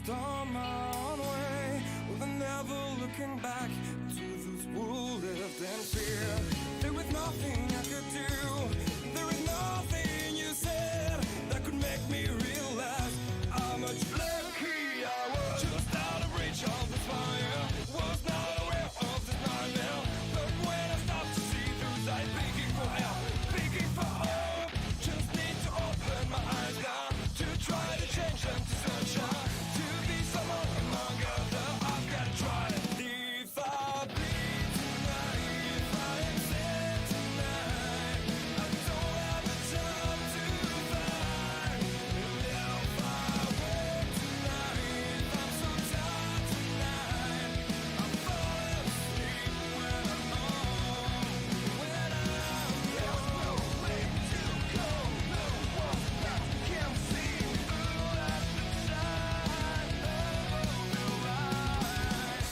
just on my own way, with never looking back to those who lived in fear. There was nothing I could do, there was nothing you said that could make me realize how much lucky I was. Just out of reach of the fire, was not aware of this nightmare. But when I stopped to see through sight, begging for help, begging for hope, just need to open my eyes now to try to change them to sunshine, to be someone among others. I've got to try it. If I bleed tonight, if I am sad tonight, I don't have the time to find. And if I wake tonight, I'm so tired tonight, I fall asleep when I'm home, when I'm there's no way to go, no one that can see through at the side of the light.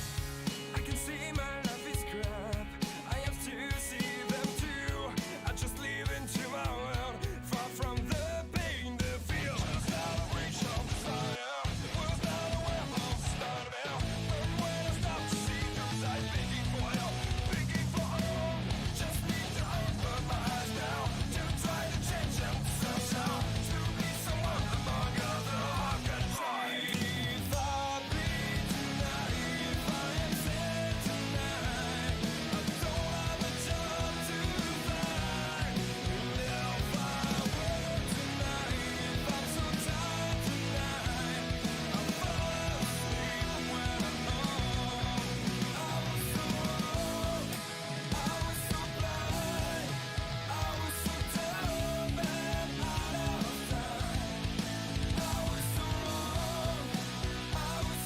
I can see my life is crap, I have to see them too. I just live into my world, far from the pain, the feel. Just out of reach of desire, was not aware of the start of hell. But when I stop to see those eyes, begging for help, begging for hope, just need to open my eyes now to try to change them to sunshine, to be someone among others. I've got to try. If I bleed tonight, if I am sad tonight, I don't have the time to find. And if I wake tonight, if I'm so tired tonight, I fall asleep when I'm home. I was so wrong, I was so blind, I was so dumb and out of time. I was so wrong, I was so blind, I was so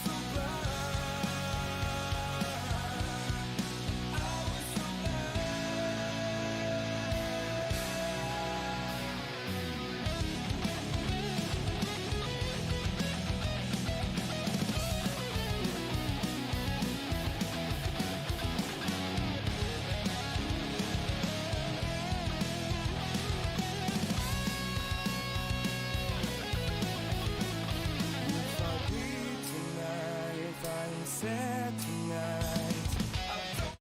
If I bleed tonight, if I am sad tonight, I don't.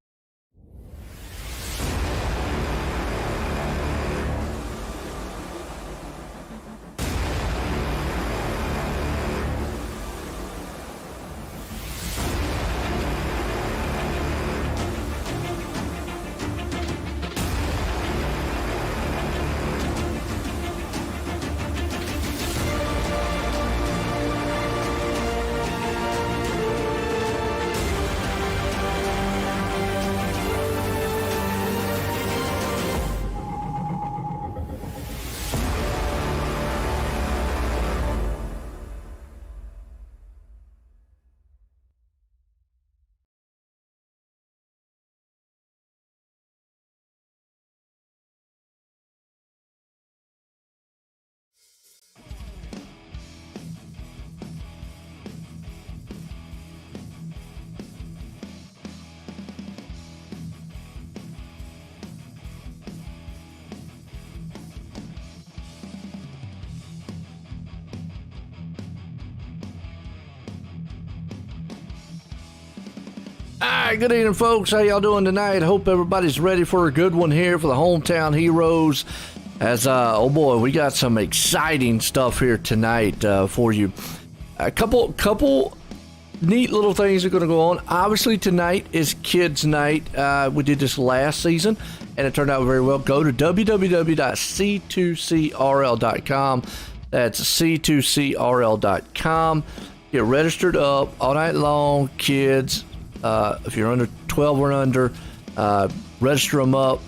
Alright, good evening folks, how y'all doing tonight? Hope everybody's ready for a good one here for the Hometown Heroes. As oh boy, we got some exciting stuff here tonight for you. A couple neat little things are going to go on. Obviously tonight is kids night. We did this last season and it turned out very well. Go to www.c2crl.com. That's c2crl.com. Get registered up all night long, kids. If you're under 12 or under, register them up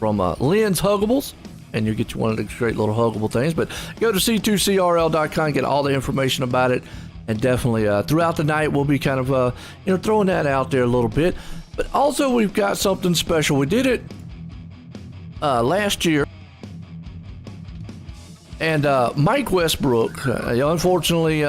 from Lynn's Huggables, and you'll get you one of the great little huggable things. But go to c2crl.com, get all the information about it, and definitely throughout the night we'll be kind of throwing that out there a little bit. But also we've got something special. We did it last year, And Mike Westbrook, unfortunately,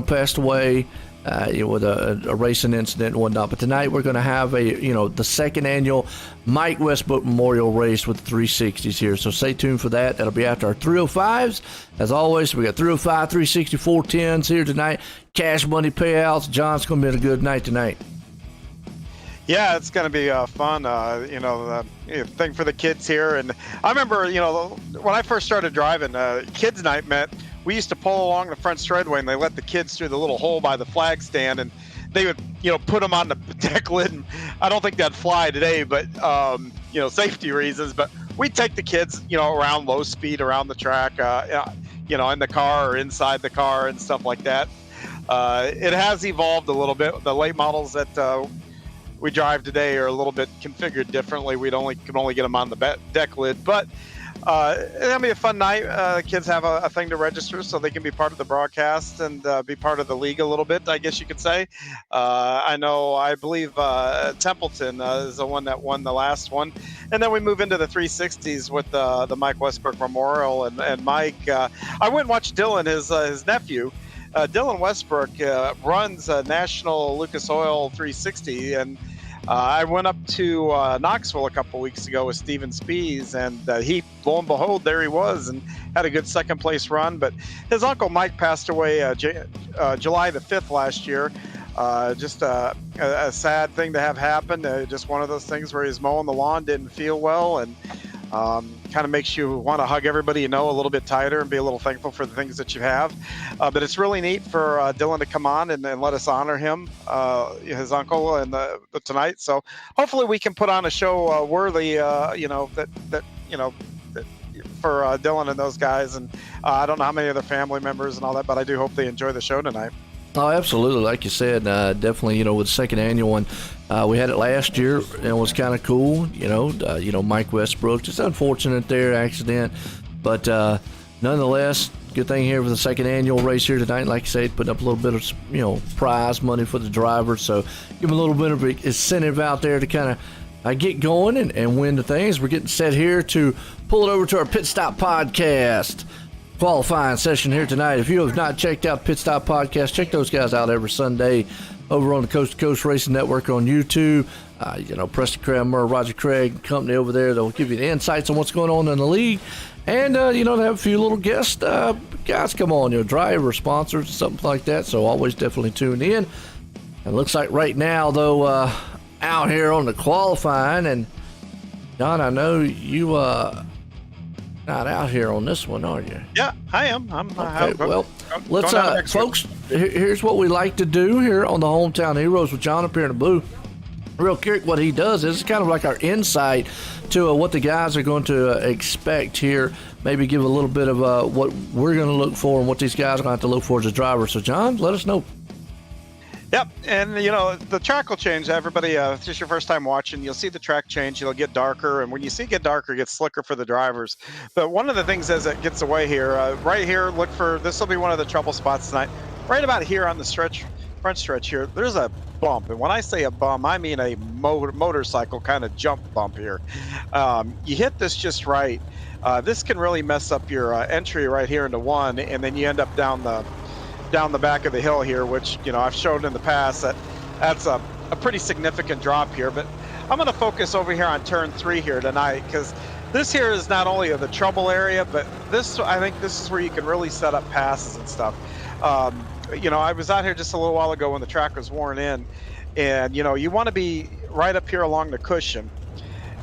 passed away with a racing incident and whatnot. But tonight we're going to have the second annual Mike Westbrook Memorial Race with the 360s here. So stay tuned for that. That'll be after our 305s. As always, we got 305, 360, 410s here tonight. Cash money payouts. John's going to be a good night tonight. Yeah, it's going to be fun, thing for the kids here. And I remember, when I first started driving, kids' night meant we used to pull along the front straightaway and they let the kids through the little hole by the flag stand and they would, put them on the deck lid. And I don't think that'd fly today, but, safety reasons. But we'd take the kids, around low speed around the track, in the car or inside the car and stuff like that. It has evolved a little bit. The late models that we drive today are a little bit configured differently. Can only get them on the deck lid, but it'll be a fun night. Kids have a thing to register so they can be part of the broadcast and be part of the league a little bit, I guess you could say. I believe Templeton is the one that won the last one. And then we move into the 360s with the Mike Westbrook Memorial. And Mike, I went and watched Dylan, his nephew. Dylan Westbrook runs a National Lucas Oil 360, and I went up to Knoxville a couple weeks ago with Steven Spees, and he, lo and behold, there he was, and had a good second place run. But his uncle Mike passed away July the 5th last year. Just a sad thing to have happen. Just one of those things where he's mowing the lawn, didn't feel well, and kind of makes you want to hug everybody a little bit tighter and be a little thankful for the things that you have. But it's really neat for Dylan to come on and let us honor him, his uncle, and tonight. So hopefully we can put on a show worthy, for Dylan and those guys. And I don't know how many other family members and all that, but I do hope they enjoy the show tonight. Oh, absolutely. Like you said, definitely, with the second annual one, we had it last year, and it was kind of cool, Mike Westbrook, just unfortunate there, accident. But nonetheless, good thing here for the second annual race here tonight. Like I said, putting up a little bit of, prize money for the drivers. So give them a little bit of incentive out there to kind of get going and win the things. We're getting set here to pull it over to our Pit Stop Podcast qualifying session here tonight. If you have not checked out Pit Stop Podcast, check those guys out every Sunday over on the Coast2Coast Racing Network on YouTube. Preston Cranmer, Roger Craig and company over there, they'll give you the insights on what's going on in the league. And, they have a few little guest guys come on, drivers, sponsors, something like that. So always definitely tune in. It looks like right now, though, out here on the qualifying, and John, I know you not out here on this one, are you? Yeah, I am. Okay, well, let's, folks, here's what we like to do here on the Hometown Heroes with John up here in the booth. Real quick, what he does is kind of like our insight to what the guys are going to expect here. Maybe give a little bit of what we're going to look for and what these guys are going to have to look for as a driver. So, John, let us know. Yep, and the track will change. Everybody, if it's just your first time watching, you'll see the track change. It'll get darker, and when you see it get darker, it gets slicker for the drivers. But one of the things as it gets away here, right here, look for, this will be one of the trouble spots tonight. Right about here on the front stretch here, there's a bump. And when I say a bump, I mean a motorcycle kind of jump bump here. You hit this just right. This can really mess up your entry right here into one, and then you end up down the back of the hill here, which I've shown in the past that's a pretty significant drop here. But I'm going to focus over here on turn 3 here tonight, because this here is not only the trouble area, but I think this is where you can really set up passes and stuff. I was out here just a little while ago when the track was worn in, and you want to be right up here along the cushion.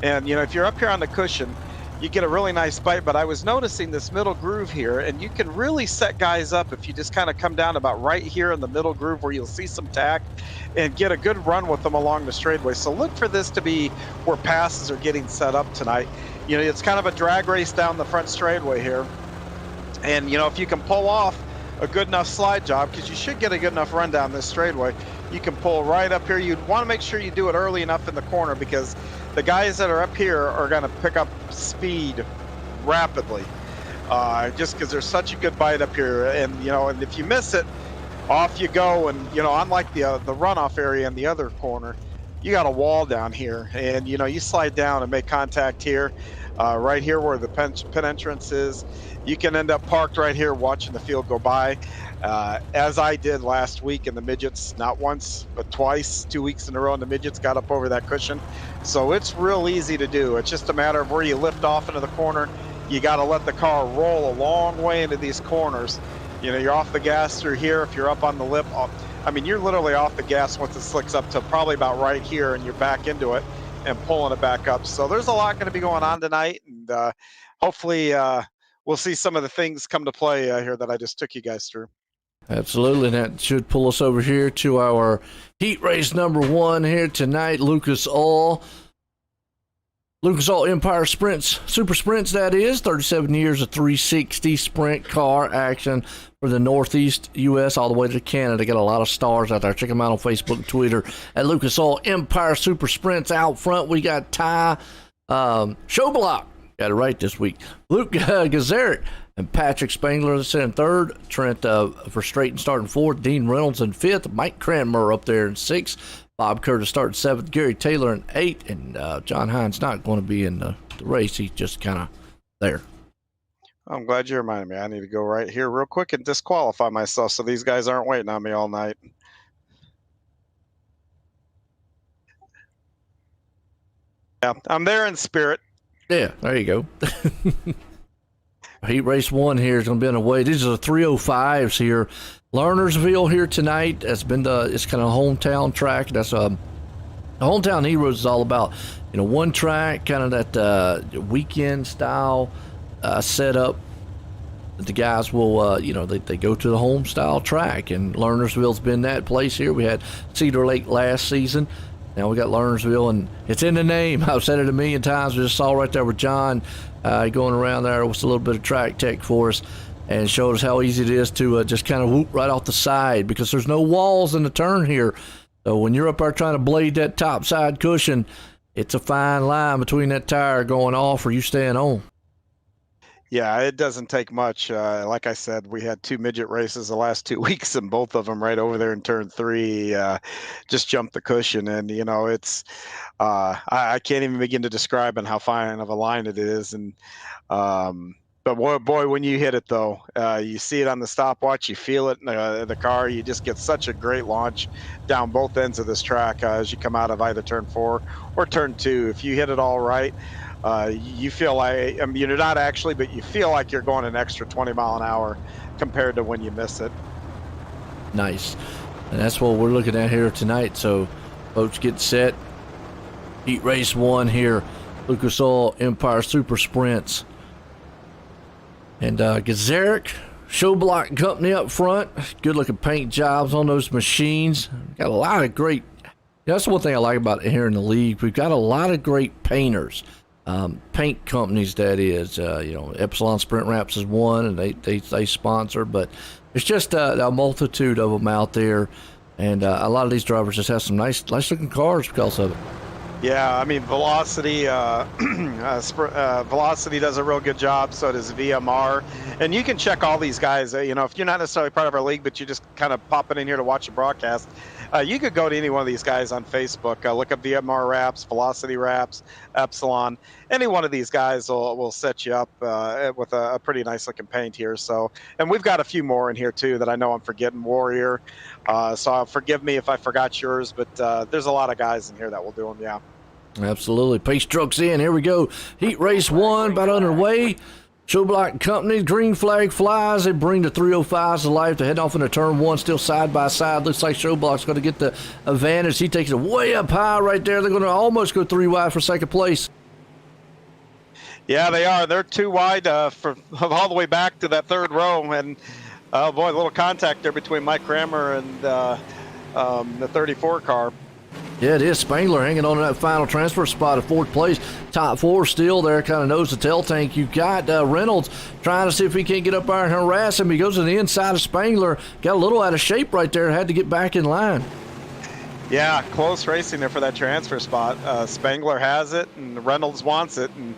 And if you're up here on the cushion, you get a really nice bite. But I was noticing this middle groove here, and you can really set guys up if you just kind of come down about right here in the middle groove where you'll see some tack and get a good run with them along the straightaway. So look for this to be where passes are getting set up tonight. It's kind of a drag race down the front straightaway here. And, if you can pull off a good enough slide job, because you should get a good enough run down this straightaway, you can pull right up here. You'd want to make sure you do it early enough in the corner, because the guys that are up here are going to pick up speed rapidly, just because there's such a good bite up here. And and if you miss it, off you go. And unlike the runoff area in the other corner, you got a wall down here, and you slide down and make contact here. right here where the pit entrance is. You can end up parked right here watching the field go by, as I did last week in the midgets, not once, but twice, 2 weeks in a row, and the midgets got up over that cushion. So it's real easy to do. It's just a matter of where you lift off into the corner. You got to let the car roll a long way into these corners. You know, you're off the gas through here. If you're up on the lip, I mean, you're literally off the gas once it slicks up to probably about right here, and you're back into it and pulling it back up. So there's a lot going to be going on tonight, and hopefully we'll see some of the things come to play here that I just took you guys through. Absolutely, and that should pull us over here to our heat race number 1 here tonight. Lucas Oil Empire Sprints, Super Sprints, that is. 37 years of 360 sprint car action for the Northeast U.S. all the way to Canada. Got a lot of stars out there. Check them out on Facebook and Twitter at Lucas Oil Empire Super Sprints. Out front, we got Ty Showblock. Got it right this week. Luke Gazaric and Patrick Spangler in third. Trent Verstraeten starting fourth. Dean Reynolds in fifth. Mike Cranmer up there in sixth. Bob Curtis starting seventh. Gary Taylor in eighth. And John Hines not going to be in the race. He's just kind of there. I'm glad you reminded me. I need to go right here real quick and disqualify myself so these guys aren't waiting on me all night. Yeah, I'm there in spirit. Yeah, there you go. Heat race 1 here is going to be on the way. These are the 305s here. Lernerville here tonight. That's been it's kind of a hometown track. That's the Hometown Heroes is all about, one track, kind of that weekend style setup. The guys will, they go to the home style track, and Lernerville's been that place here. We had Cedar Lake last season. Now we got Lernerville, and it's in the name. I've said it a million times. We just saw right there with John going around there with a little bit of track tech for us, and showed us how easy it is to just kind of whoop right off the side, because there's no walls in the turn here. So when you're up there trying to blade that top side cushion, it's a fine line between that tire going off or you staying on. Yeah, it doesn't take much. Like I said, we had 2 midget races the last 2 weeks, and both of them right over there in turn 3 just jumped the cushion. And, it's I can't even begin to describe how fine of a line it is. And but boy, when you hit it, though, you see it on the stopwatch, you feel it in the car. You just get such a great launch down both ends of this track as you come out of either turn 4 or turn 2. If you hit it all right, you feel like, you're not actually, but you feel like you're going an extra 20 mile an hour compared to when you miss it. Nice. And that's what we're looking at here tonight. So folks, get set. Heat race 1 here. Lucas Oil Empire Super Sprints. And Gazaric, Showblock Company up front. Good looking paint jobs on those machines. Got a lot of great, that's the one thing I like about it here in the league. We've got a lot of great painters. Paint companies, that is. Epsilon Sprint Wraps is one, and they sponsor, but it's just a multitude of them out there, and a lot of these drivers just have some nice looking cars because of it. Yeah, Velocity Velocity does a real good job. So does VMR, and you can check all these guys. If you're not necessarily part of our league, but you're just kind of popping in here to watch the broadcast, you could go to any one of these guys on Facebook. Look up VMR Wraps, Velocity Wraps, Epsilon. Any one of these guys will set you up with a pretty nice looking paint here. So, and we've got a few more in here too that I know I'm forgetting. Warrior. So forgive me if I forgot yours, but there's a lot of guys in here that will do them. Yeah. Absolutely. Pace trucks in. Here we go. Heat race 1 about underway. Showblock Company, green flag flies. They bring the 305s to life. They're heading off into turn 1, still side by side. Looks like Showblock's going to get the advantage. He takes it way up high right there. They're going to almost go 3 wide for second place. Yeah, they are. They're 2 wide for all the way back to that third row. And, oh, boy, a little contact there between Mike Cranmer and the 34 car. Yeah, it is. Spangler hanging on to that final transfer spot at 4th place. Top 4 still there, kind of nose to tail tank. You've got Reynolds trying to see if he can't get up there and harass him. He goes to the inside of Spangler. Got a little out of shape right there. Had to get back in line. Yeah, close racing there for that transfer spot. Spangler has it, and Reynolds wants it. And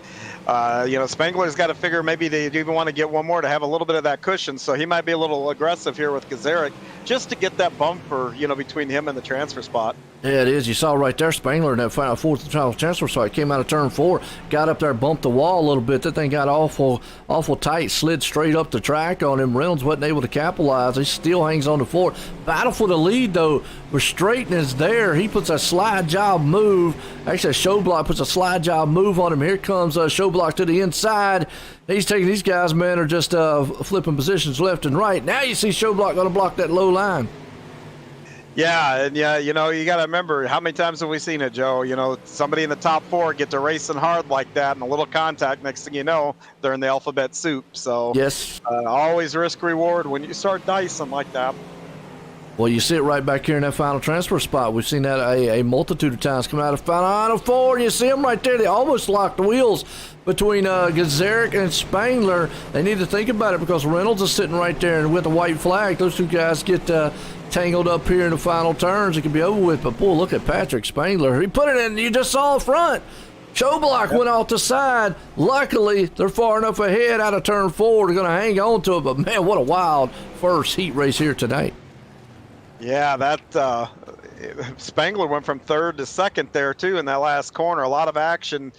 Spangler's got to figure maybe they even want to get one more to have a little bit of that cushion. So he might be a little aggressive here with Gazaric just to get that bumper, between him and the transfer spot. Yeah, it is. You saw right there, Spangler in that fourth transfer spot came out of turn 4, got up there, bumped the wall a little bit. That thing got awful tight, slid straight up the track on him. Reynolds wasn't able to capitalize. He still hangs on the floor. Battle for the lead, though. Straighten is there. He puts a slide job move. Actually, Showblock puts a slide job move on him. Here comes Showblock to the inside. He's taking these guys, man, are just flipping positions left and right. Now you see Showblock going to block that low line. Yeah, and you got to remember, how many times have we seen it, Joe? Somebody in the top 4 get to racing hard like that, and a little contact, next thing you know, they're in the alphabet soup. So yes, always risk reward when you start dicing like that. Well, you see it right back here in that final transfer spot. We've seen that a multitude of times come out of final 4. You see them right there. They almost locked the wheels between Gazaric and Spangler. They need to think about it because Reynolds is sitting right there, and with the white flag, those two guys get tangled up here in the final turns. It could be over with. But boy, look at Patrick Spangler. He put it in. You just saw the front. Showblock went off the side. Luckily, they're far enough ahead out of turn 4. They're going to hang on to it. But man, what a wild first heat race here tonight. Yeah, that Spangler went from 3rd to 2nd there too in that last corner. A lot of action,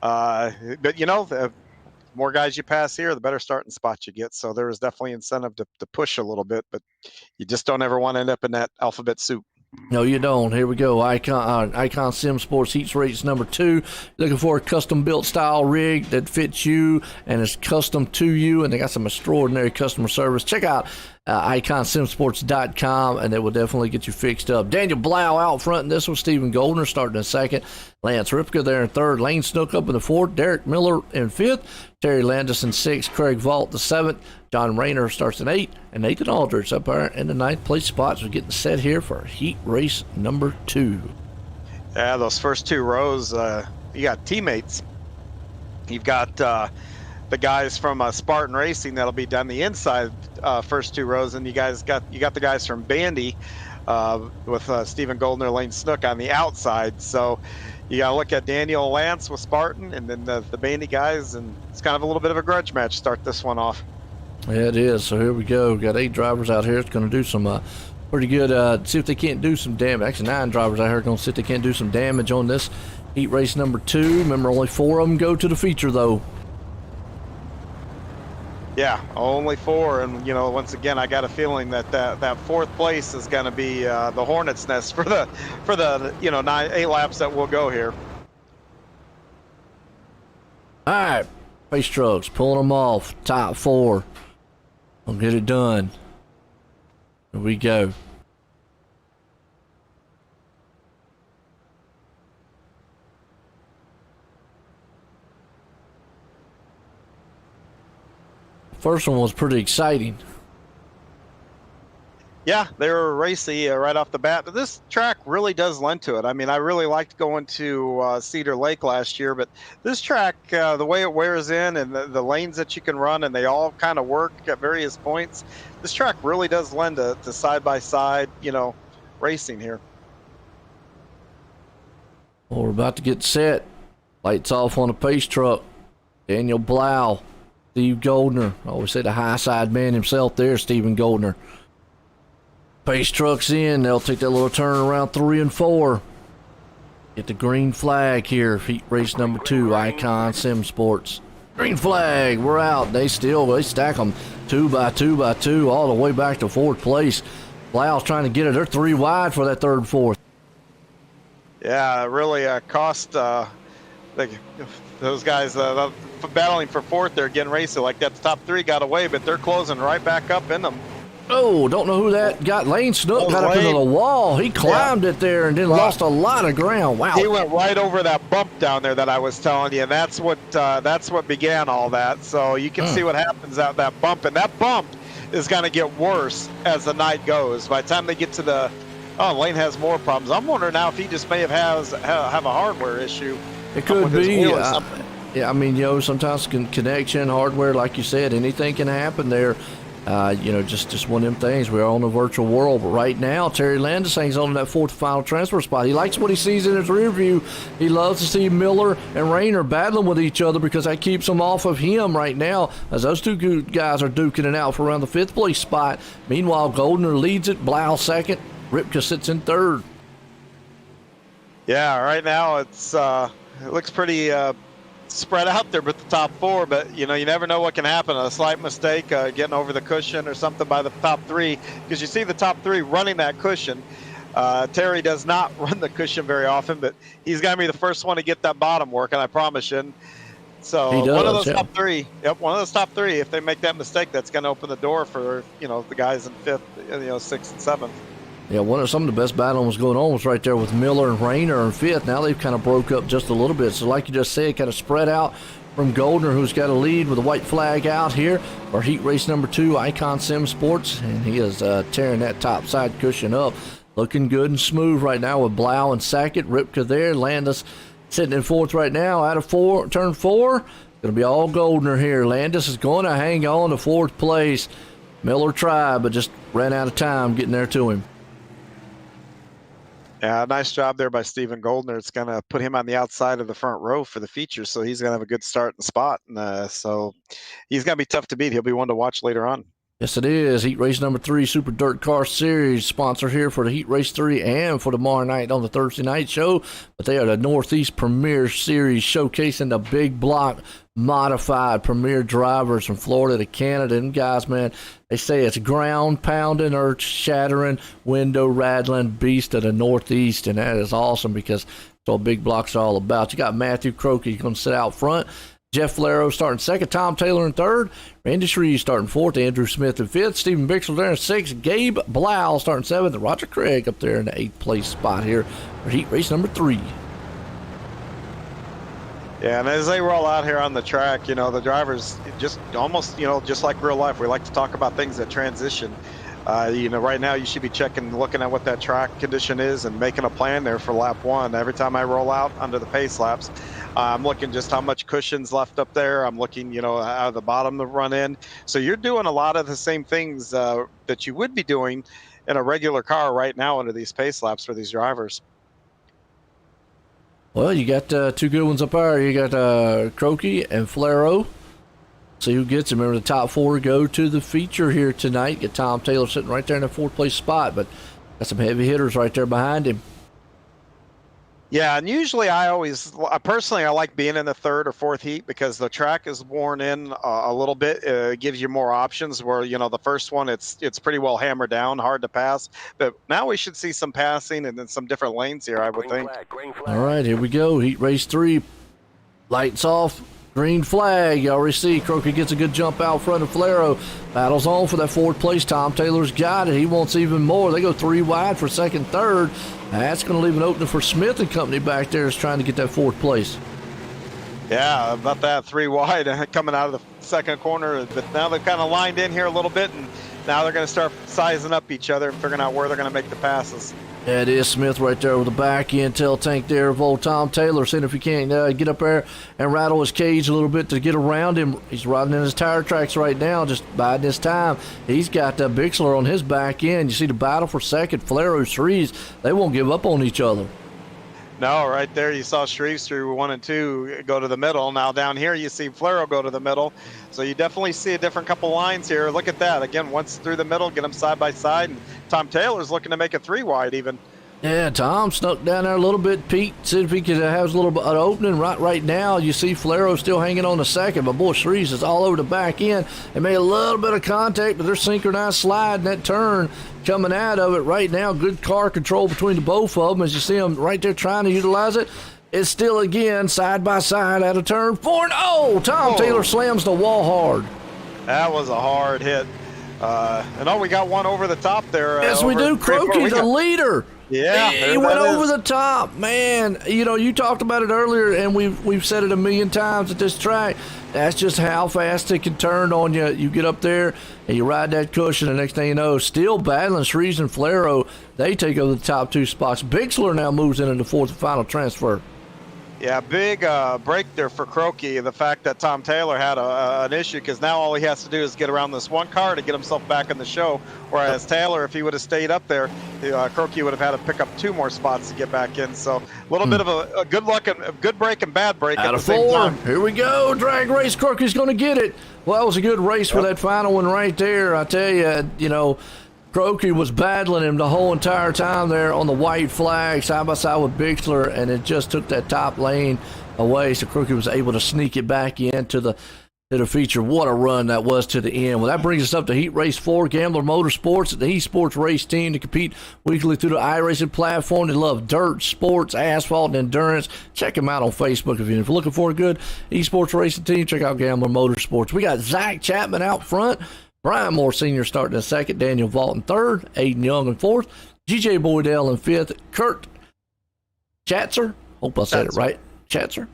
but the more guys you pass here, the better starting spot you get. So there is definitely incentive to push a little bit, but you just don't ever want to end up in that alphabet soup. No, you don't. Here we go. Icon Sim Sports Heats Race number 2. Looking for a custom-built style rig that fits you and is custom to you, and they got some extraordinary customer service. Check out iconsimsports.com, and they will definitely get you fixed up. Daniel Blau out front in this one. Stephen Goldner starting in 2nd. Lance Ripka there in 3rd. Lane Snook up in the 4th. Derek Miller in 5th. Terry Landis in 6th. Craig Vault the 7th. John Rayner starts in 8th. And Nathan Aldridge up there in the 9th place spots. We're getting set here for heat race number 2. Yeah, those first 2 rows, you got teammates. You've got the guys from Spartan Racing that'll be down the inside first 2 rows, and you got the guys from Bandy with Stephen Goldner, Lane Snook on the outside. So you got to look at Daniel Lance with Spartan, and then the Bandy guys, and it's kind of a little bit of a grudge match. Start this one off. Yeah, it is. So here we go. We've got 8 drivers out here. It's going to do some pretty good. See if they can't do some damage. Actually, 9 drivers out here going to see if they can't do some damage on this heat race number 2. Remember, only 4 of them go to the feature, though. Yeah, only 4, and once again, I got a feeling that 4th place is going to be the hornet's nest for the 8 laps that will go here. All right, race trucks pulling them off. Top 4. We'll get it done. Here we go. First one was pretty exciting. Yeah, they were racy right off the bat. But this track really does lend to it. I mean, I really liked going to Cedar Lake last year, but this track, the way it wears in and the lanes that you can run, and they all kind of work at various points, this track really does lend to side-by-side, racing here. Well, we're about to get set. Lights off on a pace truck. Daniel Blau. Steve Goldner. I always say the high side man himself there, Stephen Goldner. Pace trucks in. They'll take that little turn around 3 and 4. Get the green flag here. Heat race number 2, Icon Sim Sports. Green flag. We're out. They stack them 2 by 2 by 2 all the way back to 4th place. Blau's trying to get it. They're 3 wide for that 3rd and 4th. Yeah, it really cost those guys battling for 4th there, getting racy like that. The top 3 got away, but they're closing right back up in them. Oh, don't know who that got. Lane Snook got up into the wall. He climbed it there and then lost a lot of ground. Wow. He went right over that bump down there that I was telling you, and that's what began all that. So you can see what happens at that bump, and that bump is going to get worse as the night goes. By the time they get to Lane has more problems. I'm wondering now if he just may have a hardware issue. It could be. Yeah, I mean, sometimes connection, hardware, like you said, anything can happen there. Just one of them things. We're on a virtual world, but right now Terry Landis hangs on to that fourth final transfer spot. He likes what he sees in his rear view. He loves to see Miller and Rayner battling with each other because that keeps him off of him right now, as those two good guys are duking it out for around the fifth place spot. Meanwhile, Goldner leads it, Blau second, Ripka sits in third. Yeah, right now it looks pretty spread out there with the top four, but you never know what can happen. A slight mistake, getting over the cushion or something by the top three, because you see the top three running that cushion. Terry does not run the cushion very often, but he's going to be the first one to get that bottom working, I promise you. So one of those top three, if they make that mistake, that's going to open the door for the guys in fifth, sixth and seventh. Yeah, some of the best battling was going on was right there with Miller and Rayner in fifth. Now they've kind of broke up just a little bit. So like you just said, kind of spread out from Goldner, who's got a lead with a white flag out here for heat race number 2, Icon Sim Sports. And he is tearing that top side cushion up. Looking good and smooth right now with Blau and Sackett. Ripka there. Landis sitting in fourth right now out of turn 4. Going to be all Goldner here. Landis is going to hang on to fourth place. Miller tried, but just ran out of time getting there to him. Yeah, nice job there by Stephen Goldner. It's going to put him on the outside of the front row for the feature, so he's going to have a good start and spot. So he's going to be tough to beat. He'll be one to watch later on. Yes, it is. Heat Race number 3, Super Dirt Car Series, sponsor here for the Heat Race 3 and for tomorrow night on the Thursday night show. But they are the Northeast Premier Series, showcasing the big block modified premier drivers from Florida to Canada. And guys, man, they say it's ground pounding, earth shattering, window rattling beast of the Northeast. And that is awesome because that's what big blocks are all about. You got Matthew Croakey going to sit out front. Jeff Flero starting second, Tom Taylor in third, Randy Shree starting fourth, Andrew Smith in fifth, Stephen Bixler there in sixth, Gabe Blau starting seventh, and Roger Craig up there in the 8th place spot here for heat race number 3. Yeah, and as they roll out here on the track, the drivers just almost, just like real life, we like to talk about things that transition. Right now you should be looking at what that track condition is and making a plan there for lap 1. Every time I roll out under the pace laps, I'm looking just how much cushion's left up there. I'm looking, out of the bottom to run in. So you're doing a lot of the same things that you would be doing in a regular car right now under these pace laps for these drivers. Well, you got 2 good ones up there. You got Croakey and Flero. See who gets them. Remember, the top 4 go to the feature here tonight. Get Tom Taylor sitting right there in the 4th place spot, but got some heavy hitters right there behind him. Yeah, and usually I like being in the 3rd or 4th heat because the track is worn in a little bit. It gives you more options where, the first one, it's pretty well hammered down, hard to pass. But now we should see some passing and then some different lanes here, I would think. All right, here we go. Heat race 3. Lights off. Green flag. You already see Croakey gets a good jump out front of Flero. Battles on for that 4th place. Tom Taylor's got it. He wants even more. They go 3 wide for 2nd, 3rd. That's going to leave an opening for Smith and company back there is trying to get that 4th place. Yeah, about that 3 wide coming out of the 2nd corner. But now they've kind of lined in here a little bit, and now they're going to start sizing up each other and figuring out where they're going to make the passes. Yeah, it is Smith right there with the back end tail tank there of old Tom Taylor, seeing if he can't get up there and rattle his cage a little bit to get around him. He's riding in his tire tracks right now, just biding his time. He's got Bixler on his back end. You see the battle for 2nd, Flero, Shreves. They won't give up on each other. No, right there you saw Shreves through 1 and 2 go to the middle. Now down here you see Flero go to the middle. So you definitely see a different couple lines here. Look at that. Again, once through the middle, get them side by side. And Tom Taylor's looking to make it 3 wide even. Yeah, Tom snuck down there a little bit, Pete. See if he could have a little bit of opening. Right now, you see Flero still hanging on the 2nd, but boy, Shreves is all over the back end. They made a little bit of contact, but they're synchronized sliding that turn coming out of it right now. Good car control between the both of them as you see them right there trying to utilize it. It's still, again, side by side at a turn 4. And Tom Taylor slams the wall hard. That was a hard hit. And we got one over the top there. Yes, we do. Croakey, the leader. Yeah, he went over the top, man. You talked about it earlier, and we've said it a million times at this track. That's just how fast it can turn on you. You get up there and you ride that cushion, and the next thing you know, still battling Shreves and Flero. They take over the top 2 spots. Bixler now moves into the 4th and final transfer. Yeah, big break there for Croaky. The fact that Tom Taylor had an issue, because now all he has to do is get around this one car to get himself back in the show. Whereas Taylor, if he would have stayed up there, Croaky would have had to pick up 2 more spots to get back in. So a little bit of a good luck and a good break and bad break Out at of the same 4. time. Here we go. Drag race. Croaky's going to get it. Well, that was a good race for that final one right there. I tell you, Croaky was battling him the whole entire time there on the white flag, side by side with Bixler, and it just took that top lane away. So Croaky was able to sneak it back into the feature. What a run that was to the end. Well, that brings us up to Heat Race 4, Gambler Motorsports, the eSports race team to compete weekly through the iRacing platform. They love dirt, sports, asphalt, and endurance. Check them out on Facebook. If you're looking for a good eSports racing team, check out Gambler Motorsports. We got Zach Chapman out front, Brian Moore Sr. starting in second, Daniel Vaught in third, Aiden Young in fourth, GJ Boydell in fifth, Kurt Chatzer, hope I said it right, Chatzer,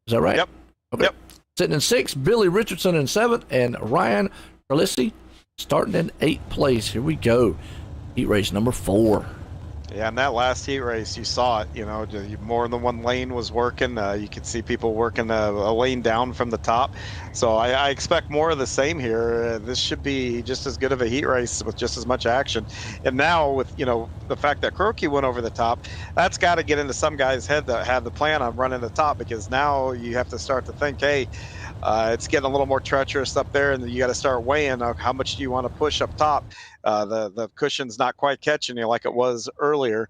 is that right? Yep. Okay. Yep. Sitting in sixth, Billy Richardson in seventh, and Ryan Carlissi starting in eighth place. Here we go, heat race number 4. Yeah, in that last heat race, you saw it. More than one lane was working. You could see people working a lane down from the top. So I expect more of the same here. This should be just as good of a heat race with just as much action. And now with the fact that Croaky went over the top, that's got to get into some guy's head that had the plan on running the top, because now you have to start to think, hey, it's getting a little more treacherous up there, and you got to start weighing how much do you want to push up top. The cushion's not quite catching you like it was earlier.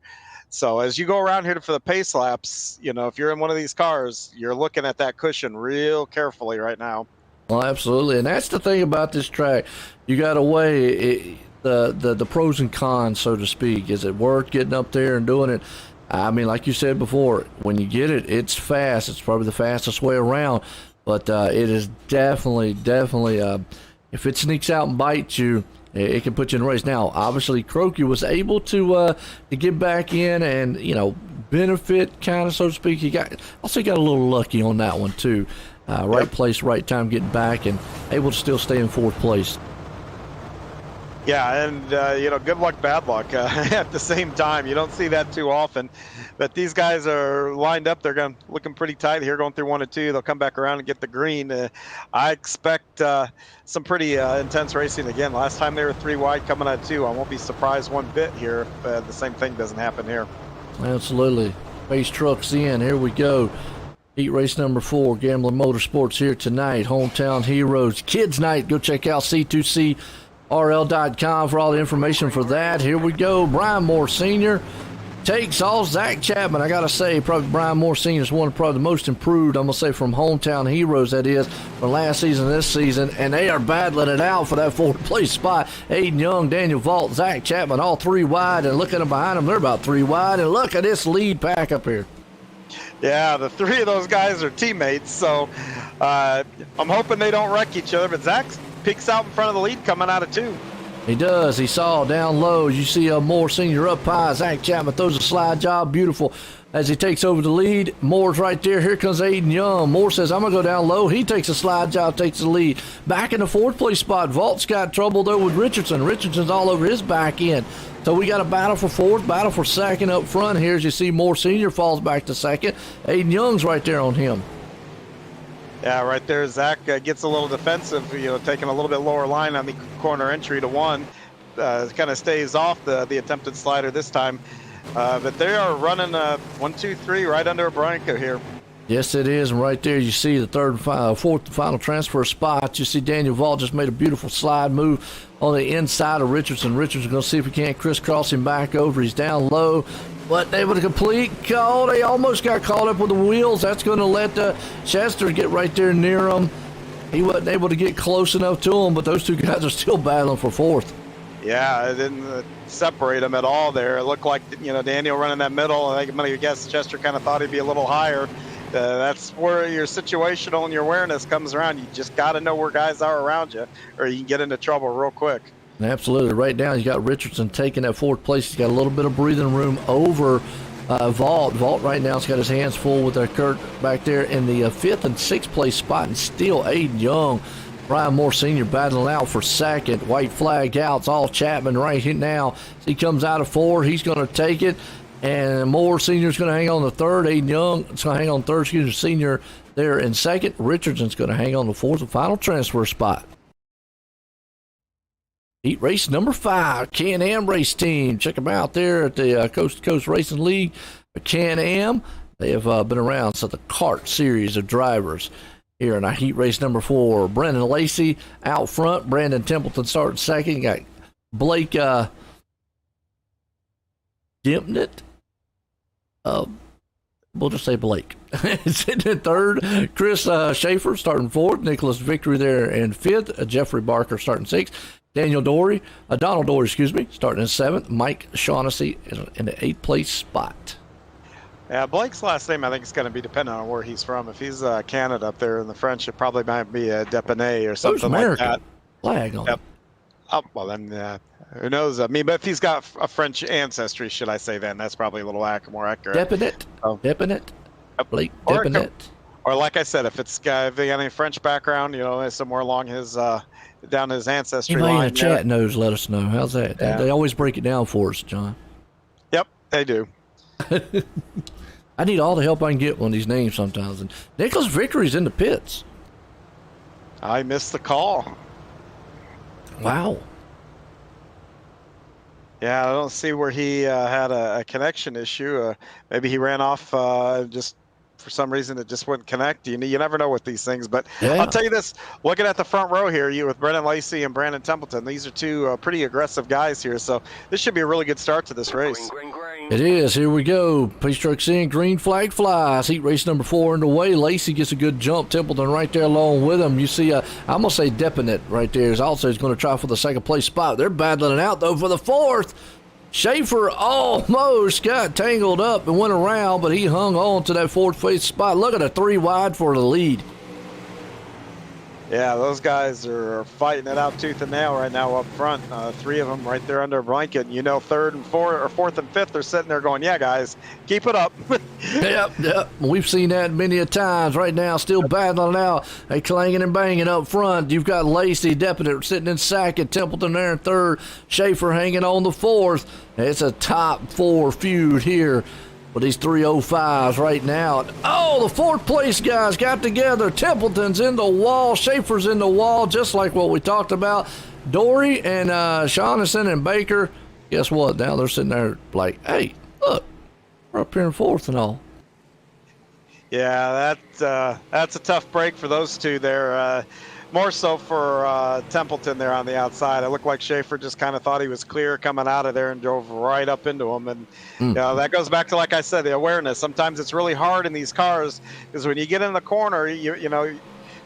So as you go around here for the pace laps, if you're in one of these cars, you're looking at that cushion real carefully right now. Well, absolutely, and that's the thing about this track. You got to weigh the pros and cons, so to speak. Is it worth getting up there and doing it? I mean, like you said before, when you get it, it's fast. It's probably the fastest way around. But it is definitely, if it sneaks out and bites you, it can put you in a race. Now, obviously, Croaky was able to get back in and, benefit, kind of, so to speak. He got a little lucky on that one, too. Right place, right time, getting back, and able to still stay in fourth place. Yeah, and, good luck, bad luck at the same time. You don't see that too often. But these guys are lined up. They're looking pretty tight here, going through 1 and 2. They'll come back around and get the green. I expect some pretty intense racing again. Last time they were 3 wide coming out 2. I won't be surprised one bit here if the same thing doesn't happen here. Absolutely. Base trucks in. Here we go. Heat race number 4, Gambler Motorsports here tonight. Hometown Heroes Kids Night. Go check out C2CRL.com for all the information for that. Here we go. Brian Moore Sr. takes off Zach Chapman. I got to say, probably Brian Moore Sr. is one of probably the most improved, I'm going to say, from Hometown Heroes, that is, from last season to this season, and they are battling it out for that 4th place spot. Aiden Young, Daniel Vaught, Zach Chapman, all 3 wide, and look at them behind them, they're about 3 wide, and look at this lead pack up here. Yeah, the 3 of those guys are teammates, so I'm hoping they don't wreck each other, but Zach peeks out in front of the lead coming out of 2. He does. He saw down low. You see Moore Sr. up high. Zach Chapman throws a slide job. Beautiful. As he takes over the lead, Moore's right there. Here comes Aiden Young. Moore says, I'm going to go down low. He takes a slide job, takes the lead. Back in the 4th place spot. Vault's got trouble, though, with Richardson. Richardson's all over his back end. So we got a battle for 4th, battle for 2nd up front here. As you see, Moore Sr. falls back to 2nd. Aiden Young's right there on him. Yeah, right there, Zach gets a little defensive, taking a little bit lower line on the corner entry to 1. Kind of stays off the attempted slider this time. But they are running 1, 2, 3 right under a Bronco here. Yes, it is. And right there, you see the 4th final transfer spot. You see Daniel Vaught just made a beautiful slide move on the inside of Richardson. Richardson's going to see if he can't crisscross him back over. He's down low. Wasn't able to complete. Oh, they almost got caught up with the wheels. That's going to let Chester get right there near him. He wasn't able to get close enough to him, but those 2 guys are still battling for 4th. Yeah, it didn't separate them at all there. It looked like, Daniel running that middle. I guess Chester kind of thought he'd be a little higher. That's where your situational and your awareness comes around. You just got to know where guys are around you, or you can get into trouble real quick. Absolutely. Right now, you got Richardson taking that 4th place. He's got a little bit of breathing room over Vaught. Vaught right now has got his hands full with Kurt back there in the 5th and 6th place spot, and still Aiden Young. Brian Moore Sr. battling out for 2nd. White flag out. It's all Chapman right here now. He comes out of 4. He's going to take it. And Moore Senior's going to hang on the third. Aiden Young is going to hang on third. Excuse me, Senior there in second. Richardson's going to hang on the fourth and final transfer spot. Heat race number 5, Can-Am race team. Check them out there at the Coast2Coast Racing League. Can-Am, they have been around since the kart series of drivers. Here in our heat race number 4, Brendan Lacey out front. Brandon Templeton starting second. You got Blake Dimpnett. We'll just say Blake. Sitting in third. Chris Schaefer starting fourth. Nicholas Victory there in fifth. Jeffrey Barker starting sixth. Donald Dory, starting in seventh. Mike Shaughnessy in the 8th place spot. Yeah, Blake's last name I think is going to be dependent on where he's from. If he's Canada up there in the French, it probably might be a Depanay or something like that. Flag on. Yep. Oh, well, then who knows? I mean, but if he's got a French ancestry, should I say, then that's probably a little more accurate. Depanate. Depanate. Blake or, Depanate. Or like I said, if it's if they got any French background, somewhere along his down his ancestry Anybody line. in the chat knows, let us know. How's that? Yeah. They always break it down for us, John. Yep, they do. I need all the help I can get on these names sometimes. And Nicholas Victory's in the pits. I missed the call. Wow. Yeah, I don't see where he had a connection issue. Maybe he ran off just for some reason it just wouldn't connect. You never know with these things. But Yeah. I'll tell you this, looking at the front row here, you with Brendan Lacey and Brandon Templeton, these are two pretty aggressive guys here. So this should be a really good start to this race. It is. Here we go. Pace trucks in. Green flag flies. Heat race number 4 underway. Lacey gets a good jump. Templeton right there along with him. You see, I'm going to say Depanate right there is also going to try for the second place spot. They're battling it out, though, for the fourth. Schaefer almost got tangled up and went around, but he hung on to that fourth place spot. Look at a 3 wide for the lead. Yeah, those guys are fighting it out tooth and nail right now up front. 3 of them right there under a blanket. Third and fourth and fifth are sitting there going, yeah, guys, keep it up. Yep. We've seen that many a times. Right now, still battling out. They clanging and banging up front. You've got Lacey Depanate sitting in second. Templeton there in third. Schaefer hanging on the fourth. It's a top 4 feud here with these 305s right now. Oh, the fourth place guys got together. Templeton's in the wall. Schaefer's in the wall, just like what we talked about. Dory and Shaughnessy and Baker, guess what? Now they're sitting there like, hey, look, we're up here in fourth and all. Yeah, that's a tough break for those two there. More so for Templeton there on the outside. It looked like Schaefer just kind of thought he was clear coming out of there and drove right up into him. And that goes back to, like I said, the awareness. Sometimes it's really hard in these cars because when you get in the corner, you know,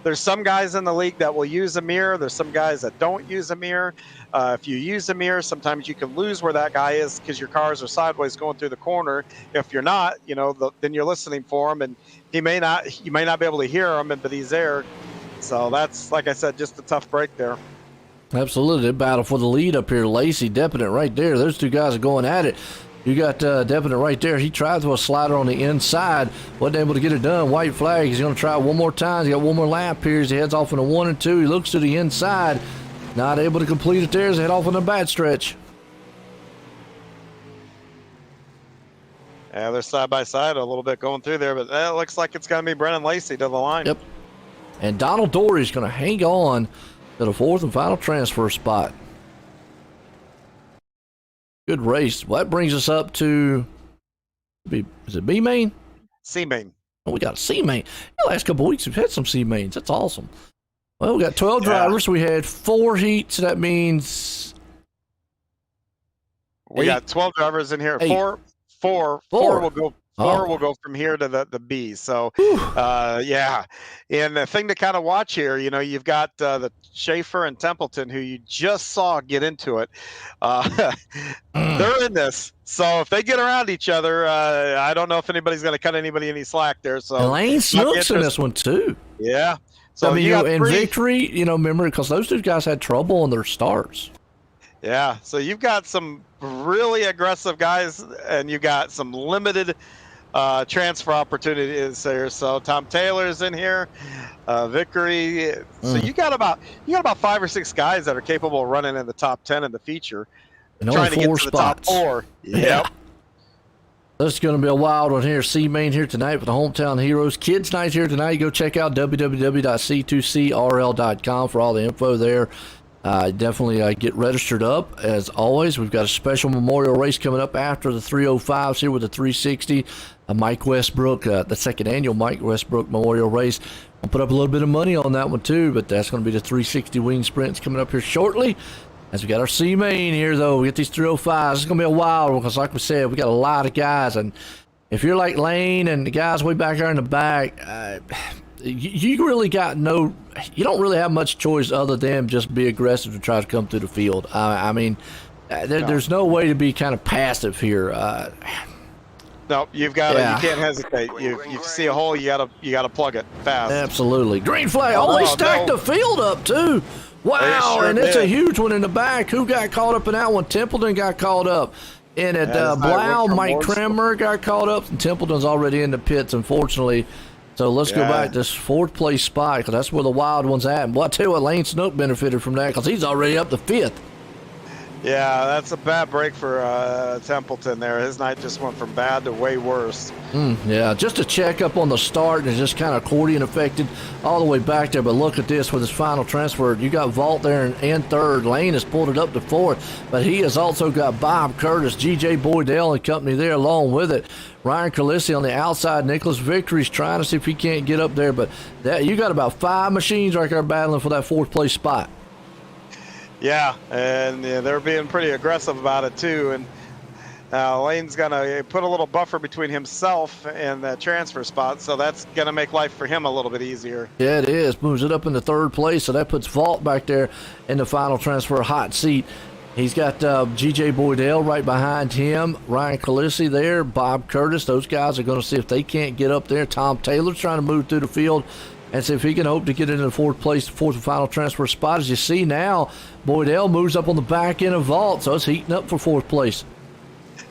there's some guys in the league that will use a mirror. There's some guys that don't use a mirror. If you use a mirror, sometimes you can lose where that guy is because your cars are sideways going through the corner. If you're not, then you're listening for him, and you may not be able to hear him, but he's there. So that's, like I said, just a tough break there. Absolutely. They battle for the lead up here. Lacey, Depanate right there. Those two guys are going at it. You got Depanate right there. He tried to a slider on the inside. Wasn't able to get it done. White flag. He's going to try one more time. He's got one more lap here. He heads off in a 1 and 2. He looks to the inside. Not able to complete it there. He's head off on the bad stretch. Yeah, they're side by side a little bit going through there, but it looks like it's going to be Brendan Lacey to the line. Yep. And Donald Dory's going to hang on to the fourth and final transfer spot. Good race. Well, that brings us up to, is it B main? C main. Oh, we got a C main. The last couple of weeks we've had some C mains. That's awesome. Well, we got 12 drivers. We had 4 heats. That means we got 12 drivers in here. 8. Four will go. Four will go from here to the B. So, yeah. And the thing to kind of watch here, you've got the Schaefer and Templeton, who you just saw get into it. They're in this. So if they get around each other, I don't know if anybody's going to cut anybody any slack there. So Lane Snook's in this one too. Yeah. So I mean, and Victory, remember, because those two guys had trouble on their starts. Yeah. So you've got some really aggressive guys, and you got some limited transfer opportunities there. So Tom Taylor's in here, Vickery. So you got about 5 or 6 guys that are capable of running in the top 10 in the feature, and trying to get to spots. the top 4. Yep. This is going to be a wild one here. C-Main here tonight with the Hometown Heroes. Kids Night here tonight. Go check out www.c2crl.com for all the info there. Definitely get registered up. As always, we've got a special memorial race coming up after the 305s here with the 360. Mike Westbrook, the second annual Mike Westbrook Memorial Race. I'll put up a little bit of money on that one too, but that's going to be the 360 wing sprints coming up here shortly. As we got our C-Main here, though, we get these 305s. It's going to be a wild one because, like we said, we got a lot of guys. And if you're like Lane and the guys way back there in the back, you really got you don't really have much choice other than just be aggressive to try to come through the field. There's no way to be kind of passive here. No, you've got to. You can't hesitate. You see a hole, you gotta plug it fast. Absolutely. Green flag. Oh, they stacked the field up too. Wow, sure and it's did. a huge one in the back. Who got caught up in that one? Templeton got caught up in it. Blau, Mike Kramer got caught up, and Templeton's already in the pits, unfortunately. So let's go back to this fourth place spot because that's where the wild one's at. And boy, I tell you what, Lane Snook benefited from that because he's already up to fifth. Yeah, that's a bad break for Templeton there. His night just went from bad to way worse. Yeah, just a check up on the start and just kind of accordion affected all the way back there. But look at this with his final transfer. You got Vault there in third. Lane has pulled it up to fourth, but he has also got Bob Curtis, G.J. Boydell and company there along with it. Ryan Calisi on the outside. Nicholas Victory's trying to see if he can't get up there, but you got about 5 machines right there battling for that fourth place spot. Yeah, and they're being pretty aggressive about it too. And Lane's gonna put a little buffer between himself and that transfer spot, so that's gonna make life for him a little bit easier. Yeah, it is. Moves it up into third place, so that puts Vault back there in the final transfer hot seat. He's got G.J. Boydell right behind him, Ryan Calisi there, Bob Curtis. Those guys are going to see if they can't get up there. Tom Taylor's trying to move through the field and see if he can hope to get into the fourth and final transfer spot. As you see now, Boydell moves up on the back end of Vault, so it's heating up for fourth place.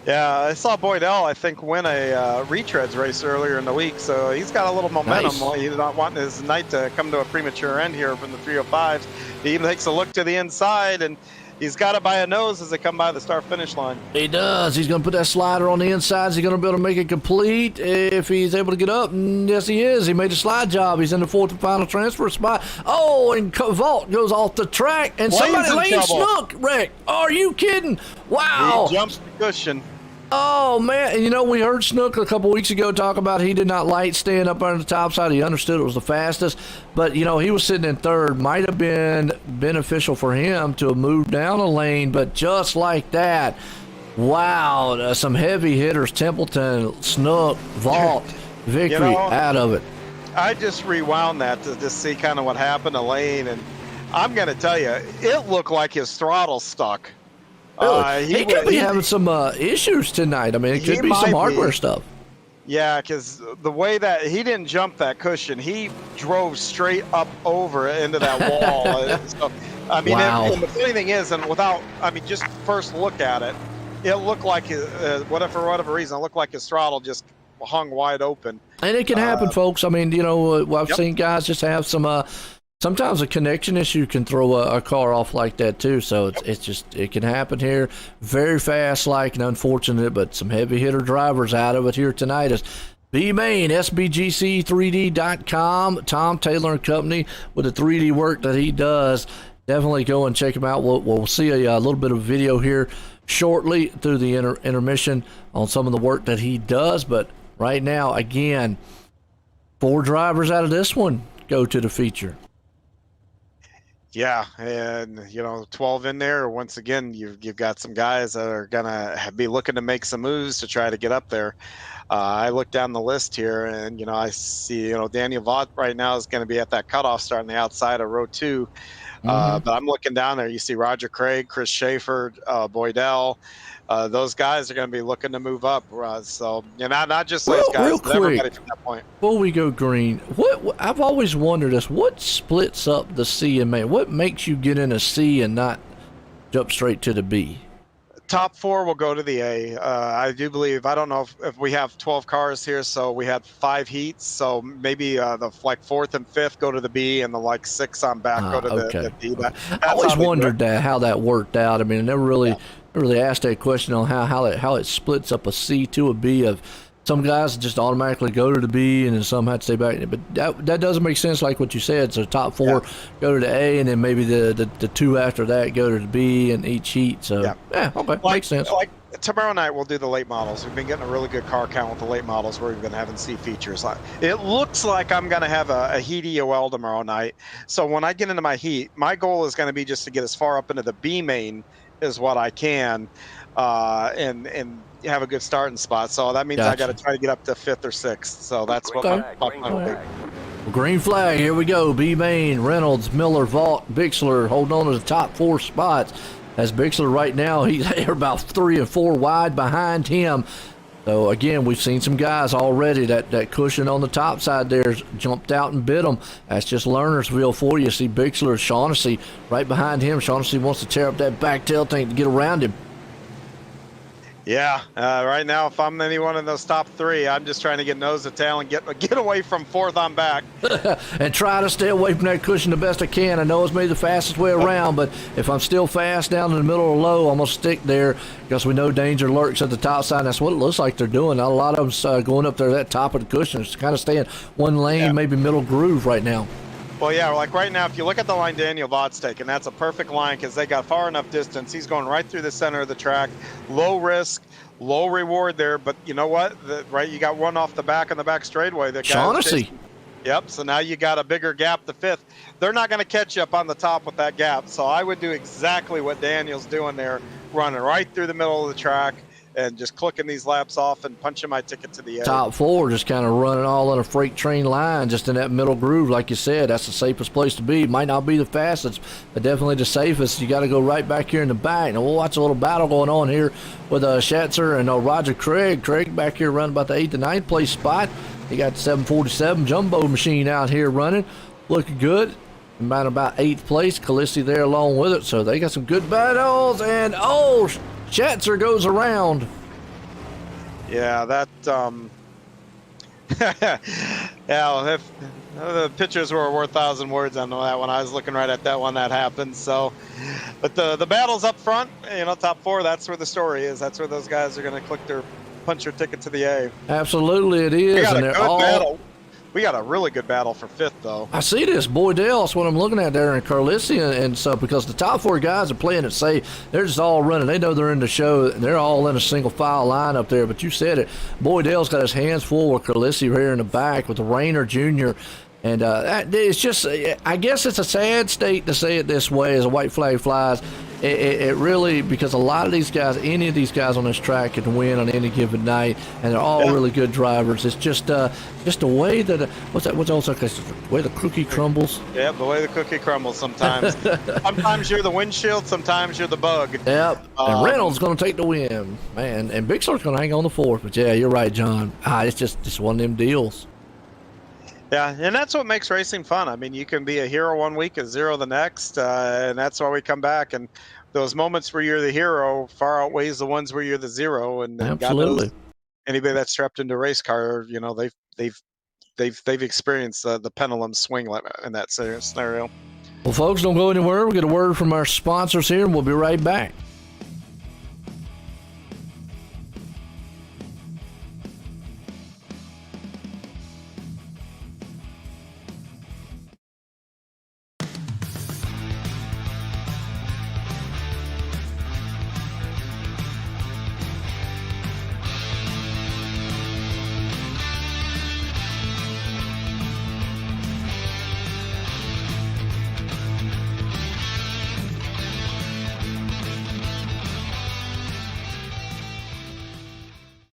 Yeah, I saw Boydell, I think, win a retreads race earlier in the week, so he's got a little momentum. Nice. He's not wanting his night to come to a premature end here from the 305s. He takes a look to the inside, and he's got it by a nose as they come by the start-finish line. He does. He's going to put that slider on the inside. Is he going to be able to make it complete if he's able to get up? Yes, he is. He made a slide job. He's in the fourth and final transfer spot. Oh, and Vault goes off the track, and Lane Snook wrecked. Are you kidding? Wow. He jumps the cushion. Oh, man. And, we heard Snook a couple weeks ago talk about he did not like staying up on the top side. He understood it was the fastest. But, he was sitting in third. Might have been beneficial for him to have moved down a lane. But just like that, wow, some heavy hitters, Templeton, Snook, Vault, Victory out of it. I just rewound that to just see kind of what happened to Lane. And I'm going to tell you, it looked like his throttle stuck. Really? He could be having some issues tonight. I mean, it could be some hardware stuff. Yeah, because the way that he didn't jump that cushion, he drove straight up over into that wall. So, I mean, and the funny thing is, just first look at it, it looked like, for whatever reason, it looked like his throttle just hung wide open. And it can happen, folks. I mean, I've seen guys just have some. Sometimes a connection issue can throw a car off like that too, so it can happen here. Very fast, and unfortunate, but some heavy hitter drivers out of it here tonight. Is B-Main, SBGC3D.com, Tom Taylor and company with the 3D work that he does. Definitely go and check him out. We'll see a little bit of video here shortly through the intermission on some of the work that he does. But right now, again, 4 drivers out of this one go to the feature. Yeah, and 12 in there. Once again, you've got some guys that are gonna be looking to make some moves to try to get up there. I look down the list here, and I see Daniel Vaught right now is going to be at that cutoff start on the outside of row 2. But I'm looking down there. You see Roger Craig, Chris Schaefer, Boydell. Those guys are going to be looking to move up. So, not just those guys, but everybody from that point. Before we go green, what I've always wondered is what splits up the C and main? What makes you get in a C and not jump straight to the B? Top 4 will go to the A. I do believe, I don't know if we have 12 cars here, so we had 5 heats. So maybe the 4th and 5th go to the B, and the 6 on back go to the D. I always wondered how that worked out. I mean, I never really really asked that question on how it splits up a C to a B. Of some guys just automatically go to the B, and then some have to stay back. But that doesn't make sense, like what you said. So top 4 go to the A, and then maybe the 2 after that go to the B in each heat. So okay, makes sense. Like tomorrow night we'll do the late models. We've been getting a really good car count with the late models where we've been having C features. It looks like I'm going to have a heat EOL tomorrow night. So when I get into my heat, my goal is going to be just to get as far up into the B main as what I can, and have a good starting spot. So that means I got to try to get up to 5th or 6th. So that's what my plan will be. Well, green flag, here we go. B main, Reynolds, Miller, Vaught, Bixler holding on to the top 4 spots. As Bixler right now, he's about 3 and 4 wide behind him. So again, we've seen some guys already that cushion on the top side there jumped out and bit them. That's just Lernerville for you. See Bixler, Shaughnessy right behind him. Shaughnessy wants to tear up that back tail tank to get around him. Yeah, right now, if I'm anyone in those top 3, I'm just trying to get nose to tail and get away from 4th on back. And try to stay away from that cushion the best I can. I know it's maybe the fastest way around, but if I'm still fast down in the middle or low, I'm going to stick there because we know danger lurks at the top side. That's what it looks like they're doing. A lot of them going up there that top of the cushion. It's kind of staying one lane, maybe middle groove right now. Well, yeah, like right now, if you look at the line Daniel Vaught's taking, that's a perfect line because they got far enough distance. He's going right through the center of the track. Low risk, low reward there. But you know what? Right, you got one off the back on the back straightaway. Shaughnessy. Yep, so now you got a bigger gap to 5th. They're not going to catch you up on the top with that gap. So I would do exactly what Daniel's doing there, running right through the middle of the track and just clicking these laps off and punching my ticket to the A. Top 4 just kind of running all in a freight train line, just in that middle groove. Like you said, that's the safest place to be. Might not be the fastest, but definitely the safest. You got to go right back here in the back. Now we'll watch a little battle going on here with Schatzer and Roger Craig. Craig back here running about the 8th to 9th place spot. He got the 747 jumbo machine out here running, looking good. About 8th place, Calissi there along with it. So they got some good battles, and Schatzer goes around. Yeah, that yeah, if the pictures were worth 1,000 words on that one. I was looking right at that one that happened. So, but the battles up front, top 4, that's where the story is. That's where those guys are going to punch their ticket to the A. Absolutely it is. We got a good battle. We got a really good battle for 5th, though. I see this. Boydell, that's what I'm looking at there in Carlissi and stuff, because the top 4 guys are playing it safe. They're just all running. They know they're in the show, and they're all in a single file line up there. But you said it. Boydell's got his hands full with Carlissi here in the back with the Rayner Jr. And it's just, I guess it's a sad state to say it this way as a white flag flies. It really, because a lot of these guys, any of these guys on this track can win on any given night, and they're all really good drivers. It's just the way that, what's also the way the cookie crumbles? Yeah, the way the cookie crumbles sometimes. Sometimes you're the windshield, sometimes you're the bug. Yep, and Reynolds going to take the win, man, and Bixler's going to hang on the 4th. But yeah, you're right, John. It's just one of them deals. Yeah, and that's what makes racing fun. I mean, you can be a hero one week and 0 the next, and that's why we come back. And those moments where you're the hero far outweighs the ones where you're the 0. And absolutely, God knows, anybody that's strapped into a race car, they've experienced the pendulum swing in that scenario. Well, folks, don't go anywhere. We'll get a word from our sponsors here, and we'll be right back.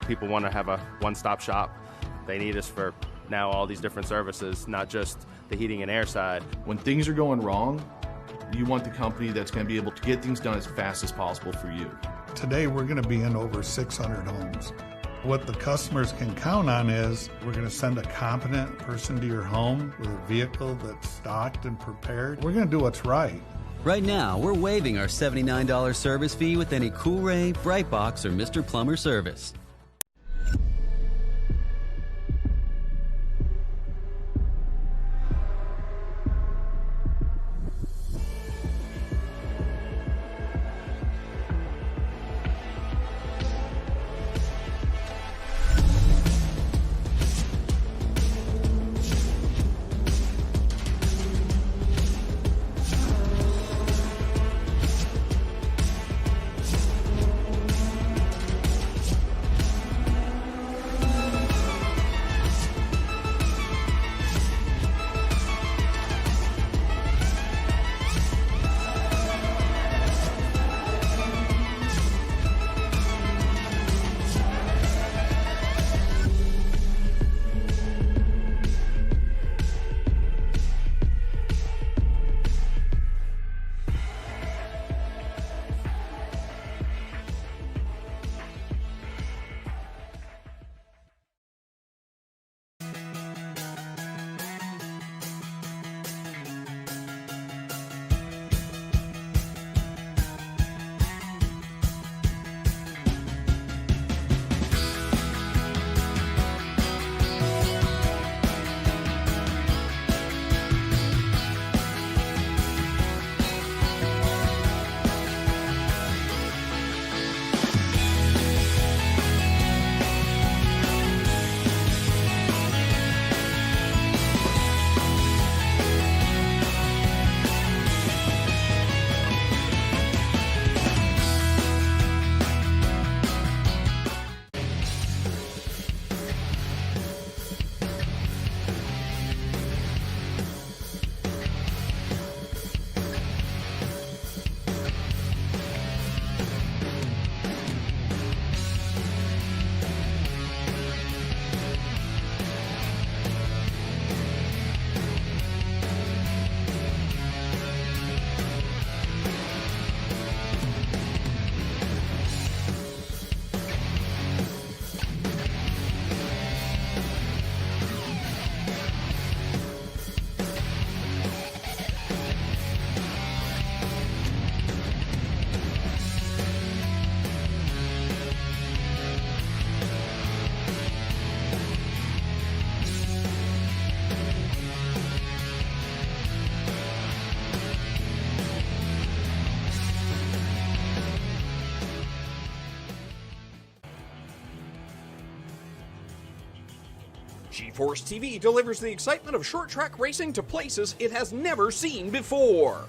People want to have a one-stop shop. They need us for now all these different services, not just the heating and air side. When things are going wrong, you want the company that's going to be able to get things done as fast as possible for you. Today we're going to be in over 600 homes. What the customers can count on is we're going to send a competent person to your home with a vehicle that's stocked and prepared. We're going to do what's right. Right now, we're waiving our $79 service fee with any Cool-Ray, Brightbox, or Mr. Plumber service. GeForce TV delivers the excitement of short track racing to places it has never seen before.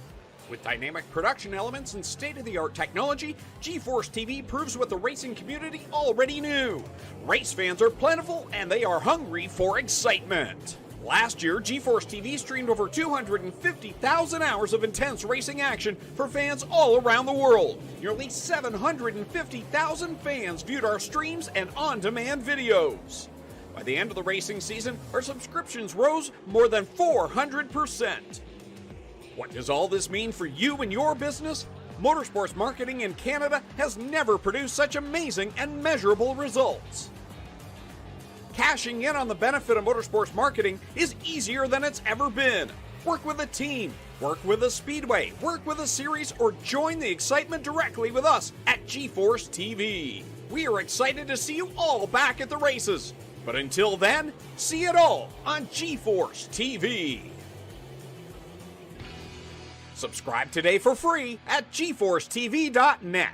With dynamic production elements and state-of-the-art technology, GeForce TV proves what the racing community already knew. Race fans are plentiful and they are hungry for excitement. Last year, GeForce TV streamed over 250,000 hours of intense racing action for fans all around the world. Nearly 750,000 fans viewed our streams and on-demand videos. By the end of the racing season, our subscriptions rose more than 400%. What does all this mean for you and your business? Motorsports marketing in Canada has never produced such amazing and measurable results. Cashing in on the benefit of motorsports marketing is easier than it's ever been. Work with a team, work with a speedway, work with a series, or join the excitement directly with us at GeForce TV. We are excited to see you all back at the races. But until then, see it all on GeForce TV. Subscribe today for free at GeForceTV.net.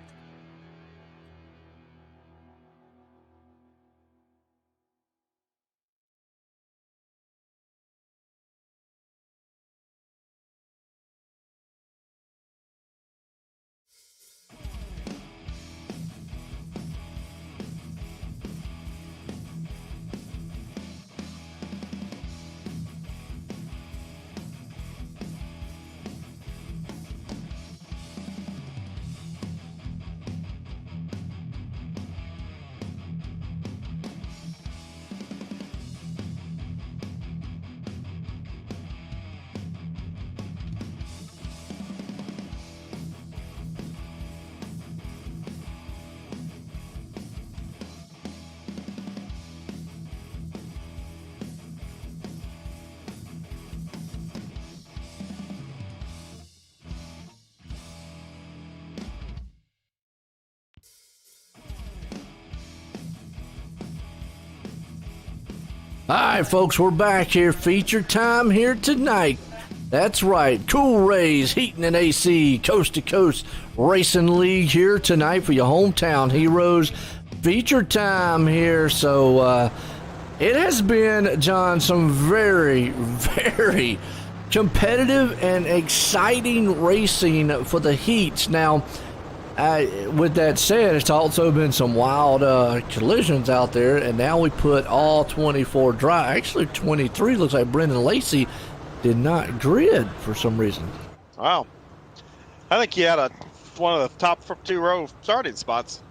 All right, folks, we're back here. Feature time here tonight. That's right. Cool Rays, Heating and AC, Coast to Coast Racing League here tonight for your hometown heroes. Feature time here. So it has been, John, some very, very competitive and exciting racing for the heats. Now, with that said, it's also been some wild collisions out there, and now we put all 24 dry. Actually, 23 looks like Brendan Lacey did not grid for some reason. Wow. I think he had one of the top 2-row starting spots.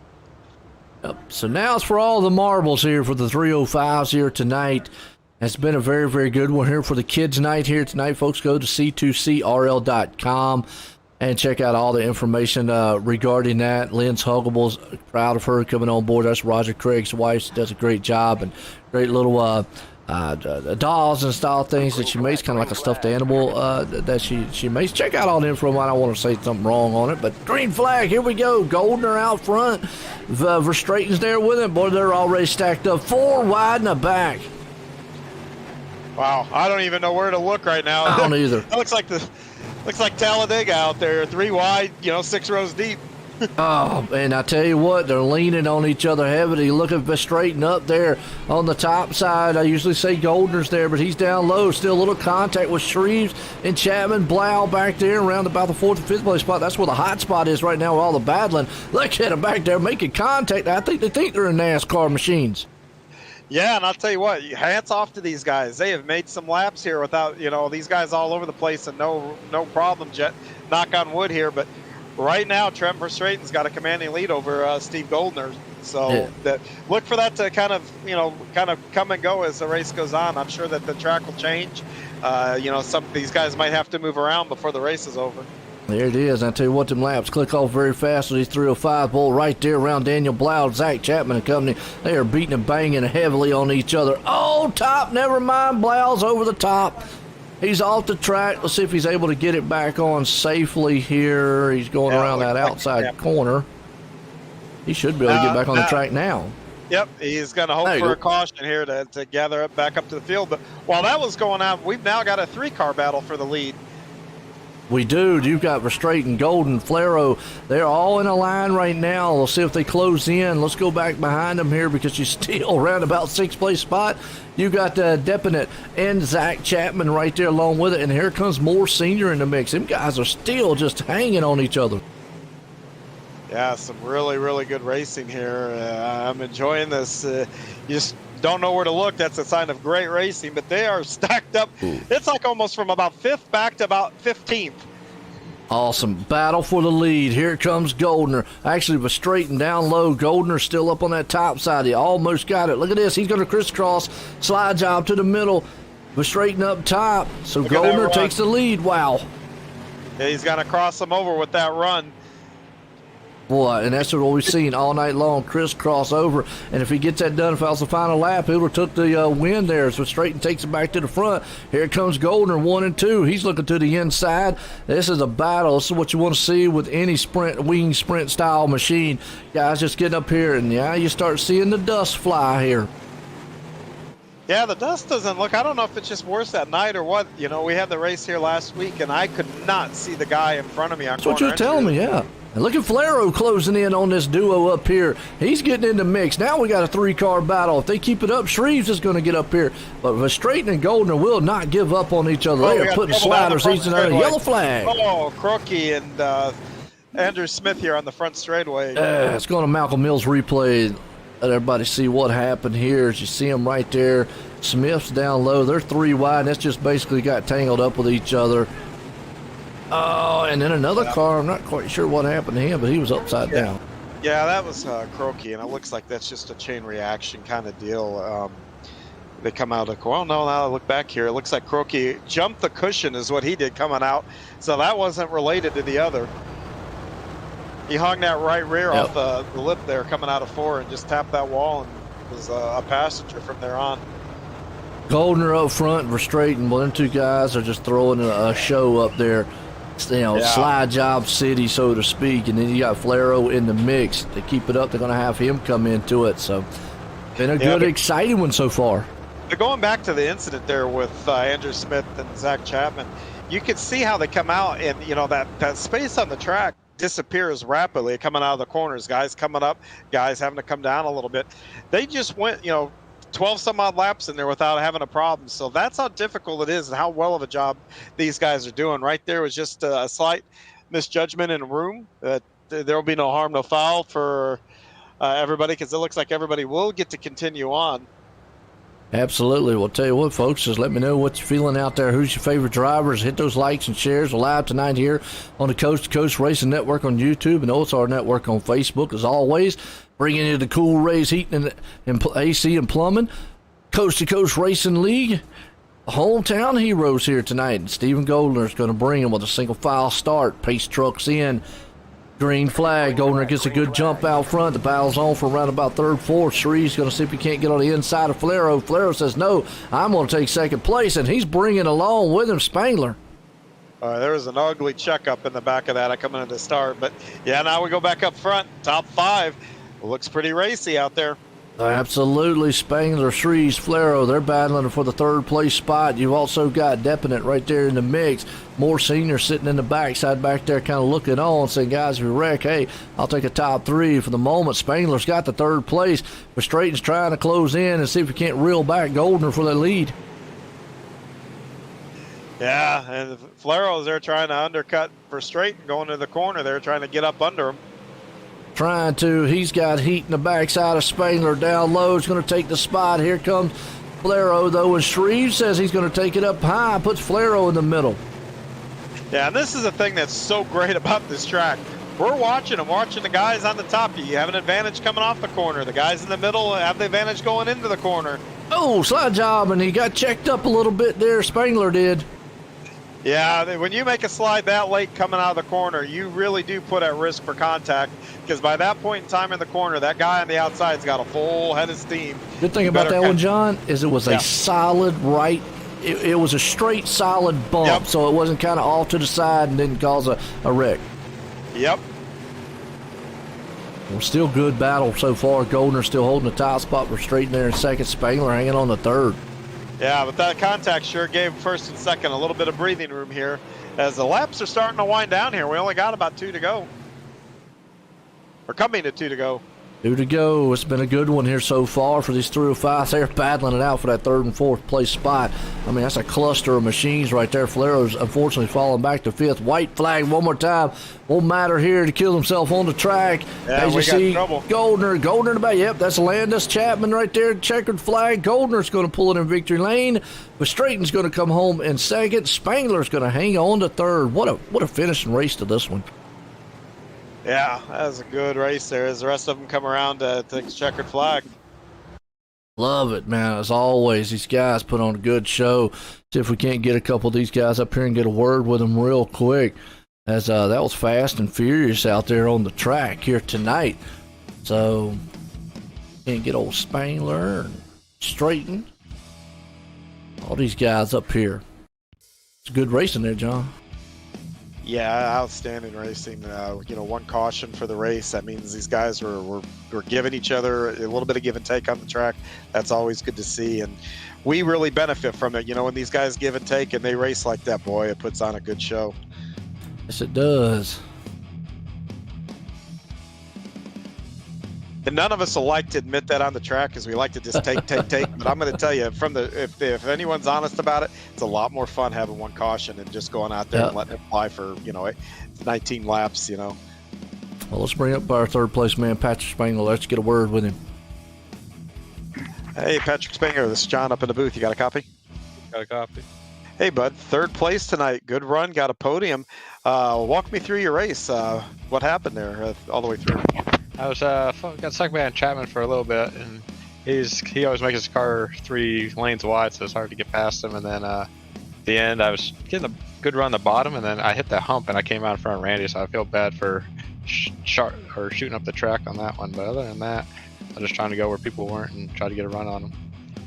Yep. So now it's for all the marbles here for the 305s here tonight. It's been a very, very good one here for the kids' night here tonight. Folks, go to c2crl.com. and check out all the information regarding that. Lynn's Huggables, proud of her coming on board. That's Roger Craig's wife. She does a great job, and great little dolls and style things that she makes, kind of like a stuffed animal that she makes. Check out all the info. I don't want to say something wrong on it, but green flag, here we go. Goldner out front. Verstraeten's there with him. Boy, they're already stacked up 4 wide in the back. Wow, I don't even know where to look right now. I don't either. Looks like Talladega out there, 3 wide, 6 rows deep. Oh, and I tell you what, they're leaning on each other heavily. Look at Verstraeten up there on the top side. I usually say Goldner's there, but he's down low. Still a little contact with Shreves and Chapman. Blau back there around about the 4th and 5th place spot. That's where the hot spot is right now with all the battling. Look at them back there making contact. I think they think they're in NASCAR machines. Yeah, and I'll tell you what, hats off to these guys. They have made some laps here without, these guys all over the place and no problems yet. Knock on wood here, but right now Trent Verstraeten's got a commanding lead over Steve Goldner. So look for that to kind of come and go as the race goes on. I'm sure that the track will change. Some of these guys might have to move around before the race is over. There it is. I tell you what, them laps click off very fast with these 305 bull right there around Daniel Blau, Zach Chapman and company. They are beating and banging heavily on each other. Oh, top, never mind. Blau's over the top. He's off the track. Let's see if he's able to get it back on safely here. He's going around that outside corner. He should be able to get back on the track now. Yep, he's going to hope for a caution here to gather back up to the field. But while that was going on, we've now got a 3-car battle for the lead. We do. You've got Verstraeten, Golden, Flero. They're all in a line right now. We'll see if they close in. Let's go back behind them here because you're still around about sixth place spot. You got Deppinett and Zach Chapman right there along with it. And here comes Moore Sr. in the mix. Them guys are still just hanging on each other. Yeah, some really, really good racing here. I'm enjoying this. You just don't know where to look. That's a sign of great racing, but they are stacked up. Ooh. It's like almost from about 5th back to about 15th. Awesome. Battle for the lead. Here comes Goldner. Actually, Verstraeten down low. Goldner still up on that top side. He almost got it. Look at this. He's going to crisscross. Slide job to the middle. Verstraeten up top. So Goldner takes the lead. Wow. Yeah, he's going to cross him over with that run. Boy, and that's what we've seen all night long, crisscross over. And if he gets that done, if that was the final lap, he would have took the win there. So Verstraeten takes it back to the front. Here comes Goldner, 1 and 2. He's looking to the inside. This is a battle. This is what you want to see with any wing sprint style machine. Guys just getting up here, and yeah, you start seeing the dust fly here. Yeah, the dust doesn't look, I don't know if it's just worse that night or what. You know, we had the race here last week, and I could not see the guy in front of me on That's what you're telling me, yeah. And look at Flero closing in on this duo up here. He's getting in the mix. Now we got a 3-car battle. If they keep it up, Shreves is going to get up here. But Verstraeten and Goldner will not give up on each other. They are putting sliders. He's in a yellow flag. Oh, Crookie and Andrew Smith here on the front straightaway. It's going to Malcolm Mills replay. Let everybody see what happened here. As you see them right there. Smith's down low. They're 3 wide. That's just basically got tangled up with each other. Oh, and then another car. I'm not quite sure what happened to him, but he was upside down. Yeah, that was Crokey, and it looks like that's just a chain reaction kind of deal. They come out of, well, no, now I look back here. It looks like Crokey jumped the cushion is what he did coming out. So that wasn't related to the other. He hung that right rear off the lip there coming out of 4 and just tapped that wall and was a passenger from there on. Goldner up front, Verstraeten. Well, them 2 guys are just throwing a show up there. You know, slide job city, so to speak. And then you got Flero in the mix. To keep it up, they're going to have him come into it. So, been a good, exciting one so far. Going back to the incident there with Andrew Smith and Zach Chapman, you can see how they come out, and you know that space on the track disappears rapidly coming out of the corners. Guys coming up, guys having to come down a little bit. They just went, 12 some odd laps in there without having a problem. So that's how difficult it is and how well of a job these guys are doing. Right there was just a slight misjudgment in the room. There will be no harm, no foul for everybody, because it looks like everybody will get to continue on. Absolutely. Well, tell you what, folks, just let me know what you're feeling out there. Who's your favorite drivers? Hit those likes and shares. We're live tonight here on the Coast2Coast Racing Network on YouTube and OSR Network on Facebook, as always. Bringing you the cool Rays heating and AC and plumbing. Coast2Coast Racing League. Hometown heroes here tonight. And Stephen Goldner is going to bring him with a single file start. Pace trucks in. Green flag. Goldner gets a good jump out front. The battle's on for around about 3rd, 4th. Shreve's going to see if he can't get on the inside of Flero. Flero says, no, I'm going to take 2nd place. And he's bringing along with him Spangler. There was an ugly checkup in the back of that coming into start. But, yeah, now we go back up front. Top 5. Looks pretty racy out there. Absolutely. Spangler, Shreves, Flero, they're battling for the 3rd place spot. You've also got Deppinett right there in the mix. Moore Sr. sitting in the backside back there kind of looking on, saying, guys, if you wreck, hey, I'll take a top 3 for the moment. Spangler's got the 3rd place. Verstraeten's trying to close in and see if he can't reel back Goldner for the lead. Yeah, and Flero's there trying to undercut Verstraeten going to the corner there, trying to get up under him. Trying to. He's got heat in the backside of Spangler down low. He's going to take the spot. Here comes Flero, though, and Shreve says he's going to take it up high. Puts Flero in the middle. Yeah, and this is the thing that's so great about this track. We're watching them, watching the guys on the top. You have an advantage coming off the corner. The guys in the middle have the advantage going into the corner. Oh, slide job, and he got checked up a little bit there. Spangler did. Yeah, when you make a slide that late coming out of the corner, you really do put at risk for contact, because by that point in time in the corner, that guy on the outside's got a full head of steam. Good thing about that one, John, is it was a solid right. It was a straight, solid bump, so it wasn't kind of off to the side and didn't cause a wreck. Yep. Well, still good battle so far. Goldner still holding the top spot. We're straight there in 2nd. Spangler hanging on the 3rd. Yeah, but that contact sure gave first and second a little bit of breathing room here as the laps are starting to wind down here. We only got about 2 to go. We're coming to 2 to go. 2 to go. It's been a good one here so far for these 305s. They're battling it out for that 3rd and 4th place spot. I mean, that's a cluster of machines right there. Falero's unfortunately falling back to 5th. White flag one more time. Won't matter here to kill himself on the track. Yeah, as you we got see, trouble. Goldner in the back. Yep, that's Landis Chapman right there. Checkered flag. Goldner's going to pull it in victory lane. But Straighton's going to come home in 2nd. Spangler's going to hang on to 3rd. What a finishing race to this one. Yeah, that was a good race there as the rest of them come around to take the checkered flag. Love it, man. As always, these guys put on a good show. See if we can't get a couple of these guys up here and get a word with them real quick. As that was fast and furious out there on the track here tonight. So, can't get old Spangler and Straighten. All these guys up here. It's good racing there, John. Yeah, outstanding racing. One caution for the race. That means these guys were giving each other a little bit of give and take on the track. That's always good to see, and we really benefit from it. When these guys give and take and they race like that, boy, it puts on a good show. Yes, it does. And none of us will like to admit that on the track because we like to just take. But I'm going to tell you, if anyone's honest about it, it's a lot more fun having one caution and just going out there and letting it fly for 19 laps. Well, let's bring up our 3rd place man, Patrick Spangler. Let's get a word with him. Hey, Patrick Spangler, this is John up in the booth. You got a copy? Got a copy. Hey, bud. 3rd place tonight. Good run. Got a podium. Walk me through your race. What happened there all the way through? I was got stuck behind Chapman for a little bit, and he always makes his car 3 lanes wide, so it's hard to get past him. And then at the end, I was getting a good run the bottom, and then I hit the hump, and I came out in front of Randy, so I feel bad for shooting up the track on that one. But other than that, I'm just trying to go where people weren't and try to get a run on them.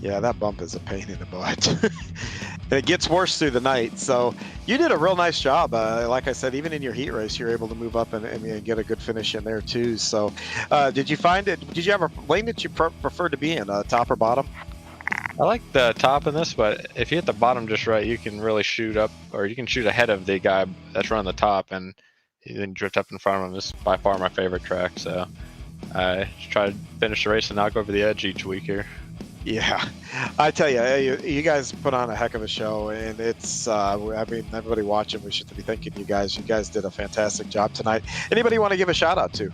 Yeah, that bump is a pain in the butt. And it gets worse through the night. So you did a real nice job. Like I said, even in your heat race, you're able to move up and get a good finish in there too. So did you find it? Did you have a lane that you prefer to be in, top or bottom? I like the top in this, but if you hit the bottom just right, you can really shoot up, or you can shoot ahead of the guy that's running the top, and then drift up in front of him. This is by far my favorite track. So I try to finish the race and not go over the edge each week here. Yeah, I tell you, you guys put on a heck of a show, and it's, everybody watching, we should be thanking you guys. You guys did a fantastic job tonight. Anybody you want to give a shout out to?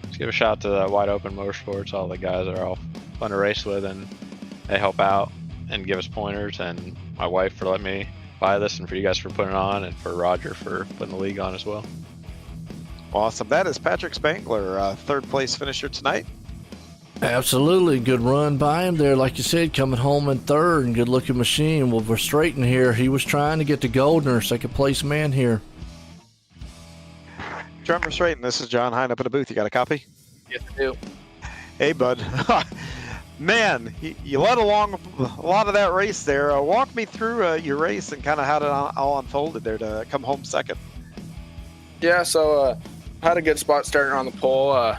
Let's give a shout out to the Wide Open Motorsports. All the guys are all fun to race with, and they help out and give us pointers, and my wife for letting me buy this, and for you guys for putting it on, and for Roger for putting the league on as well. Awesome. That is Patrick Spangler, 3rd place finisher tonight. Absolutely. Good run by him there. Like you said, coming home in 3rd, and good looking machine. Well, we're straighten here. He was trying to get to Goldner, 2nd place man here. Trevor Straighten, this is John Hine up in the booth. You got a copy? Yes, I do. Hey, bud. Man, you led along a lot of that race there. Walk me through your race and kind of how it all unfolded there to come home 2nd. Yeah, so had a good spot starting on the pole.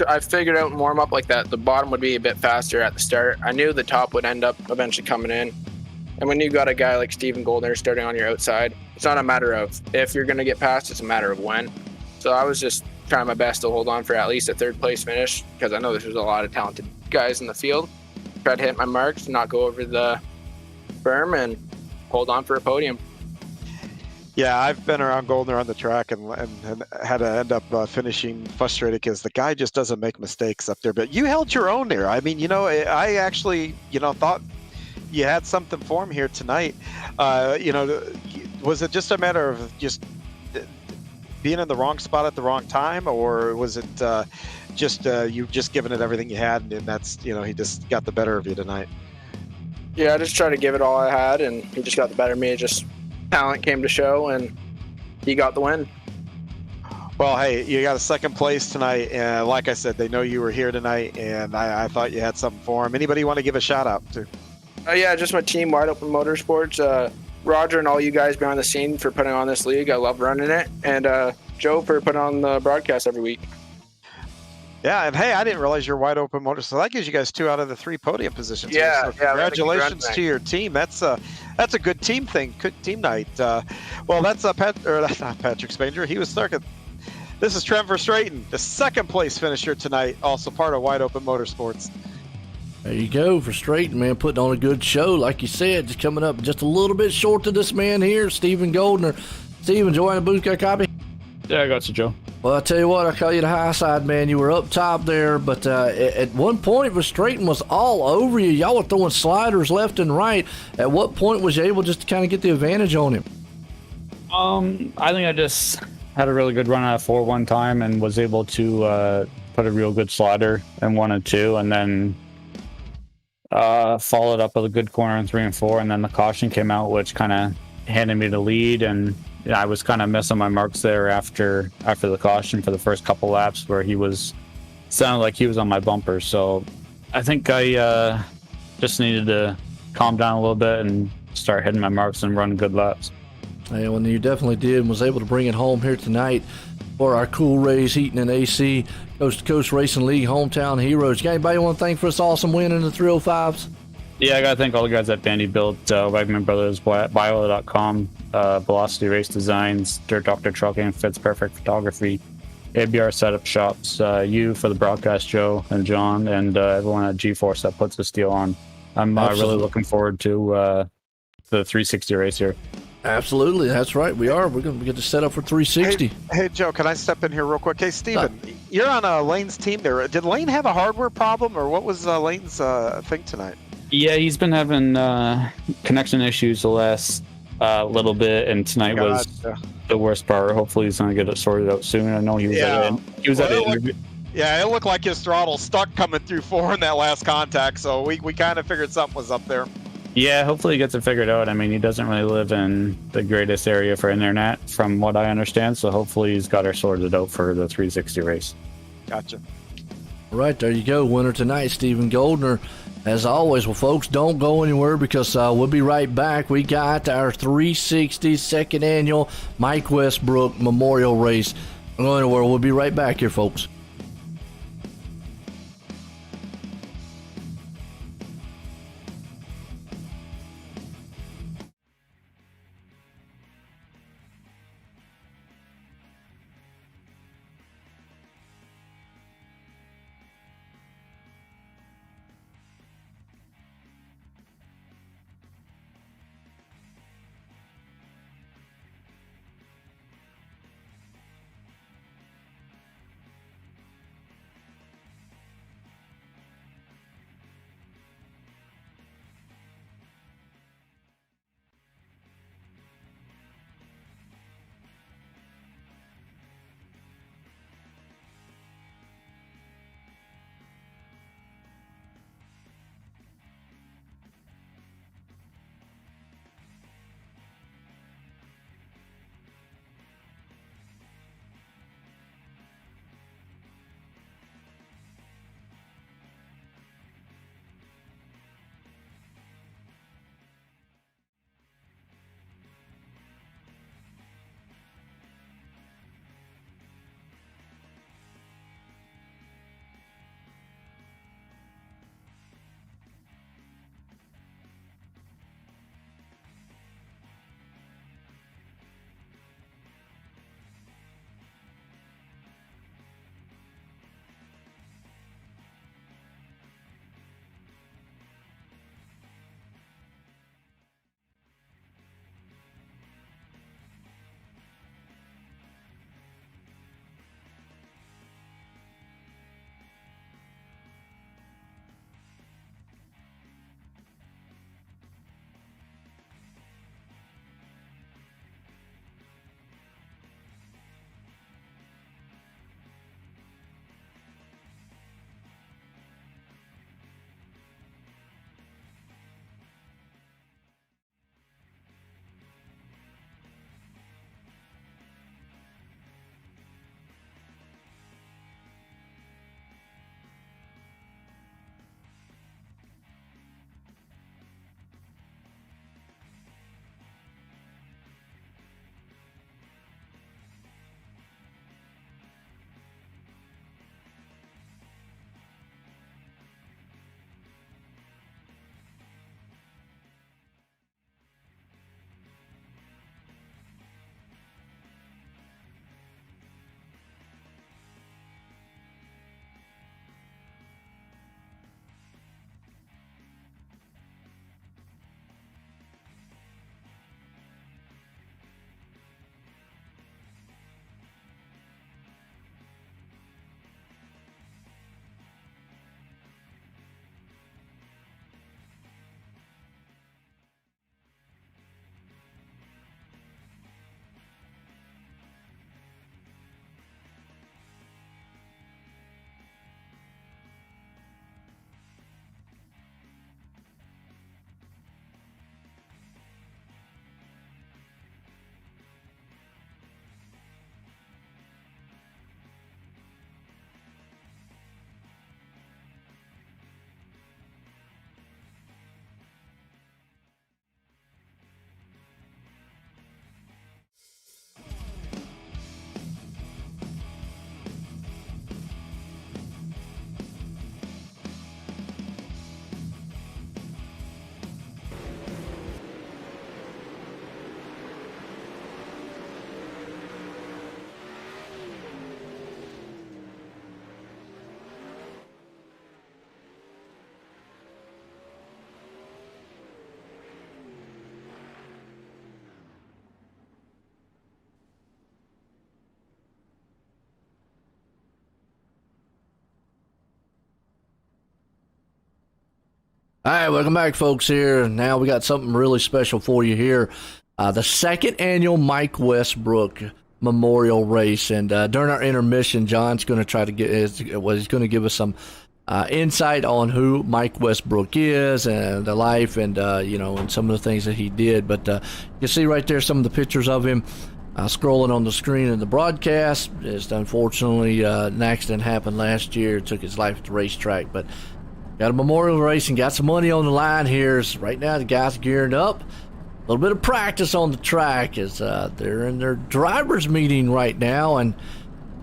I figured out in warm-up like that the bottom would be a bit faster at the start. I knew the top would end up eventually coming in. And when you got a guy like Steven Goldner starting on your outside, it's not a matter of if you're going to get past, it's a matter of when. So I was just trying my best to hold on for at least a 3rd place finish, because I know there's a lot of talented guys in the field. Tried to hit my marks, not go over the berm, and hold on for a podium. Yeah, I've been around Goldner on the track and had to end up finishing frustrated because the guy just doesn't make mistakes up there. But you held your own there. I mean, I actually, thought you had something for him here tonight. Was it just a matter of just being in the wrong spot at the wrong time, or was it you just giving it everything you had, and that's, he just got the better of you tonight? Yeah, I just tried to give it all I had, and he just got the better of me. Just talent came to show, and he got the win. Well, hey, you got a 2nd place tonight, and like I said, they know you were here tonight, and I thought you had something for him. Anybody you want to give a shout out to? Yeah, just my team, Wide Open Motorsports. Roger and all you guys behind the scene for putting on this league. I love running it, and Joe for putting on the broadcast every week. Yeah, and hey, I didn't realize you're wide open motor, so that gives you guys 2 out of the 3 podium positions. here. Yeah, So yeah, we had a good congratulations run to your team. That's a good team thing, good team night. Well, that's that's not Patrick Spanger. He was second. This is Trevor Strayton, the second place finisher tonight, also part of Wide Open Motorsports. There you go for Straighten, man, putting on a good show. Like you said, just coming up just a little bit short to this man here, Stephen Goldner. Stephen, join the booth, got a copy? Yeah, I got you, Joe. Well, I tell you what, I call you the high side, man. You were up top there, but at one point, Straighten was all over you. Y'all were throwing sliders left and right. At what point was you able just to kind of get the advantage on him? I think I just had a really good run out of 4 one time and was able to put a real good slider in 1 and 2, and then followed up with a good corner in 3 and 4, and then the caution came out, which kind of handed me the lead, and I was kind of missing my marks there after the caution for the first couple laps, where sounded like he was on my bumper. So I think I just needed to calm down a little bit and start hitting my marks and run good laps. Yeah, well, you definitely did, and was able to bring it home here tonight for our Cool Rays Heating and AC Coast2Coast Racing League hometown heroes. You got anybody want to thank for this awesome win in the 305s? Yeah, I got to thank all the guys at Vanderbilt, Wegman Brothers, Bio.com, Velocity Race Designs, Dirt Doctor Trucking, Fits Perfect Photography, ABR Setup Shops, you for the broadcast, Joe and John, and everyone at G-Force that puts this deal on. I'm really looking forward to the 360 race here. Absolutely, that's right. We are. We're going to get to set up for 360. Hey, Joe, can I step in here real quick? Hey, Steven, you're on Lane's team there. Did Lane have a hardware problem, or what was Lane's thing tonight? Yeah, he's been having connection issues the last little bit, and tonight was the worst part. Hopefully, he's going to get it sorted out soon. I know he was at an interview. Yeah, it looked like his throttle stuck coming through 4 in that last contact, so we kind of figured something was up there. Yeah, hopefully he gets it figured out. I mean, he doesn't really live in the greatest area for internet, from what I understand, so hopefully he's got it sorted out for the 360 race. Gotcha. All right, there you go. Winner tonight, Stephen Goldner. As always, well, folks, don't go anywhere, because we'll be right back. We got our 360 second annual Mike Westbrook Memorial Race. Don't go anywhere. We'll be right back here, folks. All right, welcome back, folks. Here now, we got something really special for you here. The second annual Mike Westbrook Memorial Race, and during our intermission, John's going to try to he's going to give us some insight on who Mike Westbrook is and the life, and and some of the things that he did. But you can see right there some of the pictures of him scrolling on the screen in the broadcast. Just unfortunately, an accident happened last year, took his life at the racetrack, but. Got a memorial race and got some money on the line here. So right now, the guys are gearing up. A little bit of practice on the track as they're in their driver's meeting right now. And,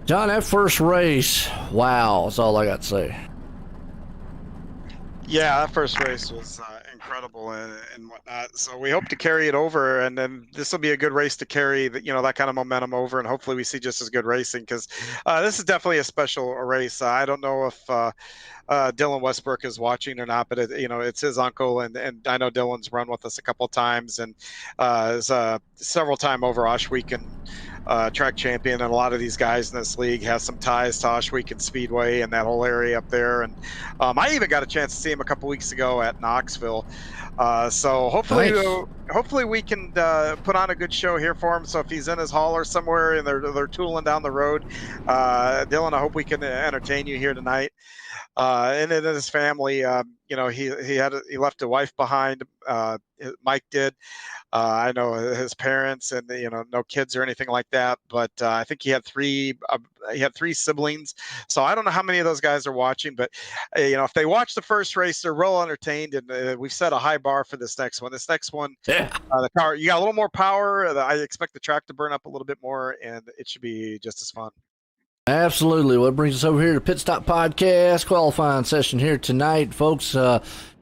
John, that first race, wow, that's all I got to say. Yeah, that first race was incredible and whatnot. So we hope to carry it over, and then this will be a good race to carry that kind of momentum over, and hopefully we see just as good racing, because this is definitely a special race. I don't know if Dylan Westbrook is watching or not, but it's his uncle, and I know Dylan's run with us a couple of times, and is several time over Oshweek track champion, and a lot of these guys in this league has some ties to Oshweek Speedway and that whole area up there. And I even got a chance to see him a couple weeks ago at Knoxville. So hopefully, Nice. hopefully we can put on a good show here for him. So if he's in his hauler somewhere and they're tooling down the road, Dylan, I hope we can entertain you here tonight. And then his family, he left a wife behind. Mike did. I know his parents, and no kids or anything like that. But I think he had three siblings. So I don't know how many of those guys are watching, but if they watch the first race, they're real entertained. And we've set a high bar for this next one. This next one, Yeah. the car, you got a little more power. I expect the track to burn up a little bit more, and it should be just as fun. Absolutely. Well, it brings us over here to Pit Stop Podcast qualifying session here tonight, folks.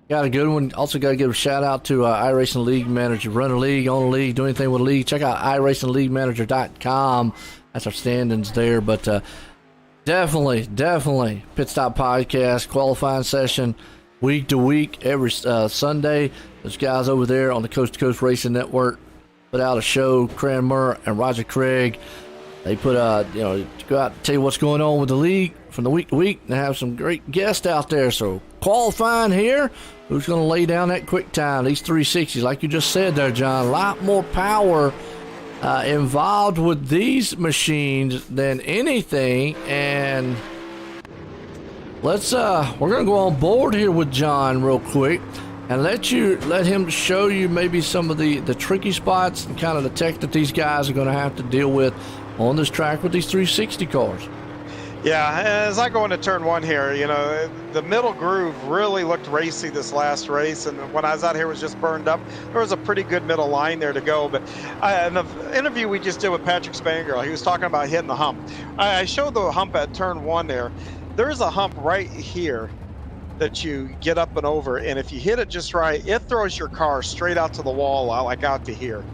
Got a good one. Also got to give a shout out to iRacing League Manager. Run a league, own a league, do anything with a league. Check out iRacingLeagueManager.com. That's our standings there. But definitely Pit Stop Podcast qualifying session week to week every Sunday. Those guys over there on the Coast2Coast Racing Network put out a show. Cranmer and Roger Craig. They put, go out and tell you what's going on with the league from the week to week, and have some great guests out there. So qualifying here, who's going to lay down that quick time? These 360s, like you just said there, John, a lot more power involved with these machines than anything. And we're going to go on board here with John real quick and let him show you maybe some of the tricky spots and kind of the tech that these guys are going to have to deal with on this track with these 360 cars. Yeah, as I go into turn one here, the middle groove really looked racy this last race, and when I was out here, it was just burned up. There was a pretty good middle line there to go, but in the interview we just did with Patrick Spangirl, he was talking about hitting the hump. I showed the hump at turn one there. There's a hump right here that you get up and over, and if you hit it just right, it throws your car straight out to the wall, like out to here.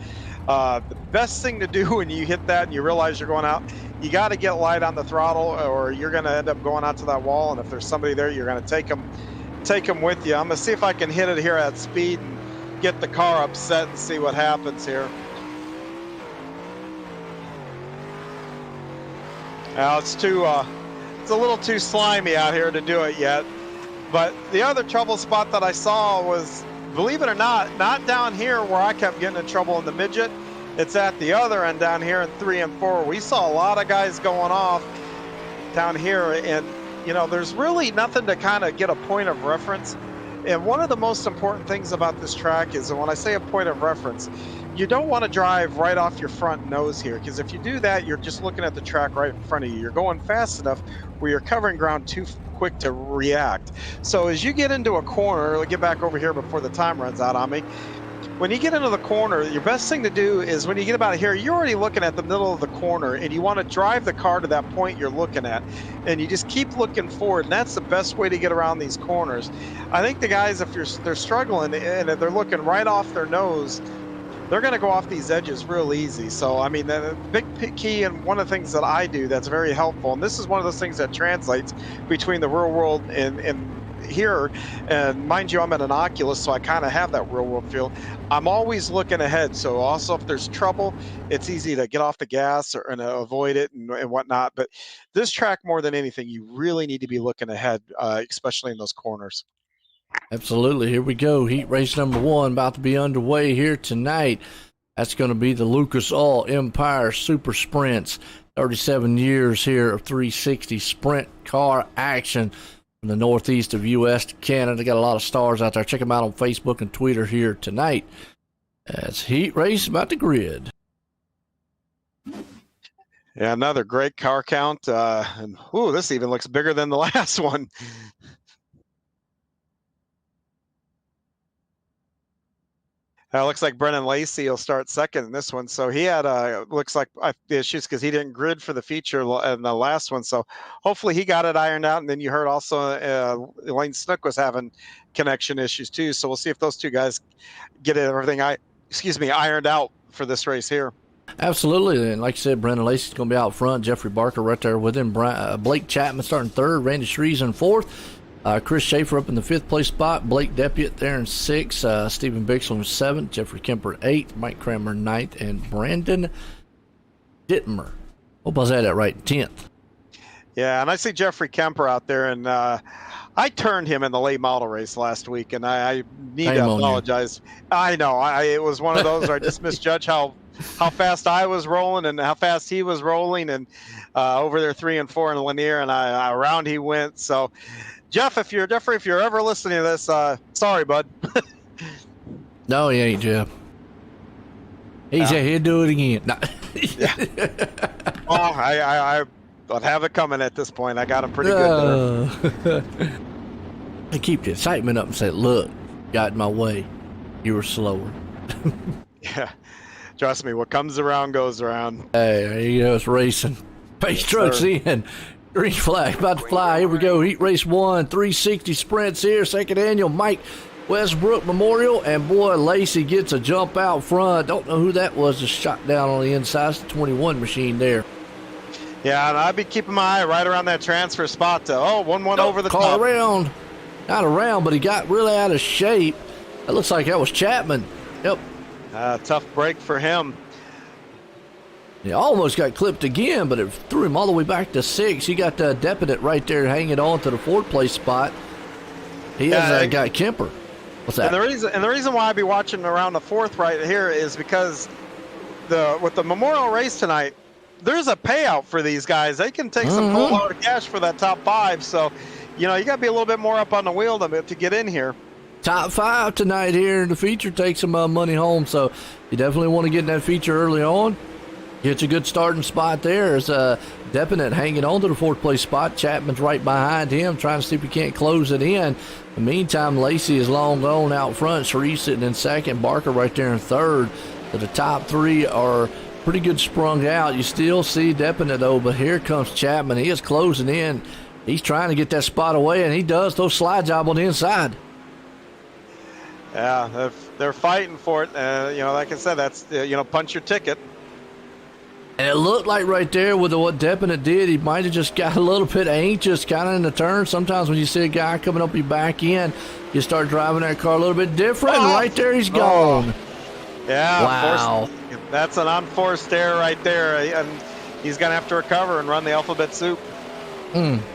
The best thing to do when you hit that and you realize you're going out, you got to get light on the throttle, or you're going to end up going out to that wall. And if there's somebody there, you're going to take them with you. I'm going to see if I can hit it here at speed and get the car upset and see what happens here. Now it's a little too slimy out here to do it yet. But the other trouble spot that I saw was, believe it or not down here where I kept getting in trouble in the midget. It's at the other end down here in 3 and 4. We saw a lot of guys going off down here, and there's really nothing to kind of get a point of reference. And one of the most important things about this track is, and when I say a point of reference, you don't want to drive right off your front nose here, because if you do that, you're just looking at the track right in front of you. You're going fast enough where you're covering ground too quick to react. So as you get into a corner, I'll get back over here before the time runs out on me. When you get into the corner, your best thing to do is when you get about here, you're already looking at the middle of the corner, and you want to drive the car to that point you're looking at, and you just keep looking forward, and that's the best way to get around these corners. I think the guys, if they're struggling and they're looking right off their nose, they're going to go off these edges real easy. So, I mean, the big key, and one of the things that I do that's very helpful, and this is one of those things that translates between the real world and here, and mind you, I'm at an Oculus, so I kind of have that real world feel. I'm always looking ahead, so also if there's trouble, it's easy to get off the gas and avoid it and whatnot. But this track, more than anything, you really need to be looking ahead, especially in those corners. Absolutely. Here we go. Heat race number 1 about to be underway here tonight. That's going to be the Lucas Oil Empire Super Sprints. 37 years here of 360 sprint car action from the northeast of U.S. to Canada. Got a lot of stars out there. Check them out on Facebook and Twitter here tonight. That's Heat Race about the grid. Yeah, another great car count. And this even looks bigger than the last one. Looks like Brennan Lacey will start second in this one. So he had looks like issues because he didn't grid for the feature in the last one. So hopefully he got it ironed out. And then you heard also Elaine Snook was having connection issues too. So we'll see if those two guys get everything ironed out for this race here. Absolutely, and like you said, Brendan Lacey's going to be out front. Jeffrey Barker right there with him. Blake Chapman starting third. Randy Shrees in fourth. Chris Schaefer up in the 5th place spot. Blake Depiet there in 6th. Stephen Bixel in 7th. Jeffrey Kemper 8th. Mike Kramer 9th. And Brandon Dittmer. Hope I said that right. 10th. Yeah, and I see Jeffrey Kemper out there, and I turned him in the late model race last week, and I need to apologize. I know. It was one of those where I just misjudged how fast I was rolling and how fast he was rolling, and over there 3 and 4 in Lanier, and around he went. So, Jeff, if you're ever listening to this, sorry, bud. No, he ain't, Jeff. He said he'll do it again. No. Well, I'd have it coming at this point. I got him pretty good there. I keep the excitement up and say, look, got in my way. You were slower. Yeah. Trust me, what comes around goes around. Hey, it's racing. Pace trucks in. Green flag about to fly. Here we go. Heat race 1, 360 sprints here. 2nd annual Mike Westbrook Memorial. And boy, Lacey gets a jump out front. Don't know who that was. Just shot down on the inside. It's the 21 machine there. Yeah, and I'd be keeping my eye right around that transfer spot. 1-1 over the top. Around. Not around, but he got really out of shape. That looks like that was Chapman. Yep. Tough break for him. He almost got clipped again, but it threw him all the way back to 6. He got Depiet right there hanging on to the 4th place spot. He has got Kemper. What's that? And the reason why I'd be watching around the 4th right here is because with the Memorial race tonight, there's a payout for these guys. They can take some full load of cash for that top 5. So, you got to be a little bit more up on the wheel to get in here. Top 5 tonight here in the feature. Take some money home. So you definitely want to get in that feature early on. Gets a good starting spot there. There's Depiet hanging on to the 4th place spot. Chapman's right behind him, trying to see if he can't close it in. In the meantime, Lacey is long gone out front. Sharif sitting in 2nd. Barker right there in 3rd. So the top 3 are pretty good sprung out. You still see Depiet though, but here comes Chapman. He is closing in. He's trying to get that spot away, and he does. Those slide job on the inside. Yeah, they're fighting for it. Like I said, that's punch your ticket. And it looked like right there with what Depiet did, he might have just got a little bit anxious kind of in the turn. Sometimes when you see a guy coming up your back end, you start driving that car a little bit different, and right there he's gone. Yeah, wow. That's an unforced error right there, and he's going to have to recover and run the alphabet soup.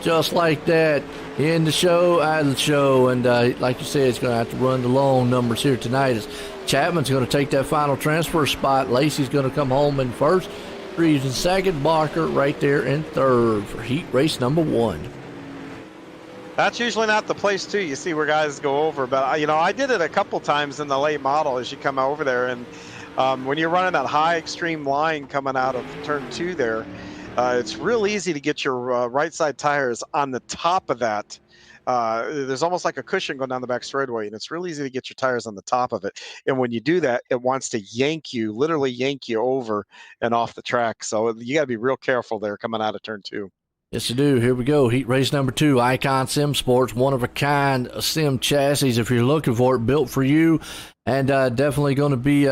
Just like that. In the show, out of the show, and like you said, he's going to have to run the long numbers here tonight. As Chapman's going to take that final transfer spot. Lacey's going to come home in 1st. Reeves in 2nd. Barker right there in 3rd for heat race number 1. That's usually not the place, too. You see where guys go over. But, I did it a couple times in the late model as you come over there. And when you're running that high extreme line coming out of turn 2 there, it's real easy to get your right side tires on the top of that. There's almost like a cushion going down the back straightaway, and it's real easy to get your tires on the top of it. And when you do that, it wants to literally yank you over and off the track. So you got to be real careful there coming out of turn 2. Yes, you do. Here we go. Heat race number 2, Icon Sim Sports, one-of-a-kind sim chassis. If you're looking for it, built for you, and definitely going to be,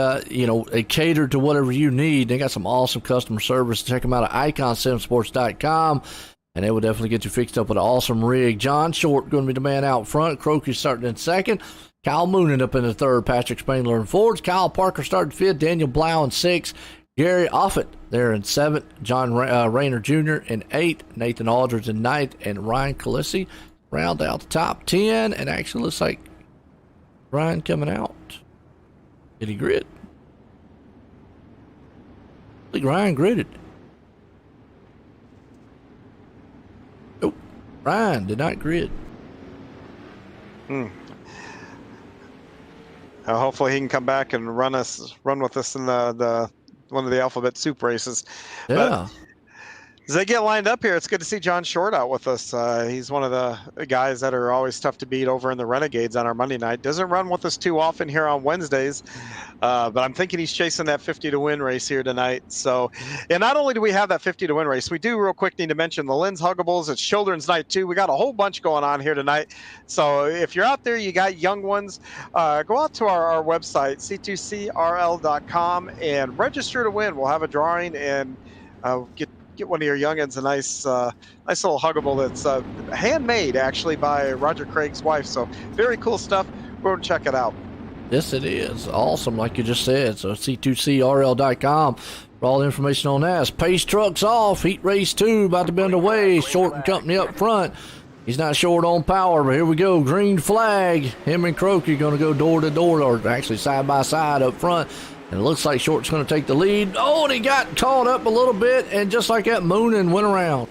catered to whatever you need. They got some awesome customer service. Check them out at iconsimsports.com, and they will definitely get you fixed up with an awesome rig. John Short going to be the man out front. Croaky starting in 2nd. Kyle Moonen up in the 3rd. Patrick Spangler in 4th. Kyle Parker starting 5th. Daniel Blau in 6th. Gary Offit there in 7th, John Rayner Jr. in 8th, Nathan Aldridge in 9th, and Ryan Calissi round out the top 10. And actually looks like Ryan coming out. Did he grid? I think Ryan gridded. Nope. Ryan did not grid. Hopefully he can come back and run with us in the one of the Alphabet Soup races. Yeah. But as they get lined up here, it's good to see John Short out with us. He's one of the guys that are always tough to beat over in the Renegades on our Monday night. Doesn't run with us too often here on Wednesdays, but I'm thinking he's chasing that 50 to win race here tonight. So, and not only do we have that 50 to win race, we do real quick need to mention the Lynn's Huggables. It's Children's Night too. We got a whole bunch going on here tonight. So if you're out there, you got young ones, go out to our website, c2crl.com, and register to win. We'll have a drawing and get one of your youngins a nice little huggable that's handmade actually by Roger Craig's wife. So very cool stuff. Go and check it out. Yes, it is. Awesome, like you just said. So c2crl.com for all the information on that. Pace trucks off. Heat race 2 about to be underway. Short and company up front. He's not short on power, but here we go. Green flag. Him and Croaky going to go door to door, or actually side by side up front. And it looks like Short's going to take the lead. Oh, and he got caught up a little bit, and just like that, Moonin went around.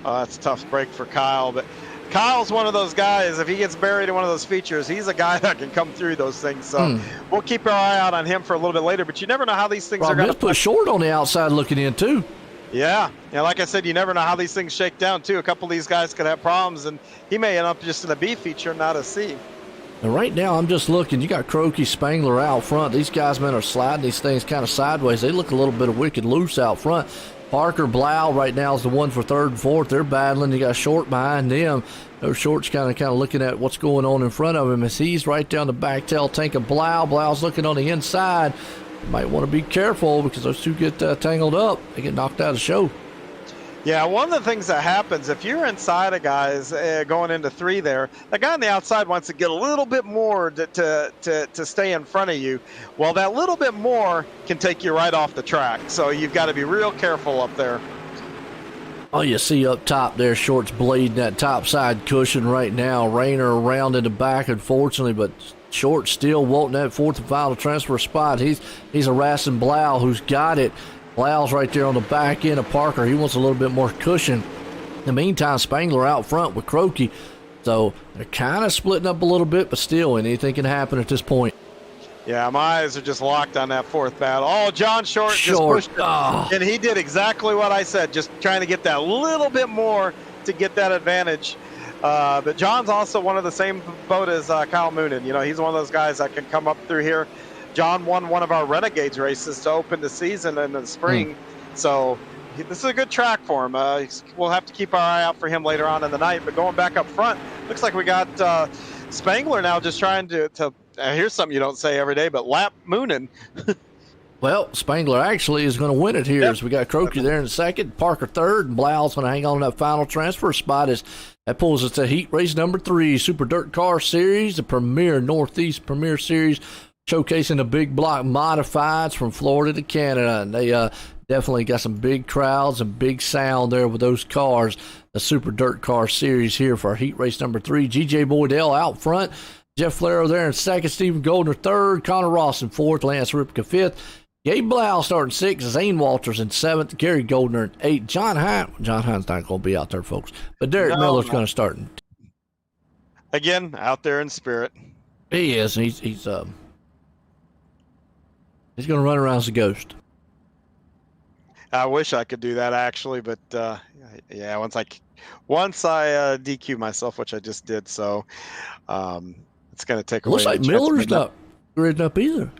That's a tough break for Kyle, but Kyle's one of those guys, if he gets buried in one of those features, he's a guy that can come through those things. So we'll keep our eye out on him for a little bit later, but you never know how these things are going to put Short on the outside looking in, too. Yeah, like I said, you never know how these things shake down, too. A couple of these guys could have problems, and he may end up just in a B feature, not a C. And right now, I'm just looking. You got Croaky, Spangler out front. These guys, man, are sliding these things kind of sideways. They look a little bit of wicked loose out front. Parker, Blau right now is the one for third and fourth. They're battling. You got Short behind them. Those Short's kind of looking at what's going on in front of him as he's right down the back tail tank of Blau. Blau's looking on the inside. You might want to be careful because those two get tangled up. They get knocked out of the show. Yeah, one of the things that happens, if you're inside of guys going into 3 there, the guy on the outside wants to get a little bit more to stay in front of you. Well, that little bit more can take you right off the track. So you've got to be real careful up there. Oh, you see up top there, Short's bleeding that top side cushion right now. Rayner around in the back, unfortunately, but Short still wanting that fourth and final transfer spot. He's harassing Blau, who's got it. Blau's right there on the back end of Parker. He wants a little bit more cushion. In the meantime, Spangler out front with Croaky. So they're kind of splitting up a little bit, but still, anything can happen at this point. Yeah, my eyes are just locked on that fourth battle. Oh, John Short just pushed it. Oh. And he did exactly what I said, just trying to get that little bit more to get that advantage. But John's also one of the same boat as Kyle Moonin. You know, he's one of those guys that can come up through here. John won one of our Renegades races to open the season in the spring. So this is a good track for him. We'll have to keep our eye out for him later on in the night. But going back up front, looks like we got Spangler now just trying to here's something you don't say every day, but lap Moonin. Well, Spangler actually is going to win it here. As we got Croaky there in second, Parker third, and Blau's going to hang on to that final transfer spot as that pulls us to heat race number 3, Super Dirt Car Series, the premier Northeast Premier Series, showcasing the big block modifieds from Florida to Canada. And they definitely got some big crowds and big sound there with those cars. The Super Dirt Car Series here for heat race number 3. GJ Boydell out front. Jeff Flero there in second. Stephen Goldner third. Connor Ross in fourth. Lance Ripka fifth. Gabe Blau starting sixth. Zane Walters in seventh. Gary Goldner in eighth. John Hines not going to be out there, folks. But Derek Miller's going to start. Again, out there in spirit. He is. He's going to run around as a ghost. I wish I could do that actually, but yeah, once I DQ myself, which I just did, so it's going to take away. Looks like Miller's not gridding up either.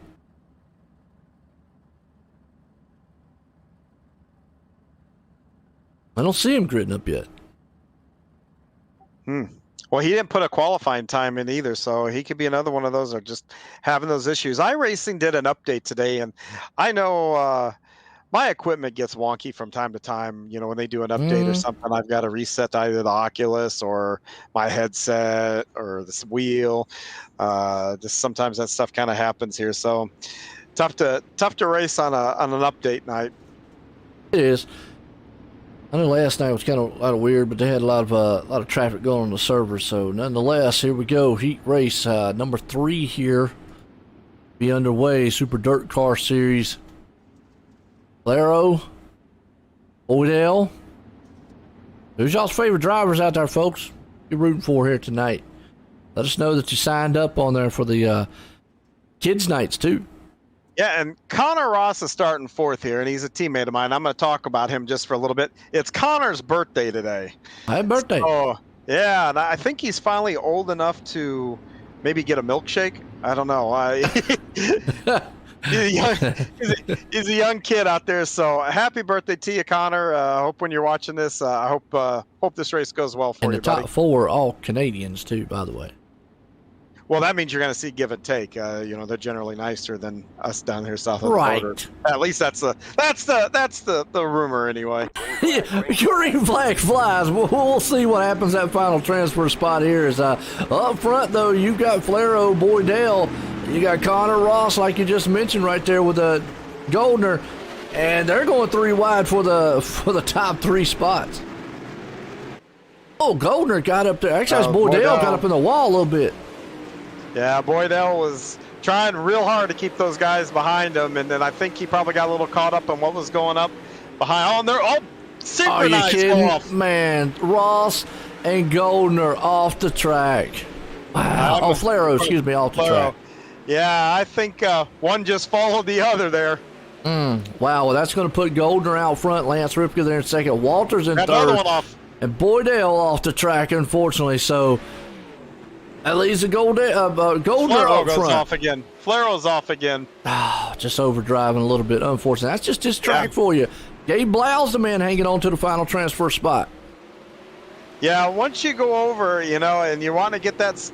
I don't see him gridding up yet. Well, he didn't put a qualifying time in either, so he could be another one of those that are just having those issues. iRacing did an update today, and I know my equipment gets wonky from time to time. You know, when they do an update or something, I've got to reset either the Oculus or my headset or this wheel. Just sometimes that stuff kind of happens here, so tough to race on an update night. It is. I know last night was kind of weird, but they had a lot of traffic going on the server. So nonetheless, here we go. Heat race number 3 here. Be underway. Super Dirt Car Series. Laro, Odell. Who's y'all's favorite drivers out there, folks? You're rooting for here tonight. Let us know that you signed up on there for the kids' nights too. Yeah, and Connor Ross is starting 4th here, and he's a teammate of mine. I'm going to talk about him just for a little bit. It's Connor's birthday today. Happy birthday. So, yeah, and I think he's finally old enough to maybe get a milkshake. I don't know. He's a young kid out there, so happy birthday to you, Connor. Hope when you're watching this, I hope this race goes well for you, And the top 4 are all Canadians too, by the way. Well, that means you're going to see give and take. They're generally nicer than us down here south of the border. At least that's the rumor anyway. Green flag flies. We'll see what happens. That final transfer spot here is up front though. You got Flaro, Boydell, you got Connor Ross, like you just mentioned right there with the Goldner, and they're going 3 wide for the top 3 spots. Oh, Goldner got up there. Actually, Boydell got up in the wall a little bit. Yeah, Boydell was trying real hard to keep those guys behind him, and then I think he probably got a little caught up on what was going up behind. Oh, they're all synchronized. Are you kidding? Off. Man, Ross and Goldner off the track. Wow. Flaro, excuse me, off the track. Yeah, I think one just followed the other there. Wow, well, that's going to put Goldner out front, Lance Ripka there in second, Walters in third, another one off. And Boydell off the track, unfortunately. So at least Goldner up Flaro goes front. off again. Flaro's off again. Just overdriving a little bit, unfortunately. That's just his track for you. Gabe Blau's the man hanging on to the final transfer spot. Yeah, once you go over, and you want to get those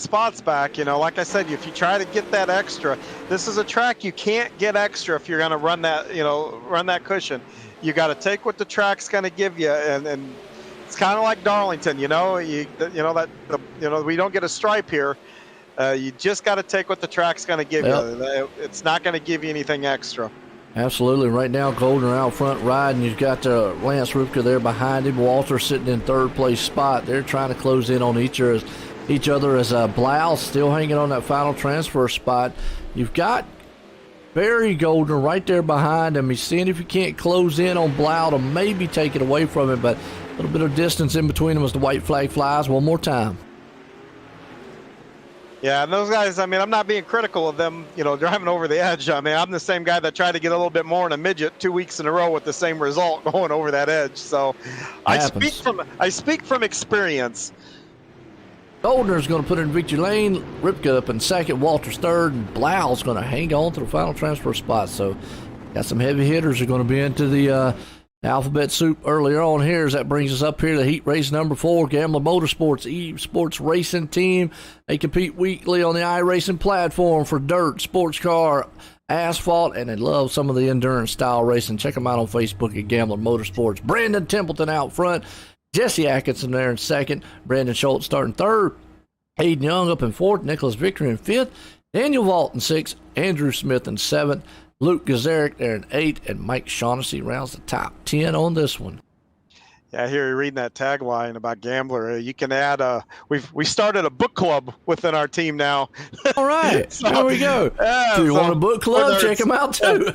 spots back, like I said, if you try to get that extra, this is a track you can't get extra if you're going to run that cushion. You got to take what the track's going to give you, and it's kind of like Darlington, we don't get a stripe here. You just got to take what the track's going to give you. It's not going to give you anything extra. Absolutely. Right now, Goldner out front riding. You've got Lance Rupka there behind him. Walter sitting in third place spot. They're trying to close in on each other as Blau still hanging on that final transfer spot. You've got Barry Goldner right there behind him. He's seeing if he can't close in on Blau to maybe take it away from him, but a little bit of distance in between them as the white flag flies one more time. Yeah, and those guys, I'm not being critical of them, driving over the edge. I'm the same guy that tried to get a little bit more in a midget 2 weeks in a row with the same result going over that edge. So I speak from experience. Goldner's going to put it in victory lane. Ripka up in second, Walter's third, and Blau's going to hang on to the final transfer spot. So got some heavy hitters are going to be into the alphabet soup earlier on here, as that brings us up here to heat race number 4, Gambler Motorsports eSports Racing Team. They compete weekly on the iRacing platform for dirt, sports car, asphalt, and they love some of the endurance style racing. Check them out on Facebook at Gambler Motorsports. Brandon Templeton out front, Jesse Atkinson there in second, Brandon Schultz starting third, Hayden Young up in fourth, Nicholas Victory in fifth, Daniel Vault in sixth, Andrew Smith in seventh, Luke Gazarick there in 8th, and Mike Shaughnessy rounds the top 10 on this one. Yeah, here you're reading that tagline about Gambler. You can add we started a book club within our team now. All right, so, there we go. If you want a book club, check them out too.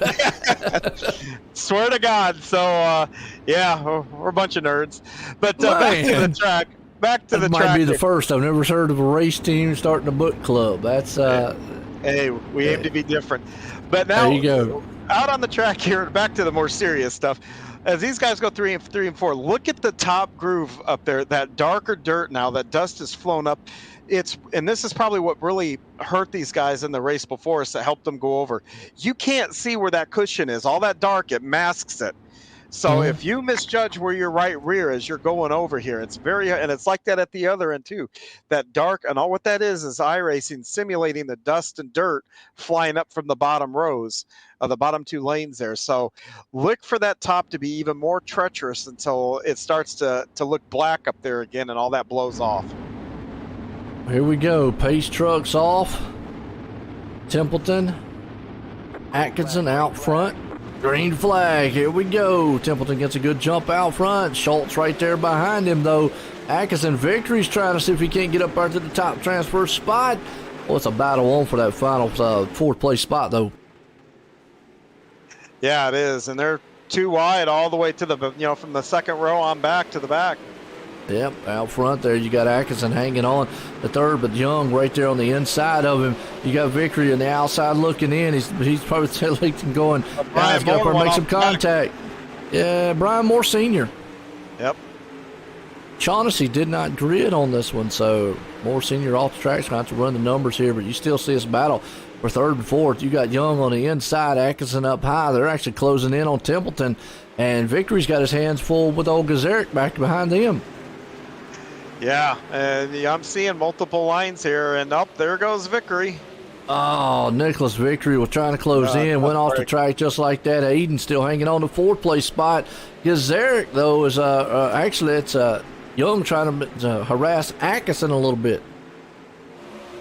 Swear to God. So, we're a bunch of nerds. But back to the track. That might be the first. I've never heard of a race team starting a book club. That's Hey, we aim to be different. But now, there you go. Out on the track here, back to the more serious stuff. As these guys go 3 and 4, look at the top groove up there, that darker dirt now, that dust has flown up. And this is probably what really hurt these guys in the race before us that helped them go over. You can't see where that cushion is. All that dark, it masks it. So if you misjudge where your right rear as you're going over here, and it's like that at the other end too. That dark, and all what that is iRacing simulating the dust and dirt flying up from the bottom rows of the bottom 2 lanes there. So look for that top to be even more treacherous until it starts to look black up there again and all that blows off. Here we go. Pace trucks off. Templeton, Atkinson out front. Green flag, here we go. Templeton gets a good jump out front. Schultz right there behind him, though. Atkinson Victory's trying to see if he can't get up there to the top transfer spot. Well, it's a battle on for that final fourth place spot, though. Yeah, it is. And they're too wide all the way to the, from the second row on back to the back. Yep, out front there, you got Atkinson hanging on the third, but Young right there on the inside of him. You got Vickery on the outside looking in. He's probably tailgating going, guys, got to make some contact. Yeah, Brian Moore Sr. Yep. Shaughnessy did not grid on this one, so Moore Sr. off the track's going to have to run the numbers here, but you still see this battle for third and fourth. You got Young on the inside, Atkinson up high. They're actually closing in on Templeton, and Vickery's got his hands full with old Gazaric back behind him. Yeah, and I'm seeing multiple lines here, and up there goes Vickery. Oh, Nicholas Vickery was trying to close in, went off the track just like that. Eden still hanging on the fourth place spot. Gazaric, though, is actually it's Young trying to harass Atkinson a little bit.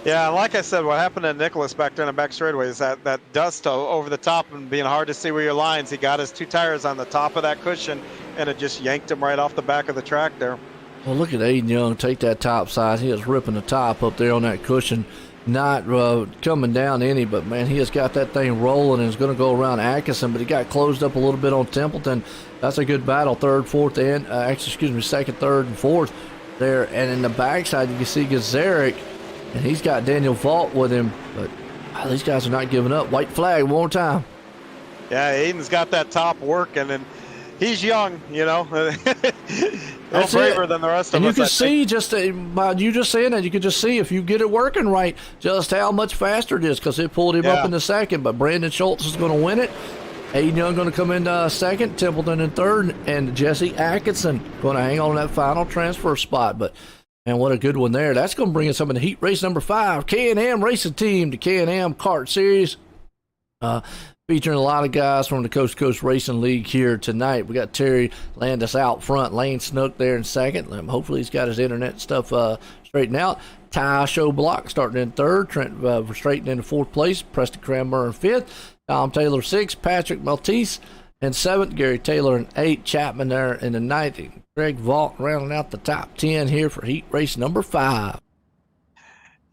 Yeah, like I said, what happened to Nicholas back there in the back straightaway is that dust over the top and being hard to see where your lines. He got his two tires on the top of that cushion, and it just yanked him right off the back of the track there. Well, look at Aiden Young take that top side. He is ripping the top up there on that cushion, not coming down any, but, man, he has got that thing rolling and is going to go around Atkinson, but he got closed up a little bit on Templeton. That's a good battle, second, third, and fourth there. And in the backside, you can see Gazaric, and he's got Daniel Vault with him, but these guys are not giving up. White flag one more time. Yeah, Aiden's got that top working, and he's young, That's braver it. than the rest of and us. And you can see, just by you just saying that, you can just see if you get it working right, just how much faster it is, because it pulled him up in the second. But Brandon Schultz is going to win it. Aiden Young going to come in second, Templeton in third, and Jesse Atkinson going to hang on that final transfer spot. But, man, what a good one there. That's going to bring us up in the heat race number 5, K&M Racing Team, the K&M Kart Series. Featuring a lot of guys from the Coast2Coast Racing League here tonight. We got Terry Landis out front, Lane Snook there in second. Hopefully he's got his internet stuff straightened out. Ty Showblock starting in third, Trent Verstraeten in fourth place, Preston Cranmer in fifth, Tom Taylor sixth, Patrick Maltese in seventh, Gary Taylor in eighth, Chapman there in the ninth, and Greg Vault rounding out the top 10 here for heat race number 5.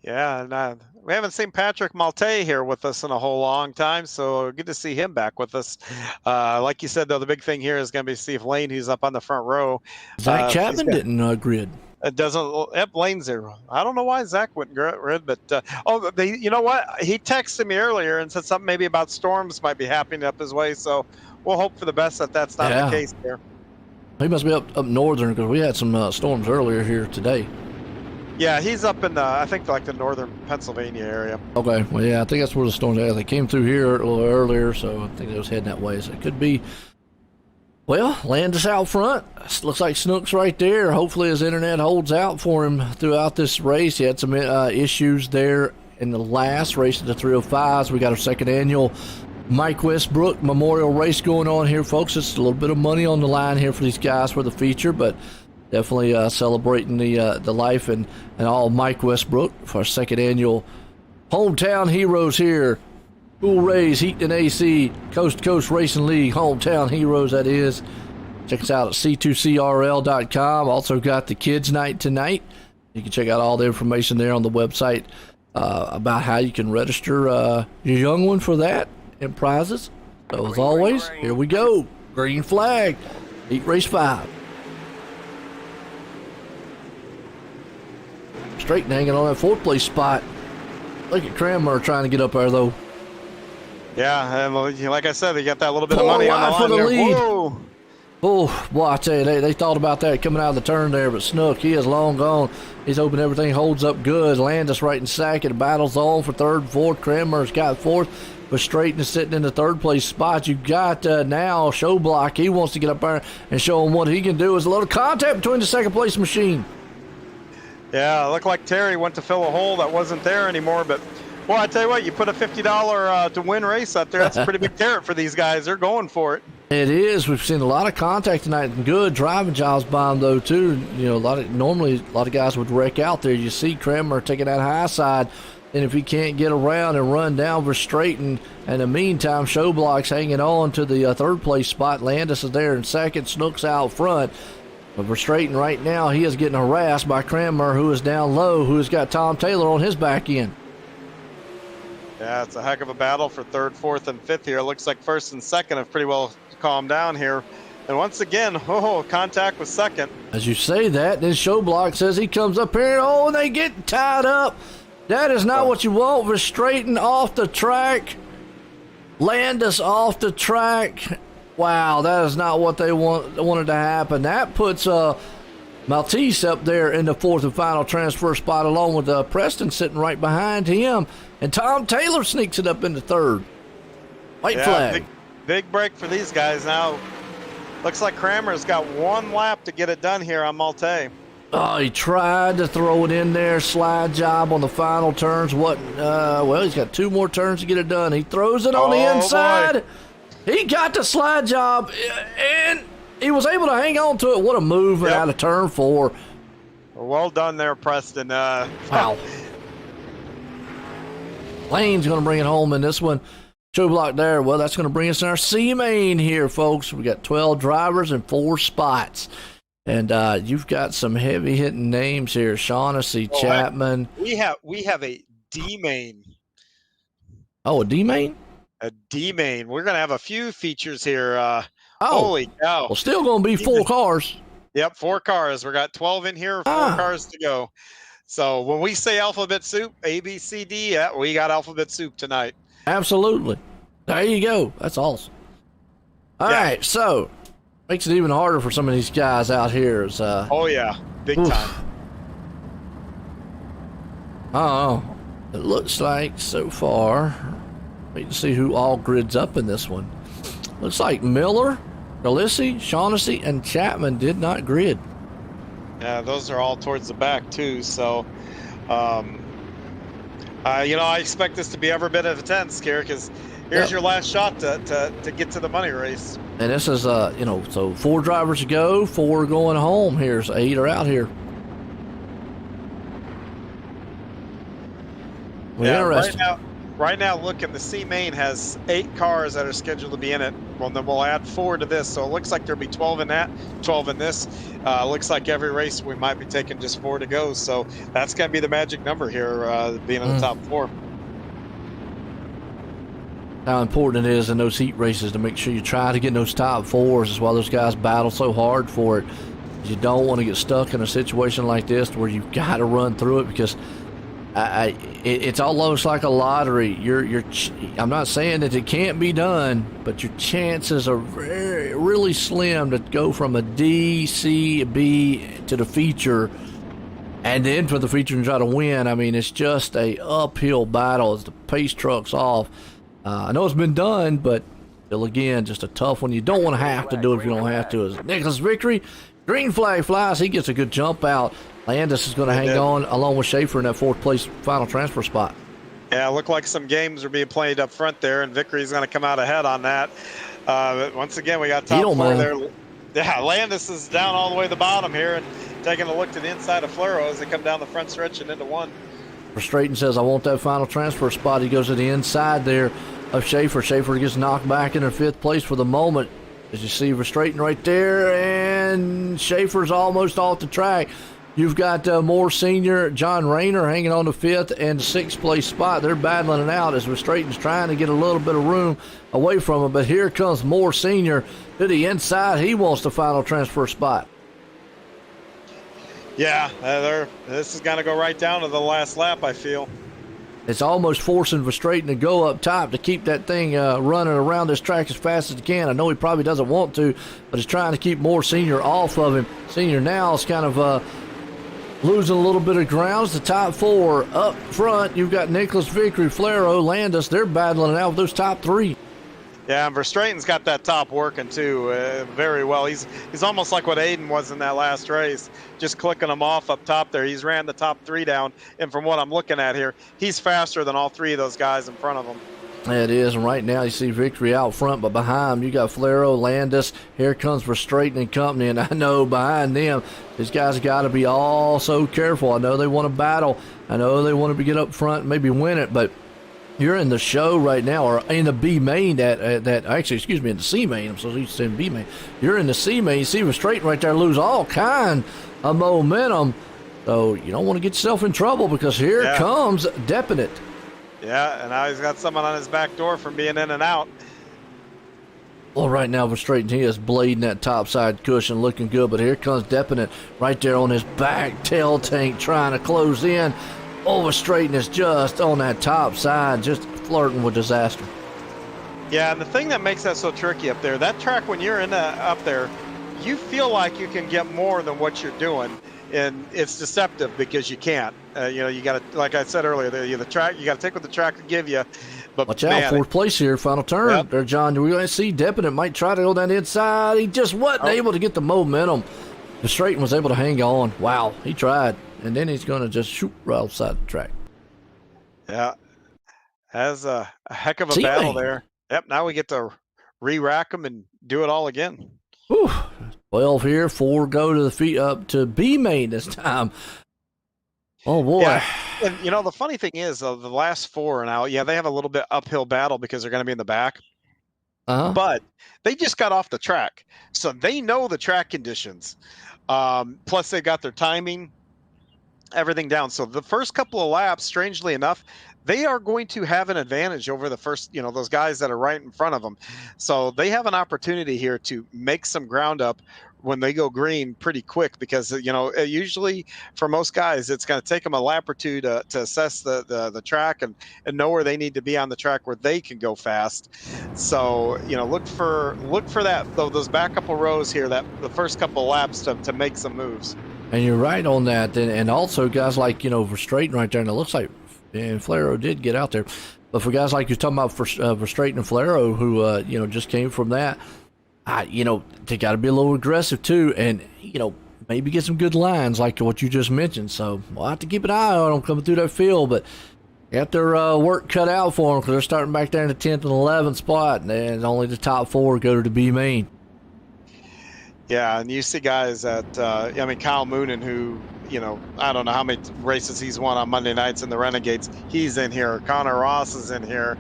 Yeah, and we haven't seen Patrick Malte here with us in a whole long time, so good to see him back with us. Like you said, though, the big thing here is going to be Steve Lane, who's up on the front row. Zach Chapman didn't grid. It doesn't. Yep, Lane's there. I don't know why Zach wouldn't grid, but you know what? He texted me earlier and said something maybe about storms might be happening up his way. So we'll hope for the best that that's not the case here. He must be up northern, because we had some storms earlier here today. Yeah, he's up in I think like the northern Pennsylvania area. Okay, well, yeah, I think that's where the storms are. They came through here a little earlier, so I think they was heading that way. So it could be. Well, Landis out front. Looks like Snook's right there. Hopefully his internet holds out for him throughout this race. He had some issues there in the last race of the 305s. We got our second annual Mike Westbrook Memorial Race going on here, folks. It's a little bit of money on the line here for these guys for the feature, but definitely celebrating the life and all Mike Westbrook for our second annual Hometown Heroes here. Cool Rays, Heat and AC, Coast2Coast Racing League, Hometown Heroes, that is. Check us out at c2crl.com. Also got the Kids Night tonight. You can check out all the information there on the website about how you can register your young one for that and prizes. So as always, here we go. Green flag, Heat Race 5. Straight and hanging on that fourth place spot. Look at Cranmer trying to get up there, though. Yeah, and like I said, they got that little bit of money on the line for the there. lead. Whoa. Oh, boy, I tell you, they thought about that coming out of the turn there, but Snook, he is long gone. He's hoping everything holds up good. Landis right in second. The battle's on for third and fourth. Cranmer's got fourth, but Straighten is sitting in the third place spot. You got now Showblock. He wants to get up there and show him what he can do. There's a little contact between the second place machine. Yeah, it looked like Terry went to fill a hole that wasn't there anymore, but well, I tell you what, you put a $50 to win race out there. That's a pretty big carrot for these guys. They're going for it. It is. We've seen a lot of contact tonight and good driving jobs by them, though, too. You know, normally a lot of guys would wreck out there. You see Cranmer taking that high side. And if he can't get around and run down Verstraeten, in the meantime, Showblock's hanging on to the third place spot. Landis is there in second, Snook's out front. But Verstraeten right now, he is getting harassed by Cranmer, who is down low, who has got Tom Taylor on his back end. Yeah, it's a heck of a battle for third, fourth, and fifth here. It looks like first and second have pretty well calmed down here. And once again, contact with second. As you say that, then Showblock says he comes up here, and they get tied up. That is not what you want. Verstraeten off the track. Landis off the track. Wow, that is not what they wanted to happen. That puts Maltese up there in the fourth and final transfer spot, along with Preston sitting right behind him. And Tom Taylor sneaks it up into third. White flag. Big break for these guys now. Looks like Cranmer's got one lap to get it done here on Malte. Oh, he tried to throw it in there. Slide job on the final turns. Well, he's got 2 more turns to get it done. He throws it on the inside. Boy. He got the slide job, and he was able to hang on to it. What a move out of turn 4. Well done there, Preston. Wow. Lane's going to bring it home in this one. Showblock there. Well, that's going to bring us in our C main here, folks. We got 12 drivers and 4 spots. And you've got some heavy hitting names here. Shaughnessy, Chapman. We have a D main. Oh, a D main? A D main. We're gonna have a few features here. Holy cow! Well, still gonna be 4 cars. Yep, 4 cars. We got 12 in here. 4 cars to go. So when we say alphabet soup, A, B, C, D, we got alphabet soup tonight. Absolutely. There you go. That's awesome. All right, so makes it even harder for some of these guys out here. Oh yeah, big time. Oh, it looks like so far. Wait to see who all grids up in this one. Looks like Miller, Galissi, Shaughnessy, and Chapman did not grid. Yeah, those are all towards the back too. So, I expect this to be every bit of a tense here, because here's your last shot to get to the money race. And this is, so 4 drivers to go, 4 going home. Here's 8 are out here. Right now, looking, the C main has 8 cars that are scheduled to be in it. Well, then we'll add 4 to this, so it looks like there'll be 12 in that, 12 in this. Looks like every race we might be taking just 4 to go, so that's going to be the magic number here, being in the top 4. How important it is in those heat races to make sure you try to get in those top 4s. Is why those guys battle so hard for it. You don't want to get stuck in a situation like this where you've got to run through it, because it's almost like a lottery. I'm not saying that it can't be done, but your chances are really slim to go from a D, C, B to the feature, and then for the feature and try to win. I mean, it's just a uphill battle as the pace truck's off. I know it's been done, but still, again, just a tough one. You don't want to have to do it if you don't have to. As Nicholas Victory, green flag flies. He gets a good jump out. Landis is going to hang on along with Schaefer in that 4th place final transfer spot. Yeah, it looked like some games are being played up front there, and Vickery's going to come out ahead on that. But once again, we got top 4 there. Yeah, Landis is down all the way to the bottom here and taking a look to the inside of Floro as they come down the front stretch and into 1. Verstraeten says, I want that final transfer spot. He goes to the inside there of Schaefer. Schaefer gets knocked back into 5th place for the moment. As you see Verstraeten right there, and Schaefer's almost off the track. You've got Moore Sr., John Rayner hanging on the 5th and 6th place spot. They're battling it out as Verstraeten's trying to get a little bit of room away from him. But here comes Moore Sr. to the inside. He wants the final transfer spot. Yeah, this is going to go right down to the last lap, I feel. It's almost forcing Verstraeten to go up top to keep that thing running around this track as fast as he can. I know he probably doesn't want to, but he's trying to keep Moore Sr. off of him. Sr. now is kind of losing a little bit of ground. The top 4 up front. You've got Nicholas Vickery, Flero, Landis. They're battling it out with those top 3. Yeah, and Verstraeten's got that top working too very well. He's almost like what Aiden was in that last race, just clicking them off up top there. He's ran the top 3 down, and from what I'm looking at here, he's faster than all 3 of those guys in front of him. Yeah, it is, and right now you see Victory out front, but behind him you got Flero, Landis. Here comes Verstraeten and company, and I know behind them, these guys got to be all so careful. I know they want to battle. I know they want to get up front and maybe win it, but you're in the show right now, or in the B main, in the C main. I'm so used to saying B main. You're in the C main. You see Verstraeten right there lose all kind of momentum, so you don't want to get yourself in trouble because here comes Deppinett. Yeah, and now he's got someone on his back door from being in and out. Well, right now, Verstraeten, he is blading that top side cushion, looking good, but here comes Deppinett right there on his back tail tank trying to close in. Oh, Verstraeten is just on that top side, just flirting with disaster. Yeah, and the thing that makes that so tricky up there, that track when you're up there, you feel like you can get more than what you're doing. And it's deceptive because you can't. You got to, like I said earlier, the track, you got to take what the track will give you. But watch out, fourth place here, final turn there, John. We're going to see Deppinett might try to go down the inside. He just wasn't able to get the momentum. Verstraeten was able to hang on. Wow, he tried. And then he's going to just shoot right outside the track. Yeah, has a heck of a battle there. Yep, now we get to re-rack them and do it all again. Whew. 12 here, 4 go to the feet up to B main this time. Oh boy. Yeah. And the funny thing is, the last 4 now, they have a little bit uphill battle because they're going to be in the back. But they just got off the track, so they know the track conditions. Plus, they got their timing, everything down. So the first couple of laps, strangely enough, they are going to have an advantage over the first, those guys that are right in front of them. So they have an opportunity here to make some ground up when they go green pretty quick because, usually for most guys, it's going to take them a lap or two to assess the track and know where they need to be on the track where they can go fast. So, look for that, those back couple rows here, that the first couple laps to make some moves. And you're right on that. And also guys like, Verstraeten right there, and it looks like and Flero did get out there. But for guys like you're talking about Verstraeten and Flero who, just came from that, they got to be a little aggressive too. And, maybe get some good lines like what you just mentioned. So we'll have to keep an eye on them coming through that field. But got their work cut out for them because they're starting back there in the 10th and 11th spot. And only the top 4 go to the B main. Yeah, and you see guys that, Kyle Moonen, who, I don't know how many races he's won on Monday nights in the Renegades. He's in here. Connor Ross is in here.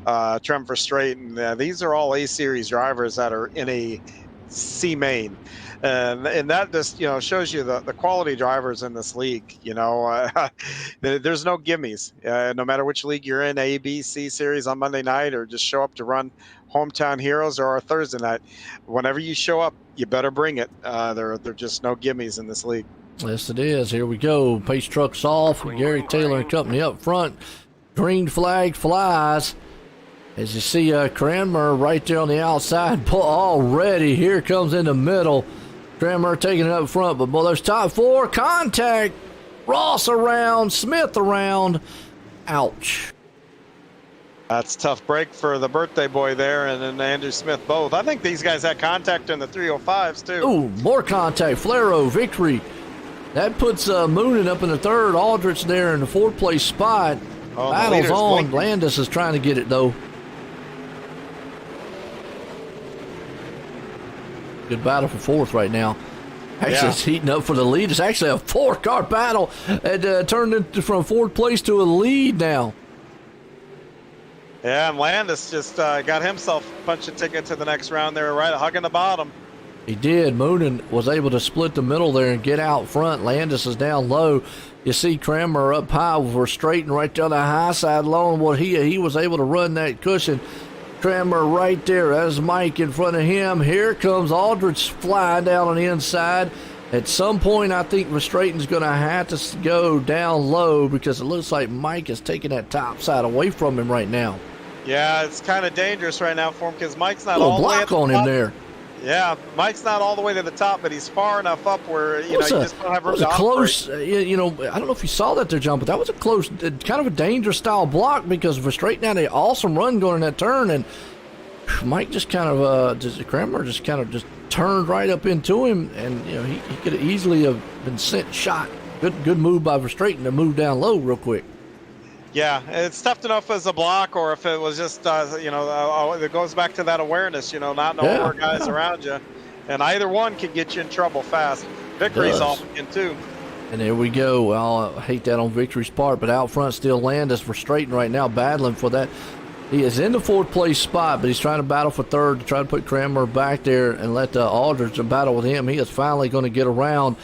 Trem Verstraeten. These are all A-Series drivers that are in a C main. And that just, shows you the quality drivers in this league. There's no gimmies. No matter which league you're in, A, B, C series on Monday night, or just show up to run Hometown Heroes or our Thursday night. Whenever you show up, you better bring it. There are just no gimmies in this league. Yes, it is. Here we go. Pace truck's off. Gary Taylor and company up front. Green flag flies. As you see Cranmer right there on the outside. Already, here comes in the middle. Cranmer taking it up front. But, boy, those top 4. Contact. Ross around. Smith around. Ouch. That's a tough break for the birthday boy there and then Andrew Smith both. I think these guys had contact in the 305s, too. Ooh, more contact. Flero, Victory. That puts Moonen up in the 3rd. Aldrich there in the 4th place spot. Battle's on. Blinking. Landis is trying to get it, though. Good battle for 4th right now. Actually, it's heating up for the lead. It's actually a 4-car battle. It turned into from 4th place to a lead now. Yeah, and Landis just got himself a bunch of ticket to the next round there, right, hugging the bottom. He did. Moonen was able to split the middle there and get out front. Landis is down low. You see Cranmer up high. We're straightened right down the high side low. What he was able to run that cushion. Cranmer right there. That's Mike in front of him. Here comes Aldrich flying down on the inside. At some point, I think Verstraeten's going to have to go down low because it looks like Mike is taking that top side away from him right now. Yeah, it's kind of dangerous right now for him because Mike's not all all the way at the block on top. Him there. Yeah, Mike's not all the way to the top, but he's far enough up where you just don't have room to close. operate. I don't know if you saw that there, John, but that was a close, kind of a dangerous style block because Verstraeten had an awesome run going in that turn, and Mike just kind of Cranmer just turned right up into him, and he could easily have been shot. Good move by Verstraeten to move down low real quick. Yeah, it's tough enough as a block, or if it was just, it goes back to that awareness, not knowing where guys around you. And either one can get you in trouble fast. Victory's off again, too. And there we go. Well, I hate that on Victory's part, but out front still Landis for Straighten right now, battling for that. He is in the 4th place spot, but he's trying to battle for 3rd to try to put Cranmer back there and let Aldridge battle with him. He is finally going to get around.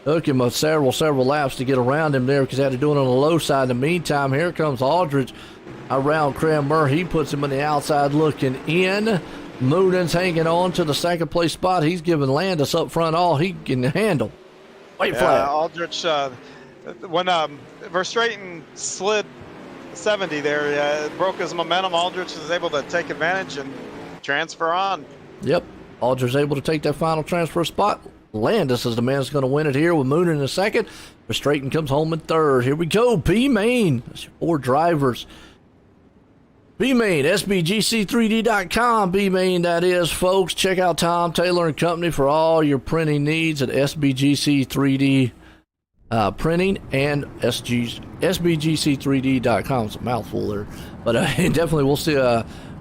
Took him several laps to get around him there because he had to do it on the low side. In the meantime, here comes Aldridge around Cranmer. He puts him on the outside looking in. Moonen's hanging on to the 2nd place spot. He's giving Landis up front all he can handle. White flag. Aldridge, when Verstraeten slid 70 there, it broke his momentum. Aldridge was able to take advantage and transfer on. Yep. Aldridge able to take that final transfer spot. Landis is the man that's going to win it here with Moonen in 2nd. Verstraeten comes home in 3rd. Here we go. B-Main. That's your 4 drivers. B-Main, SBGC3D.com. B-Main, that is, folks. Check out Tom Taylor and Company for all your printing needs at SBGC3D printing and SBGC3D.com. It's a mouthful there. But definitely we'll see.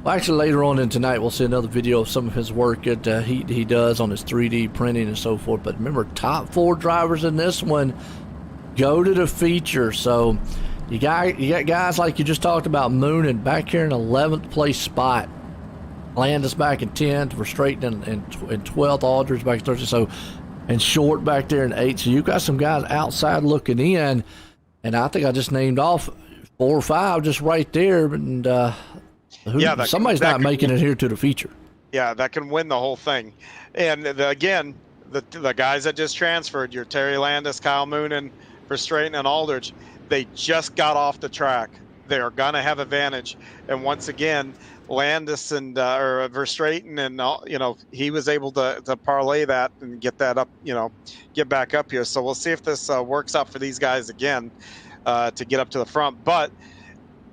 Actually, later on in tonight, we'll see another video of some of his work that he does on his 3D printing and so forth. But remember, top 4 drivers in this one go to the feature. So you got guys like you just talked about, Moonen back here in 11th place spot. Landis back in 10th, Verstraeten in 12th, Aldridge back in 13th. So, and Short back there in 8th. So you've got some guys outside looking in. And I think I just named off 4 or 5 just right there. And somebody's not making it here to the feature. Yeah, that can win the whole thing. And again, the guys that just transferred, your Terry Landis, Kyle Moonen, Verstraeten, and Aldridge, they just got off the track. They are going to have advantage. And once again, Landis and Verstraeten, and he was able to parlay that and get that up, get back up here. So we'll see if this works out for these guys again to get up to the front. But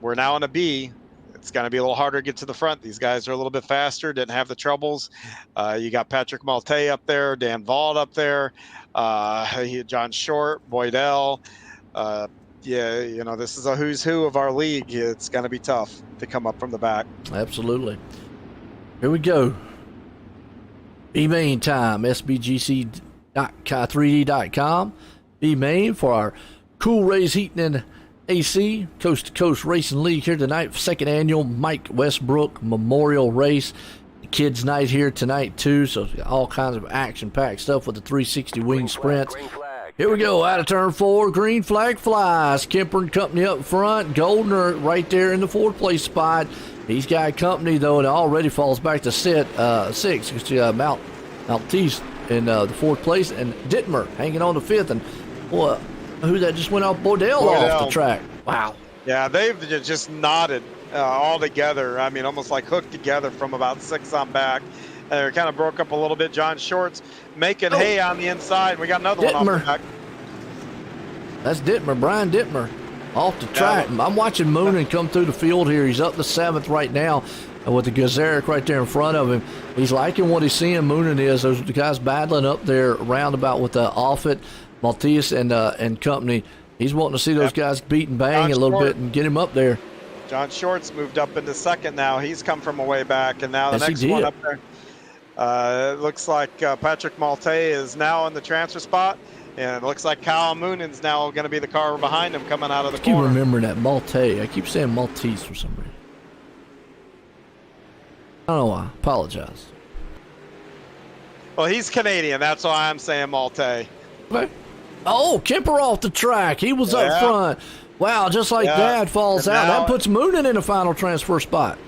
we're now in a B. It's going to be a little harder to get to the front. These guys are a little bit faster, didn't have the troubles. You got Patrick Malte up there, Dan Vaught up there, John Short, Boydell. This is a who's who of our league. It's going to be tough to come up from the back. Absolutely. Here we go. B-Main time, SBGC3D.com. B-Main for our Cool Rays Heating and AC, Coast2Coast Racing League here tonight, 2nd annual Mike Westbrook Memorial Race. The kids' night here tonight, too, so all kinds of action-packed stuff with the 360 wing sprints. Here we go, out of turn 4, green flag flies. Kemper and Company up front. Goldner right there in the 4th place spot. He's got Company, though, and already falls back to 6. Maltese in the 4th place, and Dittmer hanging on to 5th. And boy, who that just went off? Boydell off the track. Wow. Yeah, they've just knotted all together. I mean, almost like hooked together from about 6 on back. They kind of broke up a little bit. John Short's making hay on the inside. We got another one off the back. That's Dittmer, Brian Dittmer, off the track. I'm watching Moonen come through the field here. He's up to 7th right now with the Gazaric right there in front of him. He's liking what he's seeing. Moonen is. Those the guys battling up there roundabout with Offit, Maltese, and Company. He's wanting to see those guys beat and bang a little bit and get him up there. John Short's moved up into 2nd now. He's come from a way back, and now the next one up there. It looks like Patrick Malte is now in the transfer spot, and it looks like Kyle Moonen's now going to be the car behind him coming out of the corner. I keep remembering that Malte. I keep saying Maltese for some reason. I don't know why. Apologize. Well, he's Canadian. That's why I'm saying Malte. Okay. Oh, Kemper off the track. He was up front. Wow, just like that falls out. That puts Moonen in the final transfer spot.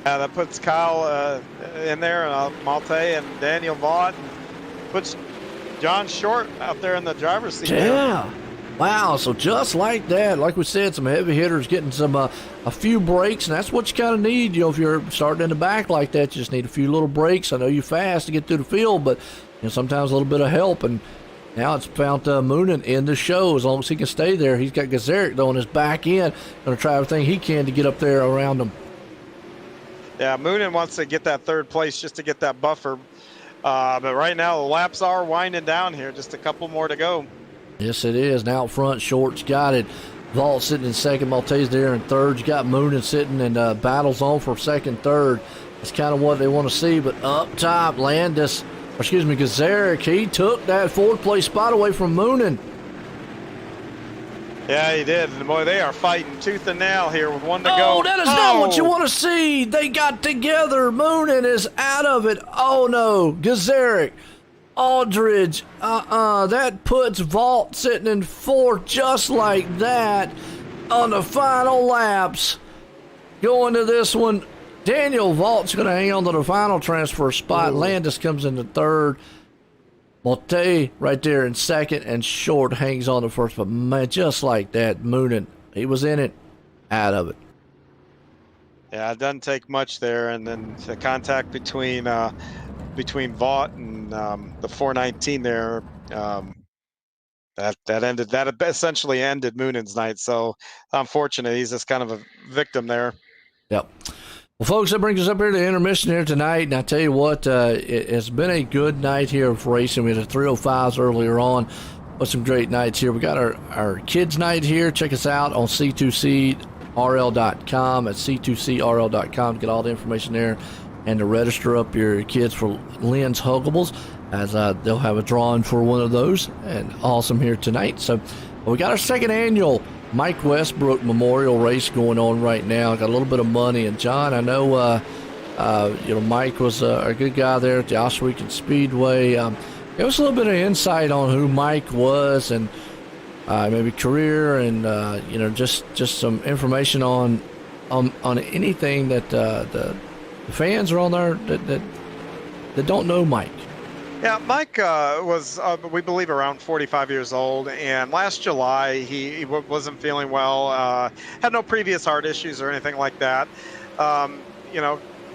Yeah, that puts Kyle in there, and Malte and Daniel Vaught, and puts John Short out there in the driver's seat. Yeah. Wow, so just like that, like we said, some heavy hitters getting some a few breaks, and that's what you kind of need. If you're starting in the back like that, you just need a few little breaks. I know you're fast to get through the field, but sometimes a little bit of help. And now it's found Moonen in the show. As long as he can stay there, he's got Gazaric though on his back end, going to try everything he can to get up there around him. Yeah, Moonen wants to get that 3rd place just to get that buffer. But right now, the laps are winding down here. Just a couple more to go. Yes, it is. Now out front, Short's got it. Vault sitting in second, Maltese there in third. You got Moonin sitting in battle zone for second, third. It's kind of what they want to see. But up top, Gazaric, he took that fourth place spot away from Moonin. Yeah, he did. And boy, they are fighting tooth and nail here with one to go. Oh, that is not what you want to see. They got together. Moonin is out of it. Oh, no. Gazaric, Aldridge. That puts Vault sitting in fourth just like that on the final laps. Going to this one, Daniel Vault's going to hang on to the final transfer spot. Ooh. Landis comes in the third. Motte right there in second, and Short hangs on to first. But, man, just like that, Moonin, he was in it, out of it. Yeah, it doesn't take much there. And then the contact between Vaught and the 419 there, that essentially ended Moonin's night. So unfortunate, he's just kind of a victim there. Yep. Well, folks, that brings us up here to intermission here tonight. And I tell you what, it has been a good night here of racing. We had a 305s earlier on, but some great nights here. We got our kids' night here. Check us out on C2CRL.com at C2CRL.com to get all the information there and to register up your kids for Lynn's Huggables, as they'll have a drawing for one of those. And awesome here tonight. So we got our second annual Mike Westbrook Memorial Race going on right now. Got a little bit of money. And John, I know Mike was a good guy there at the Coast2Coast Speedway. Give us a little bit of insight on who Mike was, and maybe career, and just some information on anything that the fans are on there that don't know Mike. Yeah, Mike was, we believe, around 45 years old, and last July he wasn't feeling well, had no previous heart issues or anything like that.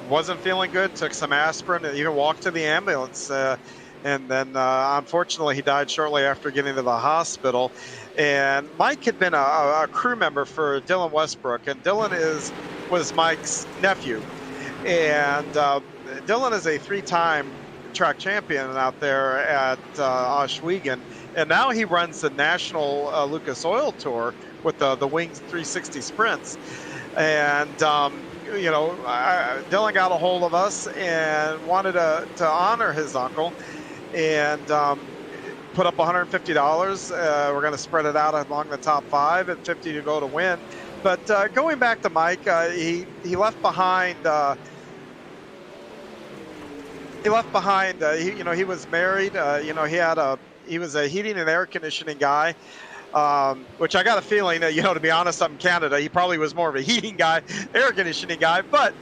Wasn't feeling good, took some aspirin, and even walked to the ambulance, and then unfortunately he died shortly after getting to the hospital. And Mike had been a crew member for Dylan Westbrook, and Dylan was Mike's nephew, and Dylan is a 3-time track champion out there at Coast2Coast, and now he runs the National Lucas Oil Tour with the Wings 360 Sprints. And Dylan got a hold of us and wanted to honor his uncle, and put up $150. We're going to spread it out along the top 5 and 50 to go to win. But going back to Mike, he left behind. He was married. He was a heating and air conditioning guy, which I got a feeling that, to be honest, up in Canada, he probably was more of a heating guy, air conditioning guy. But,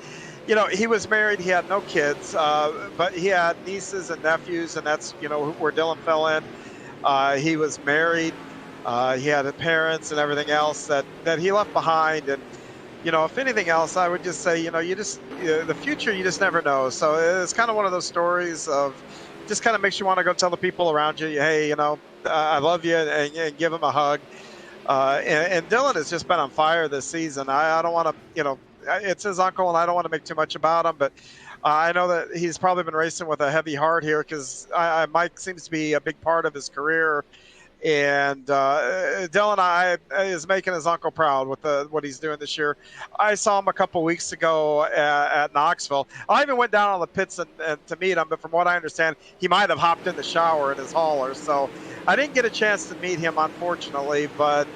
he was married. He had no kids, but he had nieces and nephews, and that's, where Dylan fell in. He was married. He had parents and everything else that he left behind. And, if anything else, I would just say, the future, you just never know. So it's kind of one of those stories of just kind of makes you want to go tell the people around you, hey, I love you, and give them a hug. And Dylan has just been on fire this season. I don't want to, it's his uncle, and I don't want to make too much about him, but I know that he's probably been racing with a heavy heart here, because Mike seems to be a big part of his career. And Dylan is making his uncle proud with what he's doing this year. I saw him a couple weeks ago at Knoxville. I even went down on the pits and to meet him, but from what I understand, he might have hopped in the shower in his hauler. So I didn't get a chance to meet him, unfortunately, but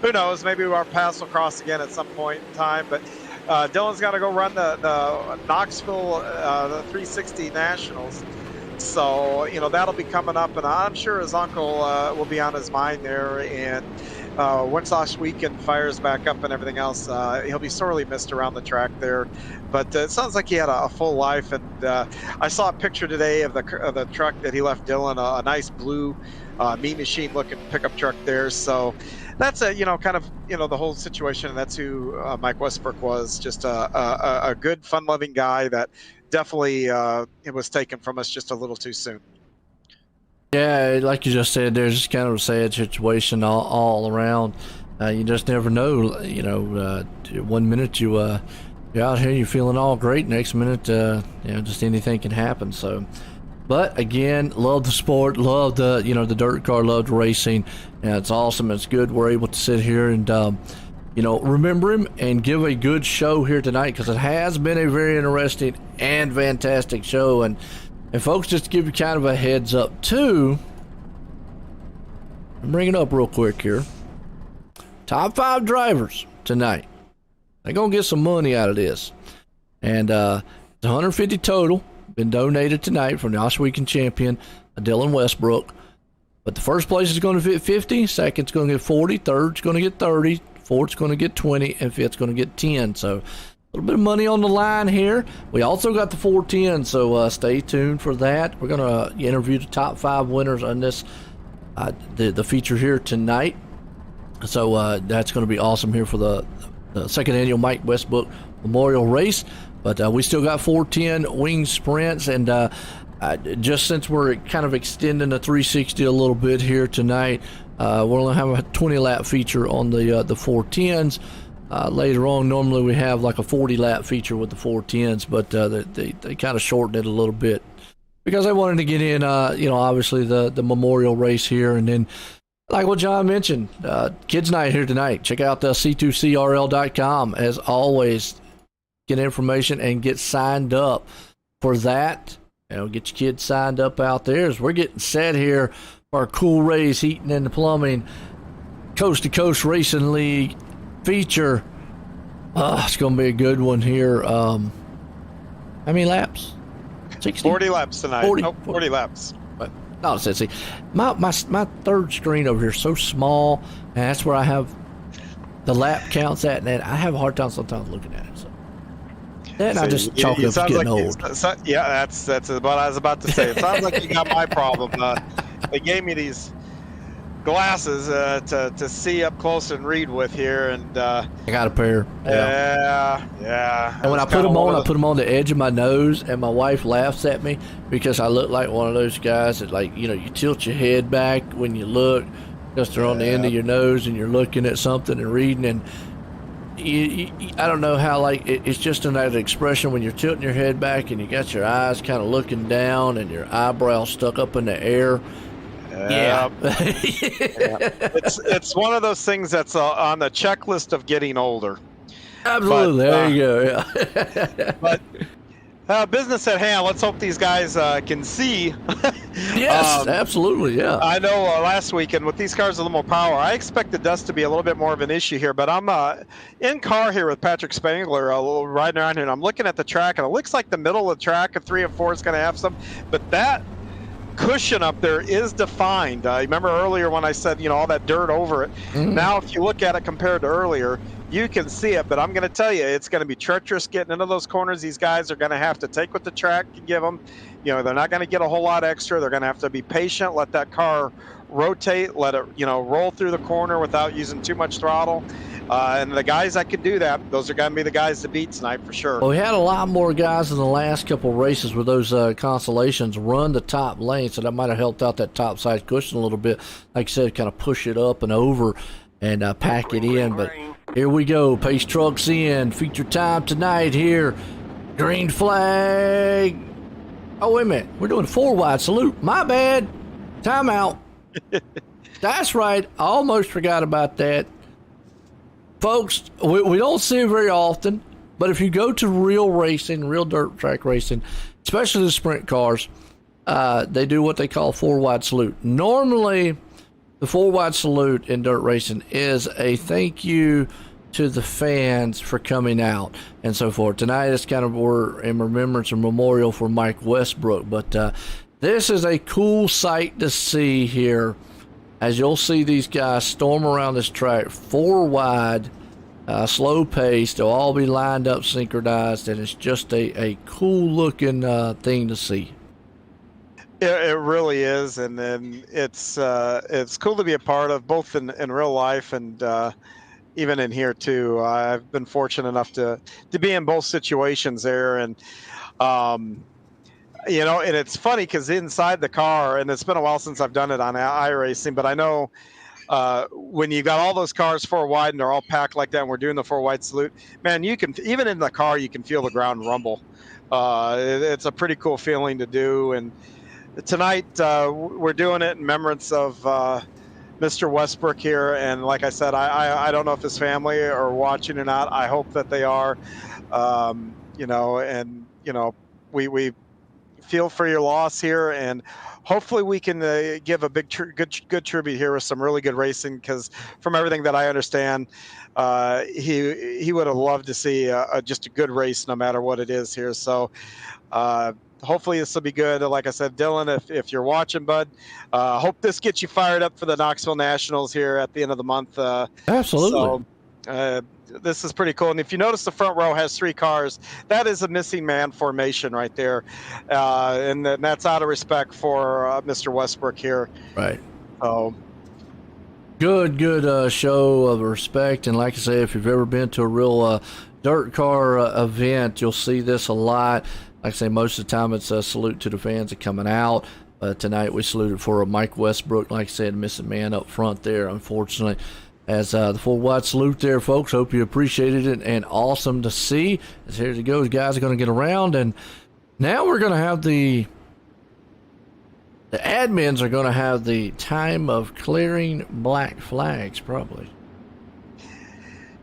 who knows? Maybe our paths will cross again at some point in time. But Dylan's got to go run the Knoxville the 360 Nationals. So, that'll be coming up, and I'm sure his uncle will be on his mind there. And once Coast2Coast fires back up and everything else, he'll be sorely missed around the track there. But it sounds like he had a full life. And I saw a picture today of the truck that he left Dylan, a nice blue Mean Machine looking pickup truck there. So that's kind of the whole situation. And that's who Mike Westbrook was. Just a good, fun-loving guy that definitely it was taken from us just a little too soon. Yeah, like you just said, there's just kind of a sad situation all around. You just never know. 1 minute you're out here, you're feeling all great. Next minute, just anything can happen. So But again, love the sport, love the the dirt car, love racing, and it's awesome. It's good we're able to sit here and remember him and give a good show here tonight, because it has been a very interesting and fantastic show. And folks, just to give you kind of a heads up too, I'm bringing it up real quick here. Top 5 drivers tonight. They're gonna get some money out of this, and it's 150 total. Been donated tonight from the Oswegan champion, Dylan Westbrook. But the first place is going to get 50, second's going to get 40, third's going to get 30, fourth's going to get 20, and fifth's going to get 10. So a little bit of money on the line here. We also got the 410, so stay tuned for that. We're going to interview the top 5 winners on this the feature here tonight. So that's going to be awesome here for the second annual Mike Westbrook Memorial Race. But we still got 410 wing sprints, and just since we're kind of extending the 360 a little bit here tonight, we're only have a 20-lap feature on the 410s. Later on, normally we have like a 40-lap feature with the 410s, but they kind of shortened it a little bit because they wanted to get in, obviously the Memorial Race here, and then like what John mentioned, Kids Night here tonight. Check out the C2CRL.com as always. Get information and get signed up for that. Get your kids signed up out there as we're getting set here for our Cool Rays Heating and Plumbing Coast2Coast Racing League feature. It's going to be a good one here. How many laps? 60? 40 laps tonight. 40 laps. No, see, my third screen over here is so small, and that's where I have the lap counts at, and I have a hard time sometimes looking at it. So. Then I just chalk it up getting old. Yeah, that's what I was about to say. It sounds like you got my problem. They gave me these glasses to see up close and read with here, and I got a pair. Yeah. And when I put them on, I put them on the edge of my nose, and my wife laughs at me because I look like one of those guys that, like, you tilt your head back when you look, because they're on the end of your nose, and you're looking at something and reading, and I don't know how, like, it's just another expression when you're tilting your head back and you got your eyes kind of looking down and your eyebrows stuck up in the air. Yeah. It's one of those things that's on the checklist of getting older. Absolutely. There you go. Yeah. But business at hand. Let's hope these guys can see. Yes, absolutely. Yeah. I know last weekend with these cars with a little more power, I expected dust to be a little bit more of an issue here. But I'm in car here with Patrick Spangler, riding around here, and I'm looking at the track, and it looks like the middle of the track of 3 and 4 is going to have some, but that cushion up there is defined. Remember earlier when I said, all that dirt over it? Now, if you look at it compared to earlier, you can see it, but I'm going to tell you, it's going to be treacherous getting into those corners. These guys are going to have to take what the track can give them. They're not going to get a whole lot extra. They're going to have to be patient, let that car rotate, let it, roll through the corner without using too much throttle. And the guys that could do that, those are going to be the guys to beat tonight for sure. Well, we had a lot more guys in the last couple races with those Constellations run the top lane, so that might have helped out that top side cushion a little bit. Like I said, kind of push it up and over and pack it in. But here we go. Pace trucks in. Feature time tonight here. Green flag. Oh, wait a minute. We're doing a 4-wide salute. My bad. Timeout. That's right. I almost forgot about that. Folks, we don't see it very often, but if you go to real racing, real dirt track racing, especially the sprint cars, they do what they call 4-wide salute. Normally, the 4-wide salute in dirt racing is a thank you to the fans for coming out and so forth. Tonight it's kind of in remembrance and memorial for Mike Westbrook, but this is a cool sight to see here as you'll see these guys storm around this track 4 wide, slow pace. They'll all be lined up, synchronized, and it's just a cool looking thing to see. It really is, and then it's cool to be a part of, both in real life and even in here too. I've been fortunate enough to be in both situations there, and and it's funny because inside the car, and it's been a while since I've done it on iRacing, but I know when you got all those cars 4 wide and they're all packed like that, and we're doing the 4-wide salute, man, you can, even in the car, you can feel the ground rumble. It's a pretty cool feeling to do, and tonight we're doing it in remembrance of Mr. Westbrook here, and like I said, I don't know if his family are watching or not. I hope that they are. We feel for your loss here, and hopefully we can give a big good tribute here with some really good racing, because from everything that I understand, he would have loved to see just a good race no matter what it is here. So hopefully this will be good. Like I said, Dylan, if you're watching, bud, hope this gets you fired up for the Knoxville Nationals here at the end of the month. Absolutely. So, this is pretty cool. And if you notice, the front row has 3 cars. That is a missing man formation right there. And that's out of respect for Mr. Westbrook here. Right. So good show of respect. And like I say, if you've ever been to a real dirt car event, you'll see this a lot. Like I say, most of the time it's a salute to the fans that are coming out. Tonight we saluted for Mike Westbrook, like I said, missing man up front there, unfortunately. As the full wide salute there, folks. Hope you appreciated it, and awesome to see. As here it goes, guys are going to get around, and now we're going to have the admins are going to have the time of clearing black flags, probably.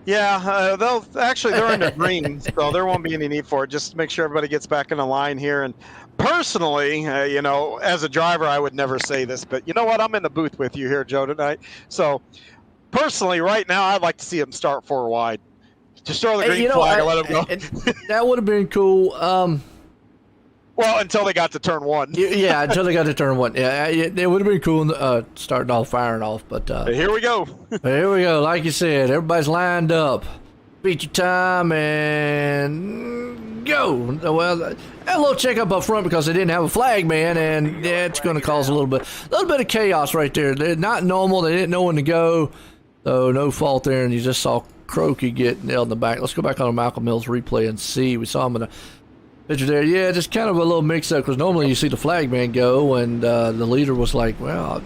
Yeah, they're in the green, so there won't be any need for it. Just to make sure everybody gets back in the line here. And personally, as a driver, I would never say this, but you know what? I'm in the booth with you here, Joe, tonight. So personally, right now, I'd like to see him start 4 wide. Just throw the green flag and let him go. That would have been cool. Well, until they got to turn 1. Yeah, until they got to turn 1. Yeah, it would have been cool starting off, firing off. But here we go. Here we go. Like you said, everybody's lined up. Feature time and go. Well, a little checkup up front because they didn't have a flag man, and it's going to cause a little bit of chaos right there. They're not normal. They didn't know when to go, so no fault there. And you just saw Croaky get nailed in the back. Let's go back on the Malcolm Mills replay and see. We saw him in the picture there. Yeah, just kind of a little mix-up because normally you see the flag man go, and the leader was like, well...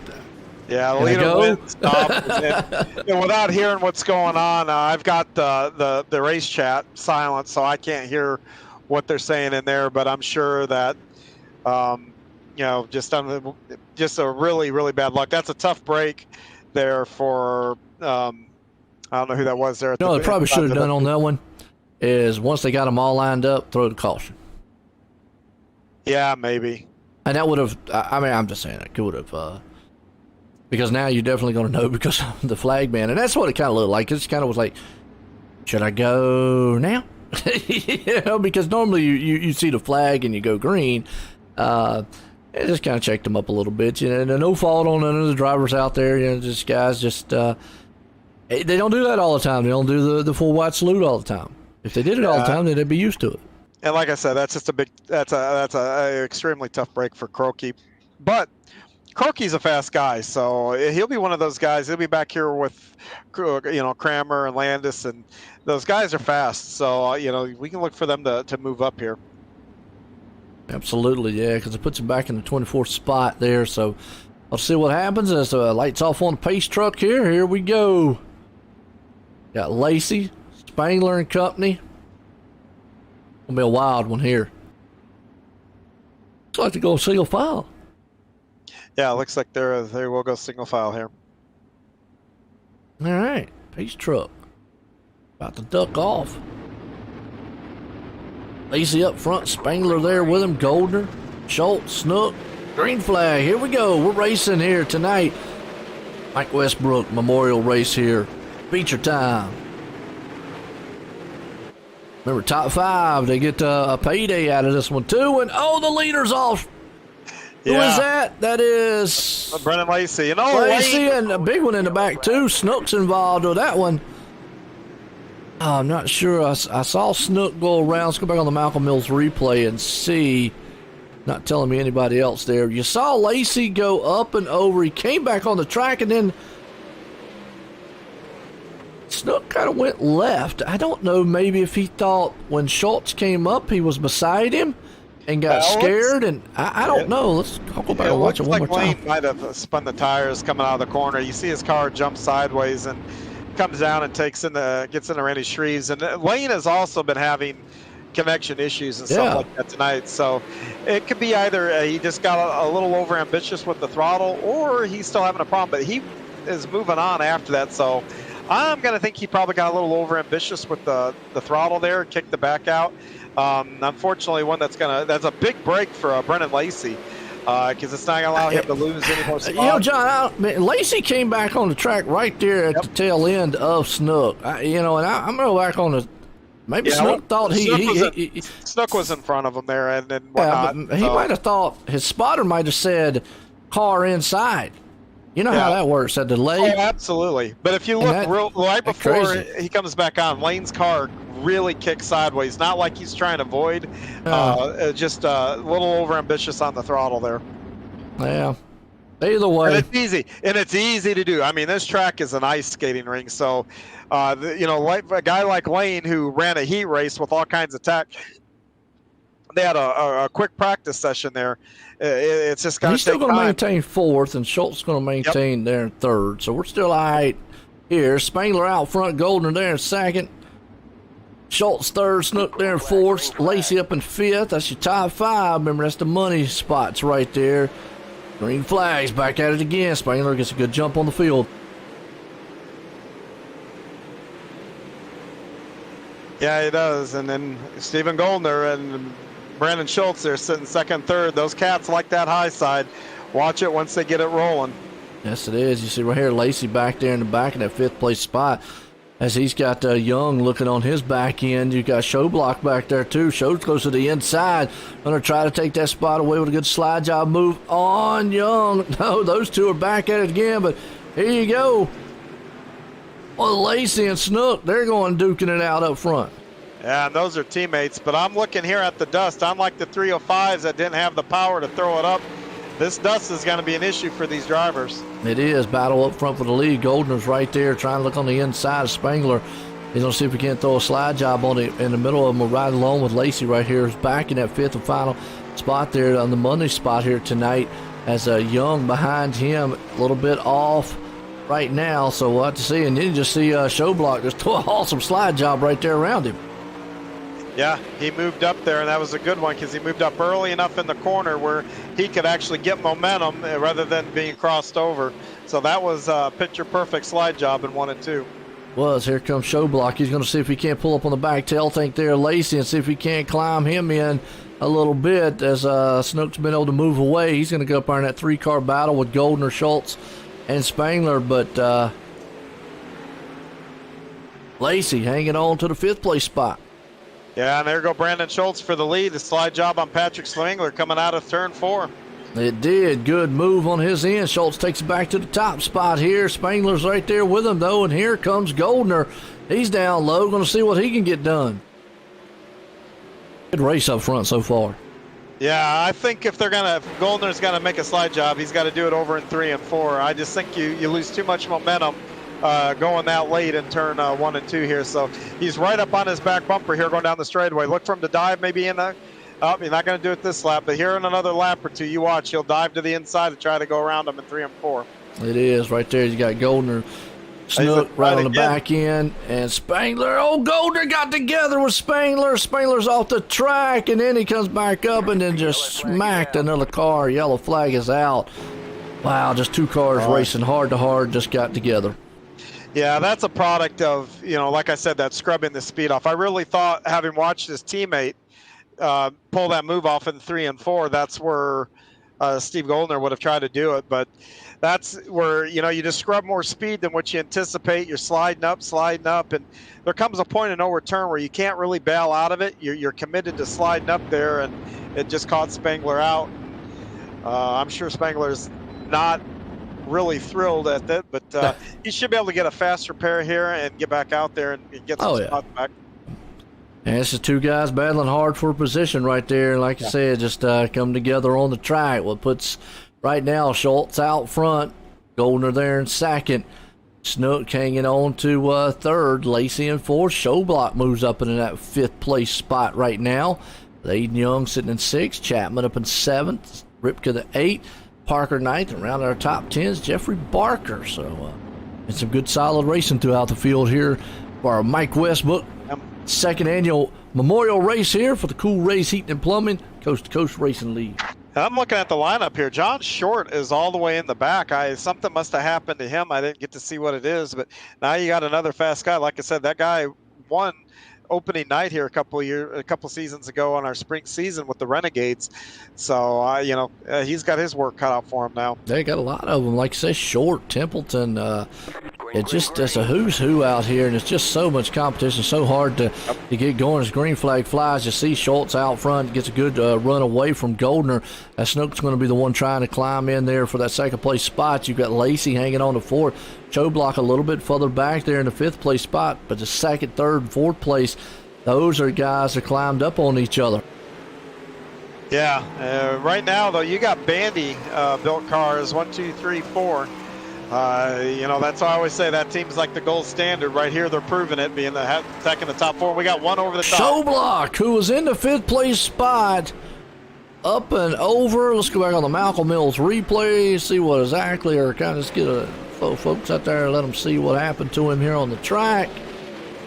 Yeah, the leader went, stopped, and without hearing what's going on, I've got the race chat silent, so I can't hear what they're saying in there. But I'm sure that, just a really, really bad luck. That's a tough break there for. I don't know who that was there. No, they probably should have done on that one is once they got them all lined up, throw the caution. Yeah, maybe. And that would have. I mean, I'm just saying it could have. Because now you're definitely going to know because of the flag man. And that's what it kind of looked like. It kind of was like, should I go now? Because normally you see the flag and you go green. It just kind of checked them up a little bit. And no fault on none of the drivers out there. Just guys they don't do that all the time. They don't do the full white salute all the time. If they did it all the time, then they'd be used to it. And like I said, that's just that's a extremely tough break for Croaky. But Croaky's a fast guy, so he'll be one of those guys. He'll be back here with, Kramer and Landis, and those guys are fast. So, we can look for them to move up here. Absolutely, yeah, because it puts him back in the 24th spot there. So, I'll see what happens as the lights off on the pace truck here. Here we go. Got Lacey, Spangler, and company. Gonna be a wild one here. Looks like to go single file. Yeah, it looks like they will go single file here. All right, pace truck about to duck off. Lacey up front, Spangler there with him, Goldner, Schultz, Snook, green flag. Here we go. We're racing here tonight. Mike Westbrook Memorial Race here. Feature time. Remember, top 5. They get a payday out of this one too. And the leader's off. Yeah. Who is that? That is Brennan Lacey. Lacey, and a big one in the back too. Snook's involved with that one. I'm not sure. I saw Snook go around. Let's go back on the Malcolm Mills replay and see. Not telling me anybody else there. You saw Lacey go up and over. He came back on the track, and then Snook kind of went left. I don't know. Maybe if he thought when Schultz came up, he was beside him and got scared, and I don't know. I'll go back and watch it one more time. Lane might have spun the tires coming out of the corner. You see his car jump sideways and comes down and gets into Randy Shreves. And Lane has also been having, connection issues and stuff like that tonight. So it could be either he just got a little over ambitious with the throttle, or he's still having a problem. But he is moving on after that. So I'm going to think he probably got a little over ambitious with the throttle there, kicked the back out. Unfortunately, that's a big break for Brennan Lacey. Because it's not going to allow him to lose any more spots. John, Lacey came back on the track right there at the tail end of Snook. I'm going to go back on the. Maybe Snook thought Snook was in front of him there, and then whatnot. He might have thought his spotter might have said car inside. You know how that works, that delay. Oh, absolutely. But if you look right before he comes back on, Lane's car really kicks sideways. Not like he's trying to avoid, just a little overambitious on the throttle there. Yeah. Either way. And it's easy to do. I mean, this track is an ice skating ring, so like a guy like Lane who ran a heat race with all kinds of tech, they had a quick practice session there. It's just got to take time. He's still going to maintain fourth, and Schultz going to maintain there in third. So we're still all right here. Spangler out front, Goldner there in second. Schultz third, Snook there in fourth. Lacey up in fifth. That's your top five. Remember, that's the money spots right there. Green flags, back at it again. Spangler gets a good jump on the field. Yeah, he does. And then Stephen Goldner and Brandon Schultz, they're sitting second, third. Those cats like that high side. Watch it once they get it rolling. Yes, it is. You see right here, Lacey back there in the back in that fifth place spot. As he's got Young looking on his back end. You got Showblock back there too. Show goes to the inside. Going to try to take that spot away with a good slide job move on Young. No, those two are back at it again, but here you go. Well, Lacey and Snook, they're going duking it out up front. Yeah, and those are teammates. But I'm looking here at the dust. Unlike the 305s that didn't have the power to throw it up, this dust is going to be an issue for these drivers. It is. Battle up front for the lead. Goldner's right there trying to look on the inside of Spangler. He's going to see if he can't throw a slide job on it in the middle of them. We're right along with Lacey right here. He's back in that fifth and final spot there on the Monday spot here tonight, as Young behind him a little bit off right now. So we'll have to see. And then you just see Showblock just throw an awesome slide job right there around him. Yeah, he moved up there, and that was a good one because he moved up early enough in the corner where he could actually get momentum rather than being crossed over. So that was a picture-perfect slide job in 1 and 2. Here comes Showblock. He's going to see if he can't pull up on the back tail tank there, Lacey, and see if he can't climb him in a little bit as Snook's been able to move away. He's going to go up there in that three-car battle with Goldner, Schultz, and Spangler, but Lacey hanging on to the fifth place spot. Yeah, and there go Brandon Schultz for the lead. The slide job on Patrick Spangler coming out of turn 4. It did. Good move on his end. Schultz takes it back to the top spot here. Spangler's right there with him, though, and here comes Goldner. He's down low, going to see what he can get done. Good race up front so far. Yeah, I think if Goldner's going to make a slide job, he's got to do it over in 3 and 4. I just think you lose too much momentum going that late in turn 1 and 2 here. So he's right up on his back bumper here going down the straightaway. Look for him to dive maybe in the... Oh, you're not going to do it this lap, but here in another lap or two, you watch. He'll dive to the inside to try to go around him in 3 and 4. It is right there. You got Goldner, Snook right on the back end, and Spangler. Oh, Goldner got together with Spangler. Spangler's off the track, and then he comes back up and then just smacked another car. Yellow flag is out. Wow, just two cars racing hard to hard just got together. Yeah, that's a product of, like I said, that scrubbing the speed off. I really thought, having watched his teammate pull that move off in 3 and 4, that's where Steve Goldner would have tried to do it. But that's where, you just scrub more speed than what you anticipate. You're sliding up, and there comes a point of no return where you can't really bail out of it. You're committed to sliding up there, and it just caught Spangler out. I'm sure Spangler's not really thrilled at that, but he should be able to get a fast repair here and get back out there and get some spots back. And it's the two guys battling hard for position right there. Like I said, just come together on the track. What puts right now Schultz out front, Goldner there in second, Snook hanging on to third, Lacey in fourth. Showblock moves up into that fifth place spot right now. Aiden Young sitting in sixth, Chapman up in seventh, Ripka the eighth, Parker ninth, and around our top tens, Jeffrey Barker. So it's some good solid racing throughout the field here for our Mike Westbrook second annual memorial race here for the Cool Race Heating and Plumbing Coast to Coast Racing League. I'm looking at the lineup here. John Short is all the way in the back. Something must have happened to him. I didn't get to see what it is, but now you got another fast guy. Like I said, that guy won opening night here a couple seasons ago on our spring season with the Renegades. So he's got his work cut out for him now. They got a lot of them. Like I say, Short, Templeton. It's a who's who out here, and it's just so much competition, so hard to get going as green flag flies. You see Schultz out front, gets a good run away from Goldner. Snook's going to be the one trying to climb in there for that second place spot. You've got Lacey hanging on to fourth. Choblock a little bit further back there in the fifth place spot, but the second, third, and fourth place, those are guys that climbed up on each other. Yeah, right now, though, you got Bandy built cars, 1, 2, 3, 4. That's why I always say that team's like the gold standard. Right here, they're proving it, being the second in the top 4. We got one over the top. Choblock, who was in the fifth place spot, up and over. Let's go back on the Malcolm Mills replay, see what exactly, or kind of just get folks out there and let them see what happened to him here on the track.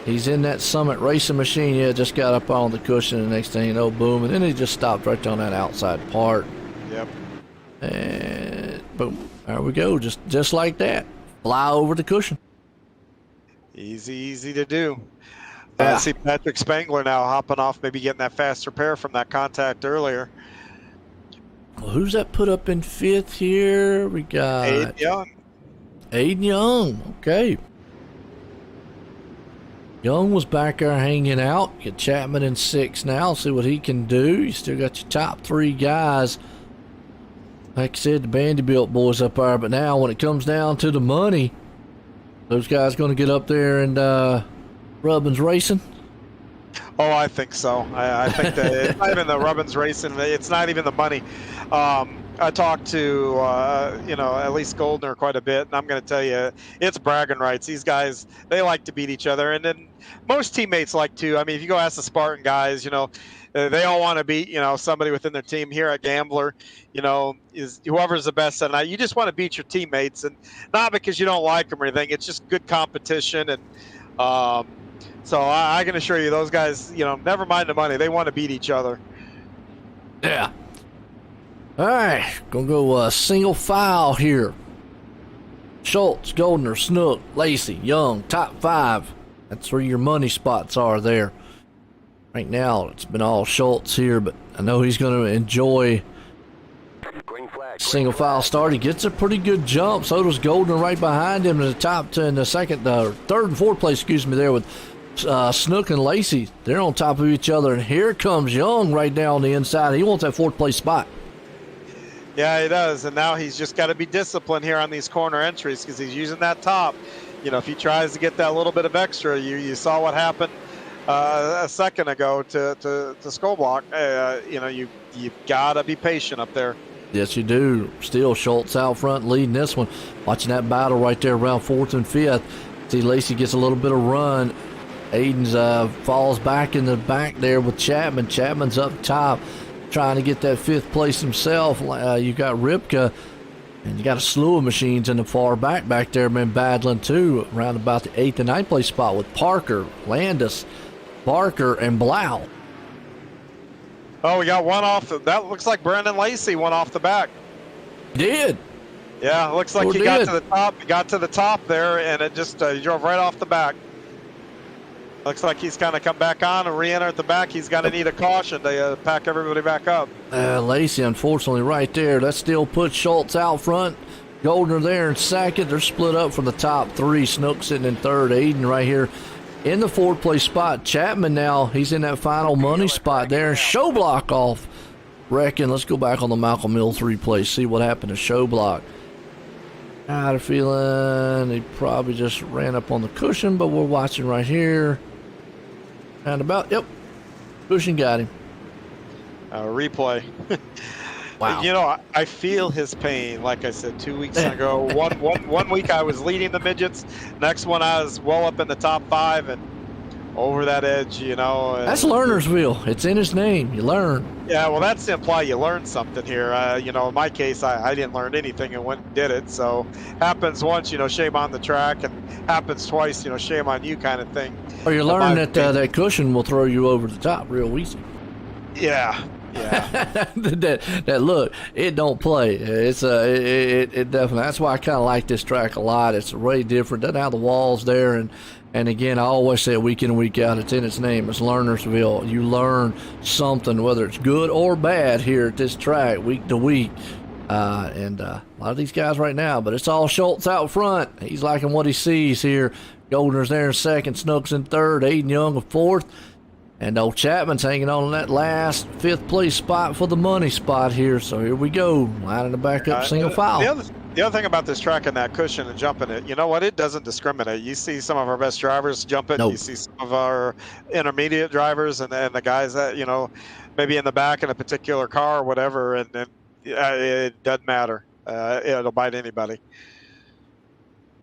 He's in that Summit racing machine. Yeah, just got up on the cushion, and the next thing you know, boom, and then he just stopped right on that outside part. Yep. And boom, there we go, just like that. Fly over the cushion. Easy to do. I see Patrick Spangler now hopping off, maybe getting that fast repair from that contact earlier. Well, who's that put up in fifth here? We got Aiden Young. Aiden Young, okay. Young was back there hanging out. Get Chapman in sixth now. See what he can do. You still got your top three guys. Like I said, the Vanderbilt boys up there. But now when it comes down to the money, those guys going to get up there and Rubbins Racing? Oh, I think so. I think that it's not even the Rubbins Racing. It's not even the money. I talked to, at least Goldner quite a bit, and I'm going to tell you, it's bragging rights. These guys, they like to beat each other, and then most teammates like to. I mean, if you go ask the Spartan guys, they all want to beat, somebody within their team. Here at Gambler, is whoever's the best that night. You just want to beat your teammates, and not because you don't like them or anything. It's just good competition, and so I can assure you, those guys, never mind the money. They want to beat each other. Yeah. All right, gonna go single file here. Schultz, Goldner, Snook, Lacey, Young, top 5. That's where your money spots are there. Right now, it's been all Schultz here, but I know he's gonna enjoy single file start. He gets a pretty good jump. So does Goldner right behind him in the top 10, the second, third and fourth place, there with Snook and Lacey. They're on top of each other, and here comes Young right down the inside. He wants that fourth place spot. Yeah, he does, and now he's just got to be disciplined here on these corner entries because he's using that top. If he tries to get that little bit of extra, you saw what happened a second ago to Skolblock. You've got to be patient up there. Yes, you do. Still Schultz out front leading this one. Watching that battle right there around fourth and fifth. See, Lacey gets a little bit of run. Aiden's falls back in the back there with Chapman. Chapman's up top, trying to get that fifth place himself. You got Ripka, and you got a slew of machines in the far back there, been battling too, around about the 8th and 9th place spot with Parker, Landis, Barker, and Blau. Oh, we got one off. That looks like Brendan Lacey went off the back. Did. Yeah, it looks like he got to the top. He got to the top there, and it just he drove right off the back. Looks like he's kind of come back on and re-enter at the back. He's going to need a caution to pack everybody back up. Lacey, unfortunately, right there. That still puts Schultz out front. Goldner there in second. They're split up from the top 3. Snook sitting in third. Aiden right here in the fourth place spot. Chapman now, he's in that final money spot there. Showblock off. Reckon. Let's go back on the Malcolm Mills replay. See what happened to Showblock. I had a feeling he probably just ran up on the cushion, but we're watching right here. And about, yep, cushion got him. Replay. Wow. I feel his pain. Like I said 2 weeks ago, one week I was leading the midgets. Next one I was well up in the top 5, and over that edge, you know. That's Lernerville. It's in his name. You learn. Yeah, well, that's to imply you learned something here. You know, in my case, I didn't learn anything and went and did it. So happens once, you know, shame on the track, and happens twice, you know, shame on you kind of thing. Or you learn that that cushion will throw you over the top real easy. Yeah. Yeah. that look, it don't play. It's it definitely. That's why I kind of like this track a lot. It's way different. Doesn't have the walls there, and again, I always say it week in and week out. It's in its name. It's Lernerville. You learn something, whether it's good or bad, here at this track week to week. And a lot of these guys right now, but it's all Schultz out front. He's liking what he sees here. Goldner's there in second, Snook's in third, Aiden Young in fourth. And old Chapman's hanging on that last fifth place spot for the money spot here. So here we go, lining the back up single file. The other thing about this track and that cushion and jumping it, you know what? It doesn't discriminate. You see some of our best drivers jump it. Nope. You see some of our intermediate drivers and the guys that, you know, maybe in the back in a particular car or whatever, and it doesn't matter. It'll bite anybody.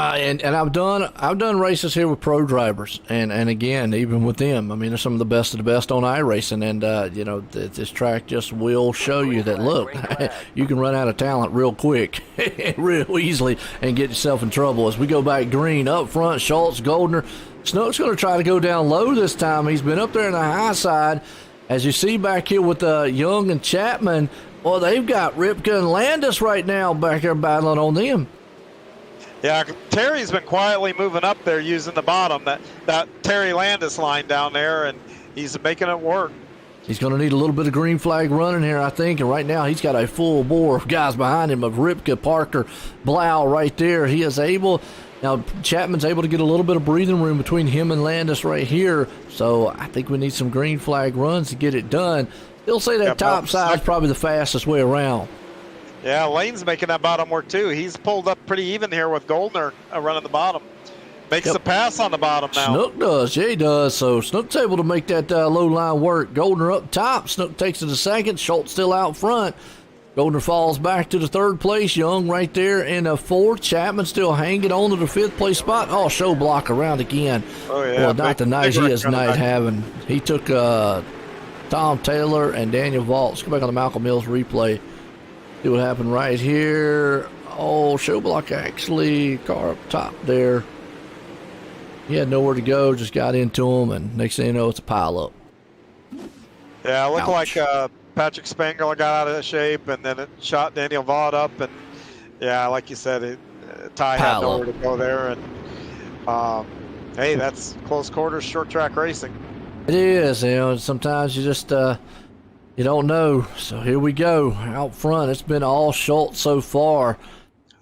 And I've done races here with pro drivers, and again, even with them, I mean, they're some of the best on iRacing, and you know, this track just will show you that, look, you can run out of talent real quick, real easily, and get yourself in trouble. As we go back green, up front, Schultz, Goldner. Snook's going to try to go down low this time. He's been up there in the high side. As you see back here with Young and Chapman, well, they've got Ripka and Landis right now back here battling on them. Yeah, Terry's been quietly moving up there using the bottom, that Terry Landis line down there, and he's making it work. He's going to need a little bit of green flag running here, I think, and right now he's got a full bore of guys behind him of Ripka, Parker, Blau right there. He is able, now Chapman's able to get a little bit of breathing room between him and Landis right here, so I think we need some green flag runs to get it done. Still say that top side is probably the fastest way around. Yeah, Lane's making that bottom work too. He's pulled up pretty even here with Goldner running the bottom. Makes the pass on the bottom now. Snook does, Jay does. So Snook's able to make that low line work. Goldner up top. Snook takes it to second. Schultz still out front. Goldner falls back to the third place. Young right there in the fourth. Chapman still hanging on to the fifth place spot. Oh, show block around again. Oh, yeah. Well, not the night he is night having. He took Tom Taylor and Daniel Vaults. Go back on the Malcolm Mills replay. See what happened right here. Oh, show block actually. Car up top there. He had nowhere to go, just got into him, and next thing you know, it's a pileup. Yeah, it looked like Patrick Spangler got out of shape, and then it shot Daniel Vaught up, and yeah, like you said, Ty had nowhere to go there, and hey, that's close quarters, short track racing. It is, you know. Sometimes you just you don't know. So here we go out front. It's been all Schultz so far.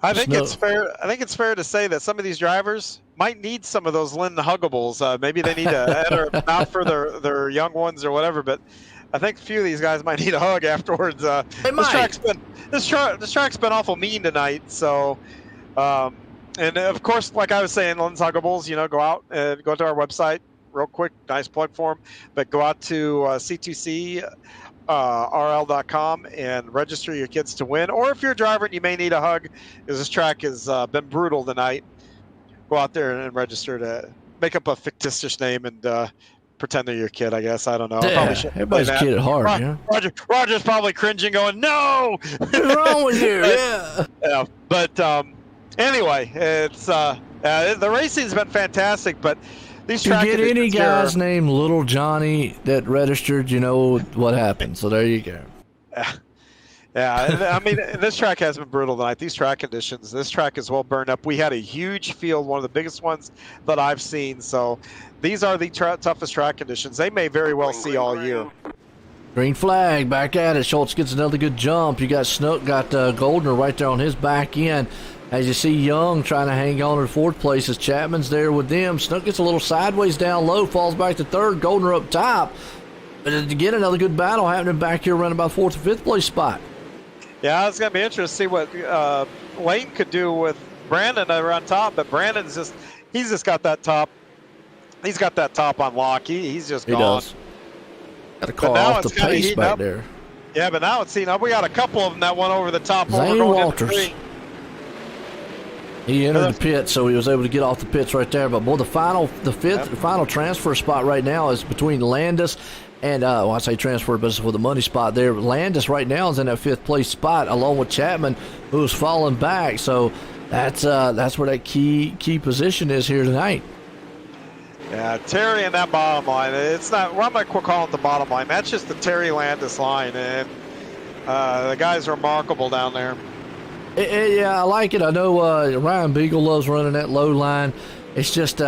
I think it's fair. I think it's fair to say that some of these drivers might need some of those Lynn Huggables. Maybe they need to enter not for their young ones or whatever, but I think a few of these guys might need a hug afterwards. This track's been awful mean tonight. So, and of course, like I was saying, Lynn's Huggables. You know, go out and go to our website real quick. Nice plug for them. But go out to C2C. RL.com and register your kids to win. Or if you're a driver and you may need a hug, because this track has been brutal tonight, go out there and register to make up a fictitious name and pretend they're your kid, I guess. I don't know. Yeah, everybody's kid at heart. Roger's probably cringing, going, "No, what's wrong with you?" Yeah. But anyway, it's the racing's been fantastic, but these you get any guys named Little Johnny that registered, you know what happened. So there you go. Yeah, I mean, this track has been brutal tonight. These track conditions, this track is well burned up. We had a huge field, one of the biggest ones that I've seen. So these are the toughest track conditions. They may very well see all year. Green flag, back at it. Schultz gets another good jump. You got Snook, got Goldner right there on his back end. As you see Young trying to hang on to fourth place as Chapman's there with them. Snook gets a little sideways down low, falls back to third. Goldner up top. But again, another good battle happening back here around about fourth or fifth place spot. Yeah, it's going to be interesting to see what Lane could do with Brandon around top. But Brandon's he's just got that top. He's got that top on lock. He's just gone. He does. Got a car off the pace back there. Yeah, but now it's heating up. We got a couple of them that went over the top. Zane Walters. He entered the pit, so he was able to get off the pits right there. But boy, the final transfer spot right now is between Landis and I say transfer, but it's for the money spot there. Landis right now is in that 5th place spot, along with Chapman, who's falling back. So that's where that key position is here tonight. Yeah, Terry in that bottom line. It's not. Well, I'm not calling it the bottom line. That's just the Terry Landis line, and the guy's remarkable down there. Yeah, I like it. I know Ryan Beagle loves running that low line. It's just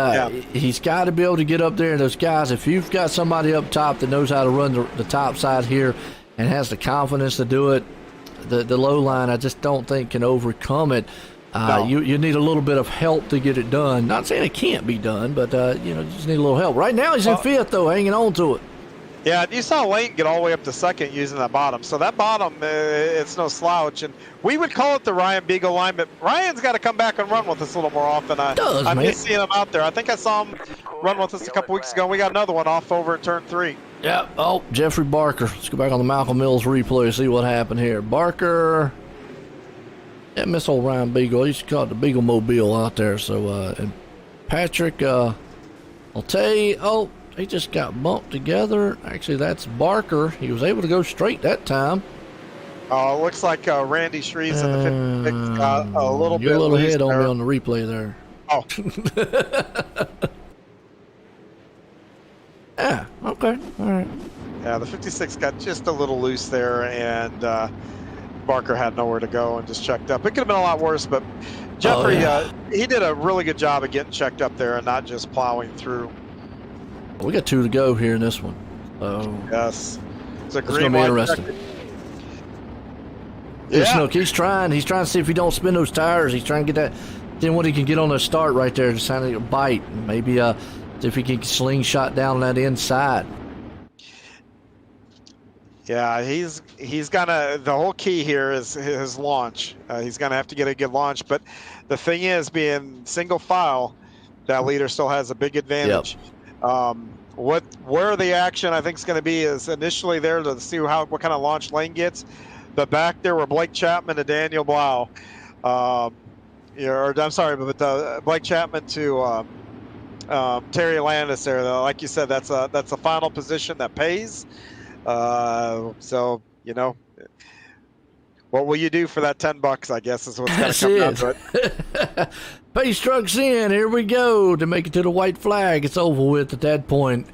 he's got to be able to get up there. And those guys, if you've got somebody up top that knows how to run the top side here and has the confidence to do it, the low line, I just don't think can overcome it. No. You need a little bit of help to get it done. Not saying it can't be done, but you just need a little help. Right now he's in 5th, though, hanging on to it. Yeah, you saw Lane get all the way up to 2nd using that bottom. So that bottom, it's no slouch. And we would call it the Ryan Beagle line, but Ryan's got to come back and run with us a little more often. I miss seeing him out there. I think I saw him run with us a couple weeks ago. We got another one off over at turn 3. Yeah. Oh, Jeffrey Barker. Let's go back on the Malcolm Mills replay, see what happened here. Barker. Yeah, miss old Ryan Beagle. He used to call it the Beagle Mobile out there. So, and Patrick, I'll tell you, they just got bumped together. Actually, that's Barker. He was able to go straight that time. It looks like Randy Shreves in the 56 got a little bit. You're a little loose ahead on there. me on the replay there. Oh. Yeah, okay. All right. Yeah, the 56 got just a little loose there, and Barker had nowhere to go and just checked up. It could have been a lot worse, but Jeffrey, he did a really good job of getting checked up there and not just plowing through. We got 2 to go here in this one. Yes. It's going to be interesting. Yeah, Snook, he's trying to see if he don't spin those tires. He's trying to get that. Then what he can get on the start right there, just kind of bite. Maybe see if he can slingshot down that inside. Yeah, he's gonna. The whole key here is his launch. He's gonna have to get a good launch. But the thing is, being single file, that leader still has a big advantage. Yep. Where the action I think is going to be is initially there to see what kind of launch Lane gets. But back there were Blake Chapman and Daniel Blau. I'm sorry, but Blake Chapman to Terry Landis there. Like you said, that's a final position that pays. So what will you do for that $10? I guess is what's going to come down to it. Pace trucks in. Here we go to make it to the white flag. It's over with at that point.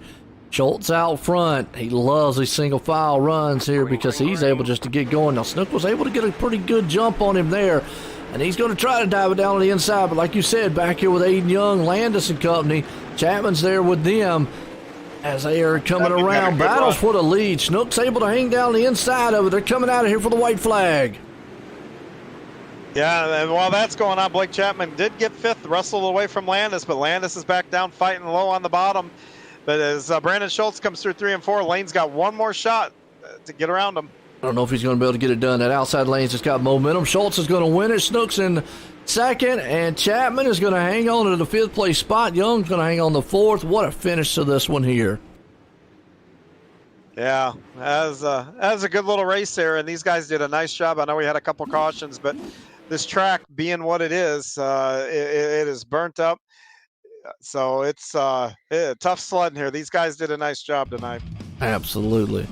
Schultz out front. He loves these single file runs here because he's able just to get going. Now Snook was able to get a pretty good jump on him there, and he's going to try to dive it down on the inside. But like you said, back here with Aiden Young, Landis and company, Chapman's there with them as they are coming around. Battles for the lead. Snook's able to hang down the inside of it. They're coming out of here for the white flag. Yeah, and while that's going on, Blake Chapman did get 5th, wrestled away from Landis, but Landis is back down fighting low on the bottom. But as Brandon Schultz comes through 3 and 4, Lane's got one more shot to get around him. I don't know if he's going to be able to get it done. That outside lane's just got momentum. Schultz is going to win it. Snook's in 2nd, and Chapman is going to hang on to the 5th place spot. Young's going to hang on the 4th. What a finish to this one here. Yeah, that was a good little race there, and these guys did a nice job. I know we had a couple cautions, but this track being what it is, it is burnt up. So it's tough sledding here. These guys did a nice job tonight. Absolutely.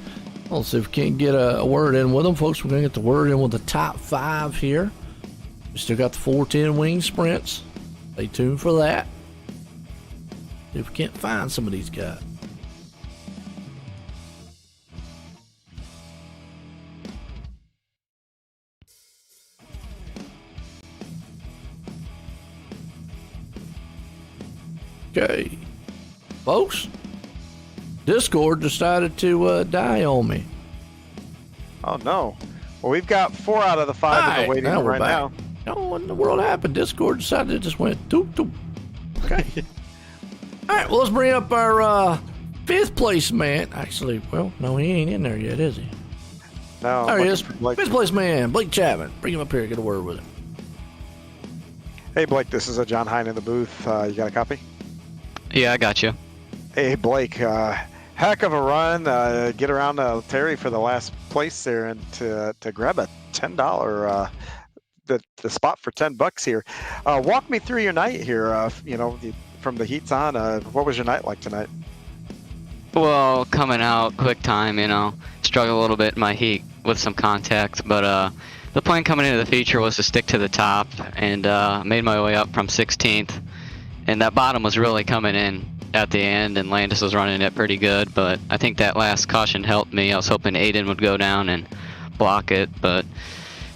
Let's see if we can't get a word in with them, folks. We're going to get the word in with the top 5 here. We still got the 410 wing sprints. Stay tuned for that. See if we can't find some of these guys. Okay, folks, Discord decided to die on me. Oh, no. Well, we've got 4 out of the 5 in the waiting room right now. Oh, what in the world happened? Discord decided it just went doop, doop. Okay. All right, well, let's bring up our 5th place man. Actually, well, no, he ain't in there yet, is he? No. There he is. 5th place man, Blake Chapman. Bring him up here, get a word with him. Hey, Blake, this is John Hine in the booth. You got a copy? Yeah, I got you. Hey, Blake, heck of a run. Get around Terry for the last place there and to grab a $10 the spot for $10 here. Walk me through your night here. From the heats on, what was your night like tonight? Well, coming out quick time, struggled a little bit in my heat with some contact, but the plan coming into the feature was to stick to the top, and made my way up from 16th, and that bottom was really coming in at the end, and Landis was running it pretty good, but I think that last caution helped me. I was hoping Aiden would go down and block it, but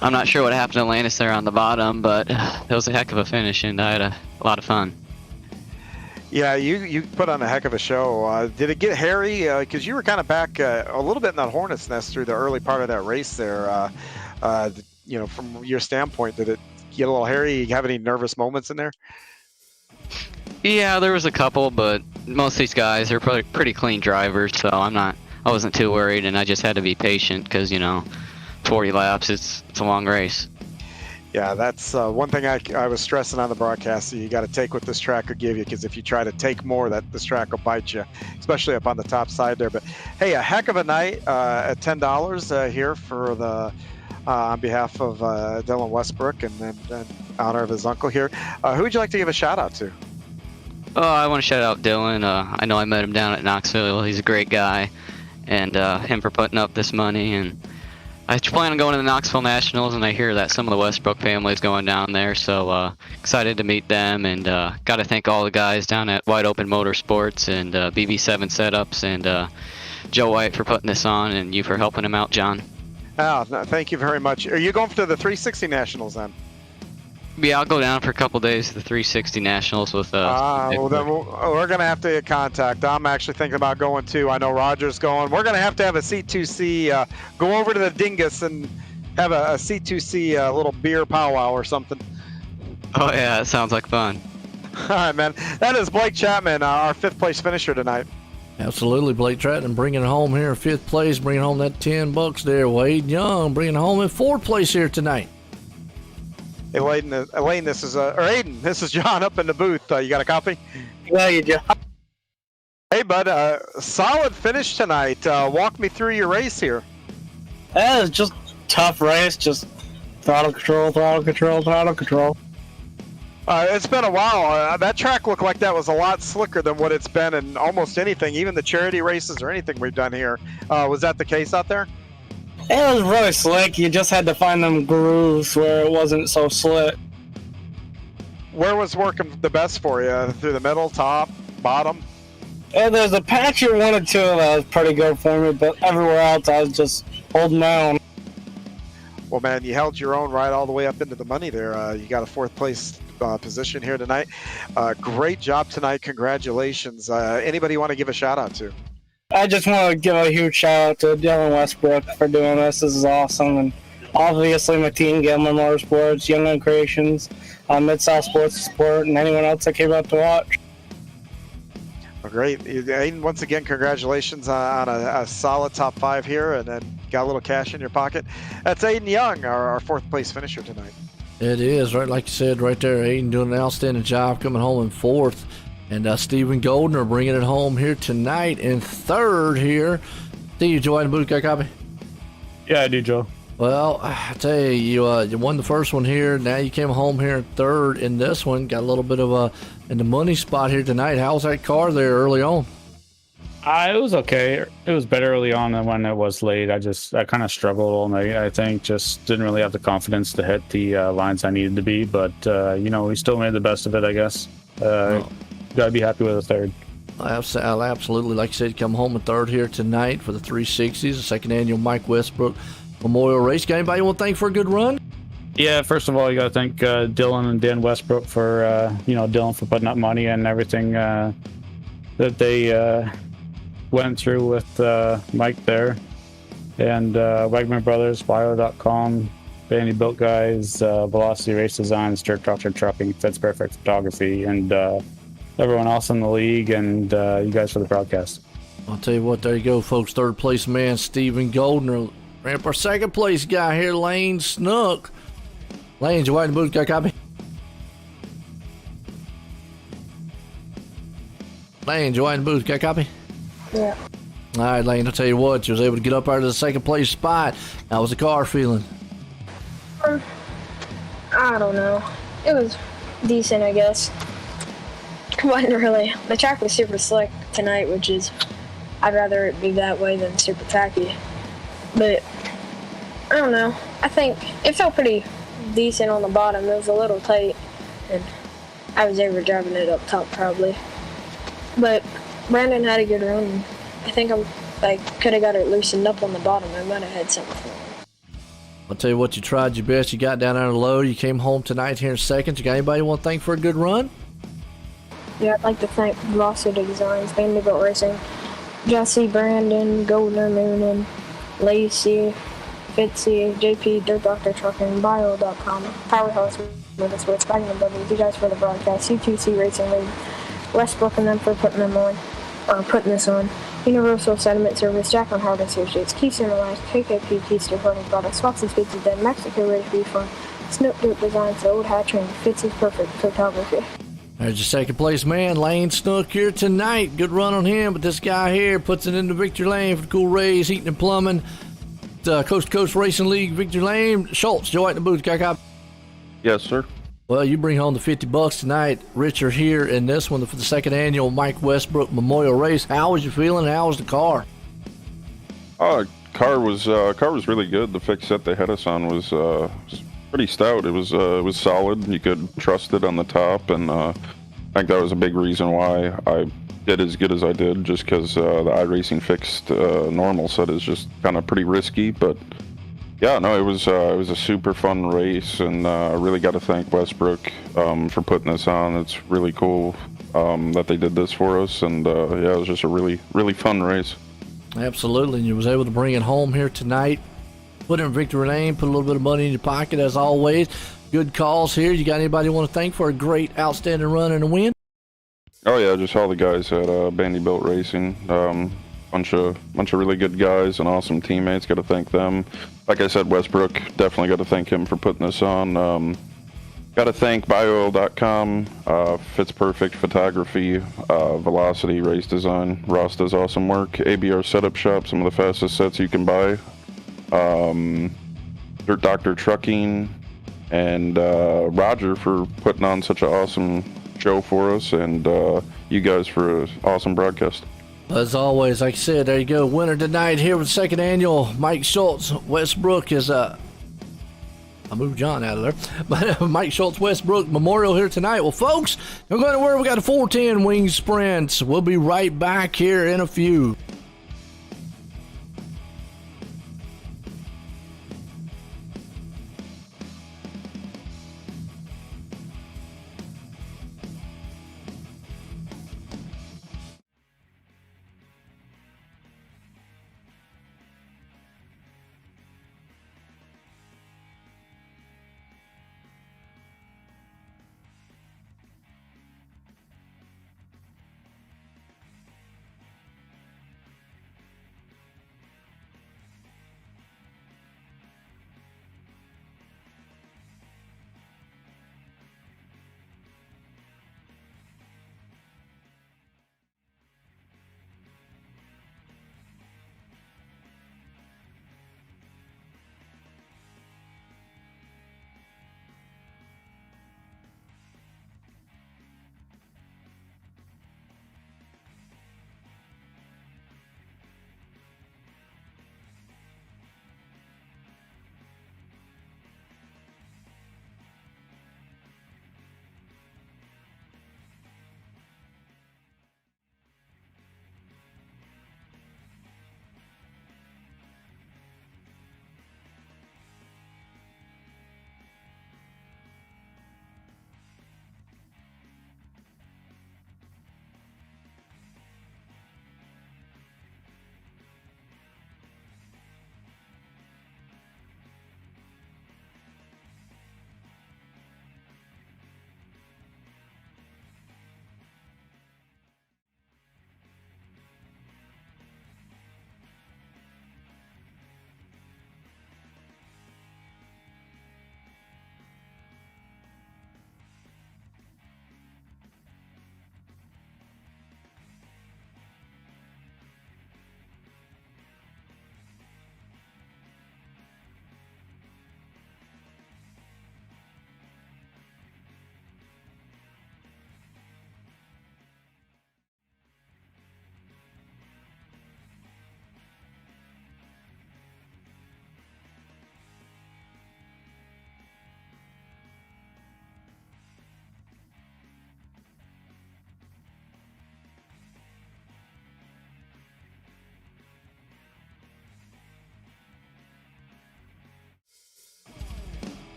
I'm not sure what happened to Landis there on the bottom, but it was a heck of a finish, and I had a lot of fun. Yeah, you put on a heck of a show. Did it get hairy? Because you were kind of back a little bit in that hornet's nest through the early part of that race there. From your standpoint, did it get a little hairy? You have any nervous moments in there? Yeah, there was a couple, but most of these guys are pretty clean drivers, so I wasn't too worried, and I just had to be patient because 40 laps, it's a long race. Yeah, that's one thing I was stressing on the broadcast. You got to take what this track will give you, because if you try to take more, this track will bite you, especially up on the top side there. But hey, a heck of a night at $10 here for the on behalf of Dylan Westbrook and in honor of his uncle here. Who would you like to give a shout out to? Oh, I want to shout out Dylan. I know I met him down at Knoxville. He's a great guy, and him for putting up this money. And I plan on going to the Knoxville Nationals, and I hear that some of the Westbrook family is going down there, so excited to meet them, and got to thank all the guys down at Wide Open Motorsports and BB7 Setups and Joe White for putting this on, and you for helping him out, John. Oh, no, thank you very much. Are you going to the 360 Nationals then? Yeah, I'll go down for a couple days to the 360 Nationals with well, then we're going to have to get contact. I'm actually thinking about going too. I know Roger's going. We're going to have a C2C, go over to the Dingus and have a C2C little beer powwow or something. Oh, yeah, that sounds like fun. All right, man. That is Blake Chapman, our 5th place finisher tonight. Absolutely, Blake Tratton bringing it home here in 5th place, bringing home that $10 there. Wade Young bringing it home in 4th place here tonight. Hey, Aiden, this is John up in the booth. You got a copy? Yeah, you do. Hey, bud, solid finish tonight. Walk me through your race here. Yeah, it's just tough race, just throttle control. It's been a while. That track looked like that was a lot slicker than what it's been in almost anything, even the charity races or anything we've done here. Was that the case out there? It was really slick. You just had to find them grooves where it wasn't so slick. Where was working the best for you? Through the middle, top, bottom? And there's a patch or 1 or 2 that was pretty good for me, but everywhere else I was just holding my own. Well, man, you held your own right all the way up into the money there. You got a 4th place position here tonight. Great job tonight. Congratulations. Anybody you want to give a shout out to? I just want to give a huge shout out to Dylan Westbrook for doing this. This is awesome. And obviously my team, Gilmer Motorsports, Young Gun Creations, Mid-South Sports Support, and anyone else that came out to watch. Well, great. Aiden, once again, congratulations on a solid top 5 here, and then got a little cash in your pocket. That's Aiden Young, our 4th place finisher tonight. It is, right, like you said, right there. Aiden doing an outstanding job coming home in 4th. And Stephen Goldner bringing it home here tonight in 3rd here. Steve, Joe in the booth, got a copy? Yeah, I do, Joe. Well, I tell you, you won the first one here. Now you came home here in 3rd in this one. Got a little bit of in the money spot here tonight. How was that car there early on? It was okay. It was better early on than when it was late. I kind of struggled all night. I think just didn't really have the confidence to hit the lines I needed to be. But, we still made the best of it, I guess. Got to be happy with a 3rd. Absolutely. Like you said, come home in 3rd here tonight for the 360s, the 2nd annual Mike Westbrook Memorial Race. Got anybody you want to thank for a good run? Yeah, first of all, you got to thank Dylan and Dan Westbrook for, Dylan for putting up money and everything that they went through with Mike there. And Wegman Brothers, Bio.com, Bandy Built Guys, Velocity Race Designs, Dirt Doctor Trucking, Fits Perfect Photography, and everyone else in the league, and you guys for the broadcast. I'll tell you what, there you go, folks. 3rd place man, Stephen Goldner. Ran up our 2nd place guy here, Lane Snook. Lane, you in the booth, got a copy? Lane, you in the booth, got a copy? Yeah. All right, Lane, I'll tell you what, you was able to get up out of the 2nd place spot. How was the car feeling? I don't know. It was decent, I guess. Wasn't really. The track was super slick tonight, which is, I'd rather it be that way than super tacky. But I don't know. I think it felt pretty decent on the bottom. It was a little tight, and I was overdriving it up top probably. But Brandon had a good run. And I think I could have got it loosened up on the bottom. I might have had something for him. I'll tell you what, you tried your best. You got down there low. You came home tonight here in second. You got anybody you want to thank for a good run? Yeah, I'd like to thank Velocity Designs, Lernerville Racing, Jesse, Brandon, Golden Moonin, Lacey, Fitzy, JP, Dirt Doctor Trucking, Bio.com, Powerhouse Motorsports, Magnum Brothers, you guys for the broadcast, C2C Racing League, Westbrook and them for putting this on, Universal Sediment Service, Jack on Howard Associates, Keystone Alliance, KKP, Keystone Running Products, Fox's Pizza Den, Mexico Race Beef Fun, Snoop Dirt Designs, The Old Hatchery, and Fitzy's Perfect Photography. There's your second place man, Lane Snook here tonight. Good run on him, but this guy here puts it into victory lane for the Cool Rays, Heating and Plumbing, Coast2Coast Racing League, victory lane. Schultz, Joe at the booth, Kaka. Yes, sir. Well, you bring home the $50 tonight. Richard here in this one for the second annual Mike Westbrook Memorial Race. How was you feeling? How was the car? Car was really good. The fix set they had us on was pretty stout. It was solid. You could trust it on the top, and I think that was a big reason why I did as good as I did, just because the iRacing fixed normal set is just kind of pretty risky. But yeah, no, it was a super fun race, and I really got to thank Westbrook for putting this on. It's really cool that they did this for us, and yeah, it was just a really, really fun race. Absolutely, and you was able to bring it home here tonight. Put it in victory lane, put a little bit of money in your pocket as always. Good calls here. You got anybody you want to thank for a great, outstanding run and a win? Oh yeah, just all the guys at Bandy Built Racing. Bunch of really good guys and awesome teammates. Got to thank them. Like I said, Westbrook, definitely got to thank him for putting this on. Got to thank BioOil.com, Fits Perfect Photography, Velocity Race Design. Ross does awesome work. ABR Setup Shop, some of the fastest sets you can buy. Dirt Doctor Trucking, and Roger for putting on such an awesome show for us, and you guys for an awesome broadcast. As always, like I said, there you go. Winner tonight here with the second annual Mike Schultz Westbrook is I moved John out of there, but Mike Schultz Westbrook Memorial here tonight. Well, folks, we're going to where we got a 410 wing sprints. We'll be right back here in a few.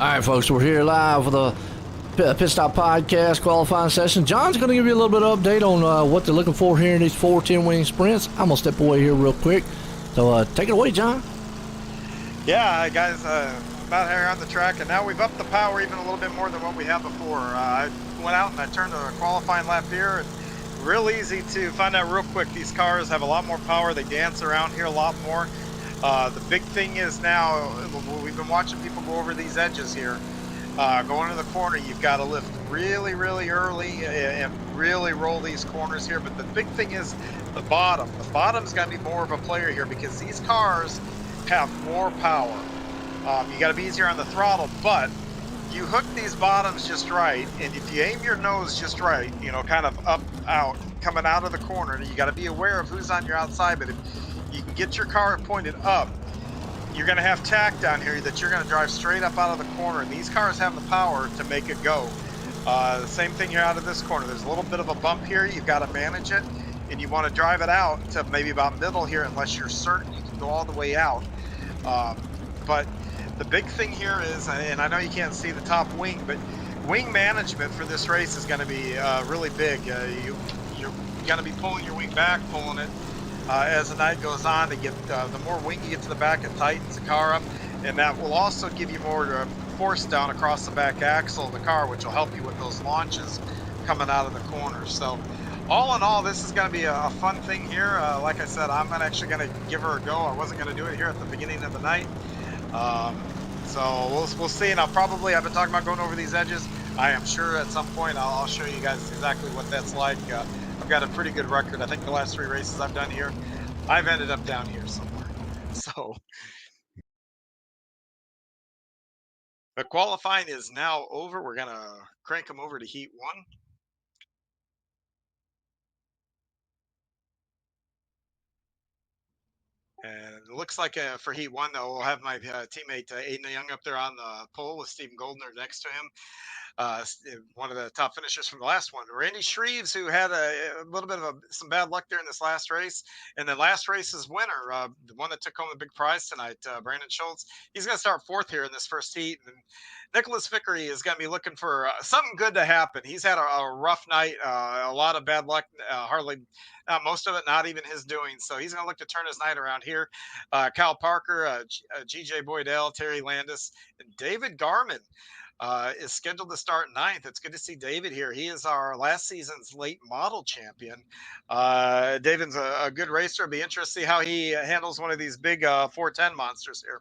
All right, folks, we're here live for the Pit Stop Podcast qualifying session. John's going to give you a little bit of update on what they're looking for here in these 4 10-wing sprints. I'm going to step away here real quick. So take it away, John. Yeah, guys, about here on the track, and now we've upped the power even a little bit more than what we had before. I went out and I turned a qualifying lap here, and real easy to find out real quick. These cars have a lot more power. They dance around here a lot more. The big thing is now, we've been watching people go over these edges here. Going to the corner, you've got to lift really, really early and really roll these corners here. But the big thing is the bottom. The bottom's got to be more of a player here because these cars have more power. You got to be easier on the throttle, but you hook these bottoms just right, and if you aim your nose just right, you know, kind of up, out, coming out of the corner, you got to be aware of who's on your outside. But if you can get your car pointed up, you're going to have tack down here that you're going to drive straight up out of the corner, and these cars have the power to make it go. The same thing here out of this corner. There's a little bit of a bump here. You've got to manage it, and you want to drive it out to maybe about middle here unless you're certain you can go all the way out. But the big thing here is, and I know you can't see the top wing, but wing management for this race is going to be really big. You got to be pulling your wing back, pulling it as the night goes on to get the more wing you get to the back, it tightens the car up, and that will also give you more force down across the back axle of the car, which will help you with those launches coming out of the corners. So all in all, this is going to be a fun thing here. Like I said, I'm actually going to give her a go. I wasn't going to do it here at the beginning of the night. So we'll see. And I've been talking about going over these edges. I am sure at some point I'll show you guys exactly what that's like. I've got a pretty good record. I think the last 3 races I've done here, I've ended up down here somewhere. So the qualifying is now over. We're going to crank them over to heat 1. And it looks like for heat 1, though, we'll have my teammate Aiden Young up there on the pole with Stephen Goldner next to him. One of the top finishers from the last one. Randy Shreves, who had a little bit of some bad luck there in this last race. And then last race's winner, the one that took home the big prize tonight, Brandon Schultz, he's going to start 4th here in this first heat. And Nicholas Vickery is going to be looking for something good to happen. He's had a rough night, a lot of bad luck, most of it not even his doing. So he's going to look to turn his night around here. Kyle Parker, GJ Boydell, Terry Landis, and David Garman is scheduled to start 9th. It's good to see David here. He is our last season's late model champion. David's a good racer. It'll be interesting to see how he handles one of these big 410 monsters here.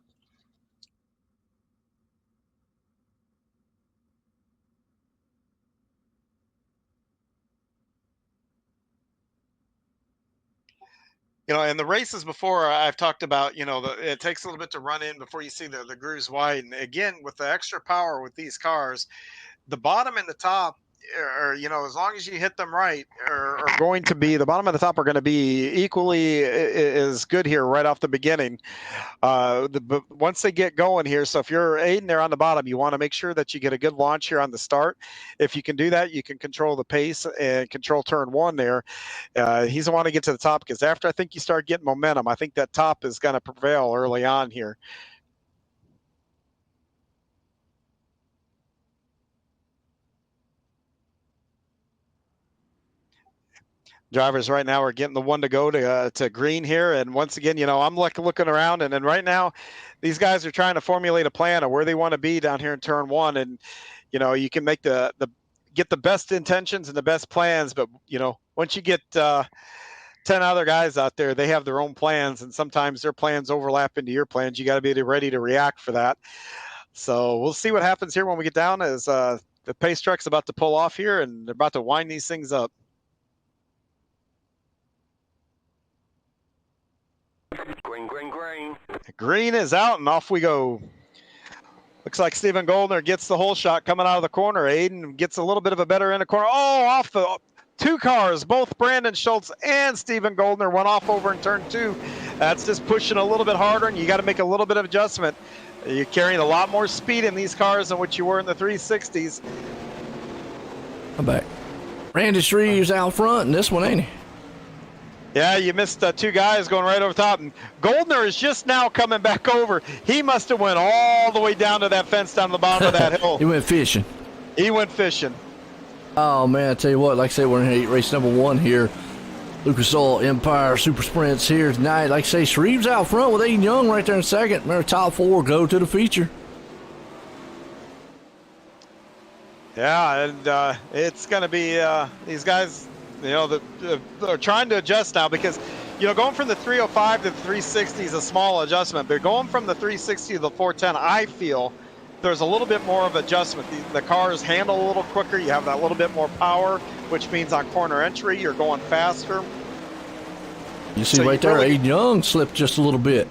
You know, and the races before I've talked about, you know, it takes a little bit to run in before you see the grooves widen. Again, with the extra power with these cars, the bottom and the top are, you know, as long as you hit them right, are going to be, the bottom and the top are going to be equally as good here right off the beginning. But once they get going here, so if you're Aiden there on the bottom, you want to make sure that you get a good launch here on the start. If you can do that, you can control the pace and control turn 1 there. He's the one to get to the top, because after I think you start getting momentum, I think that top is going to prevail early on here. Drivers right now are getting the 1 to go to green here. And once again, you know, I'm looking around, and then right now these guys are trying to formulate a plan of where they want to be down here in turn 1. And, you know, you can make get the best intentions and the best plans, but, you know, once you get 10 other guys out there, they have their own plans, and sometimes their plans overlap into your plans. You got to be ready to react for that. So we'll see what happens here when we get down, as the pace truck's about to pull off here, and they're about to wind these things up. Green, green, green. Green is out, and off we go. Looks like Stephen Goldner gets the whole shot coming out of the corner. Aiden gets a little bit of a better in the corner. Oh, off the 2 cars, both Brandon Schultz and Stephen Goldner went off over in turn 2. That's just pushing a little bit harder, and you got to make a little bit of adjustment. You're carrying a lot more speed in these cars than what you were in the 360s. I'm back. Randy Shreves out front in this one, ain't he? Yeah, you missed two guys going right over top. And Goldner is just now coming back over. He must have went all the way down to that fence down the bottom of that hill. He went fishing. He went fishing. Oh, man, I tell you what, like I said, we're in heat race number 1 here. Lucas Oil Empire Super Sprints here tonight. Like I say, Shreve's out front with Aiden Young right there in second. Remember, top 4 go to the feature. Yeah, and it's going to be these guys, they're trying to adjust now because, going from the 305 to the 360 is a small adjustment. But going from the 360 to the 410, I feel there's a little bit more of adjustment. The cars handle a little quicker. You have that little bit more power, which means on corner entry, you're going faster. You see right there, Aiden Young slipped just a little bit.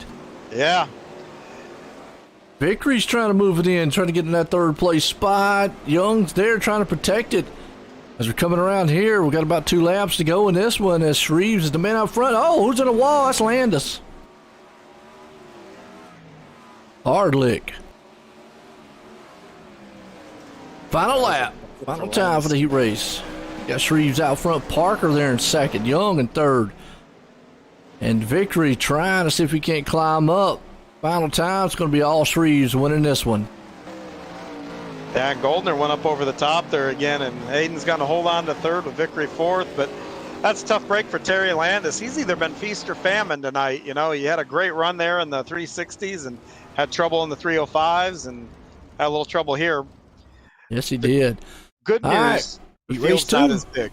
Yeah. Vickery's trying to move it in, trying to get in that 3rd place spot. Young's there trying to protect it. As we're coming around here, we've got about 2 laps to go in this one as Shreves is the man out front. Oh, who's in the wall? That's Landis. Hardlick. Final lap. Final time for the heat race. Got Shreves out front. Parker there in second. Young in 3rd. And Vickery trying to see if he can't climb up. Final time, it's going to be all Shreves winning this one. Yeah, Goldner went up over the top there again, and Aiden's going to hold on to 3rd with Vickery 4th. But that's a tough break for Terry Landis. He's either been feast or famine tonight. He had a great run there in the 360s and had trouble in the 305s and had a little trouble here. Yes, he did. Good news. The field's not as big.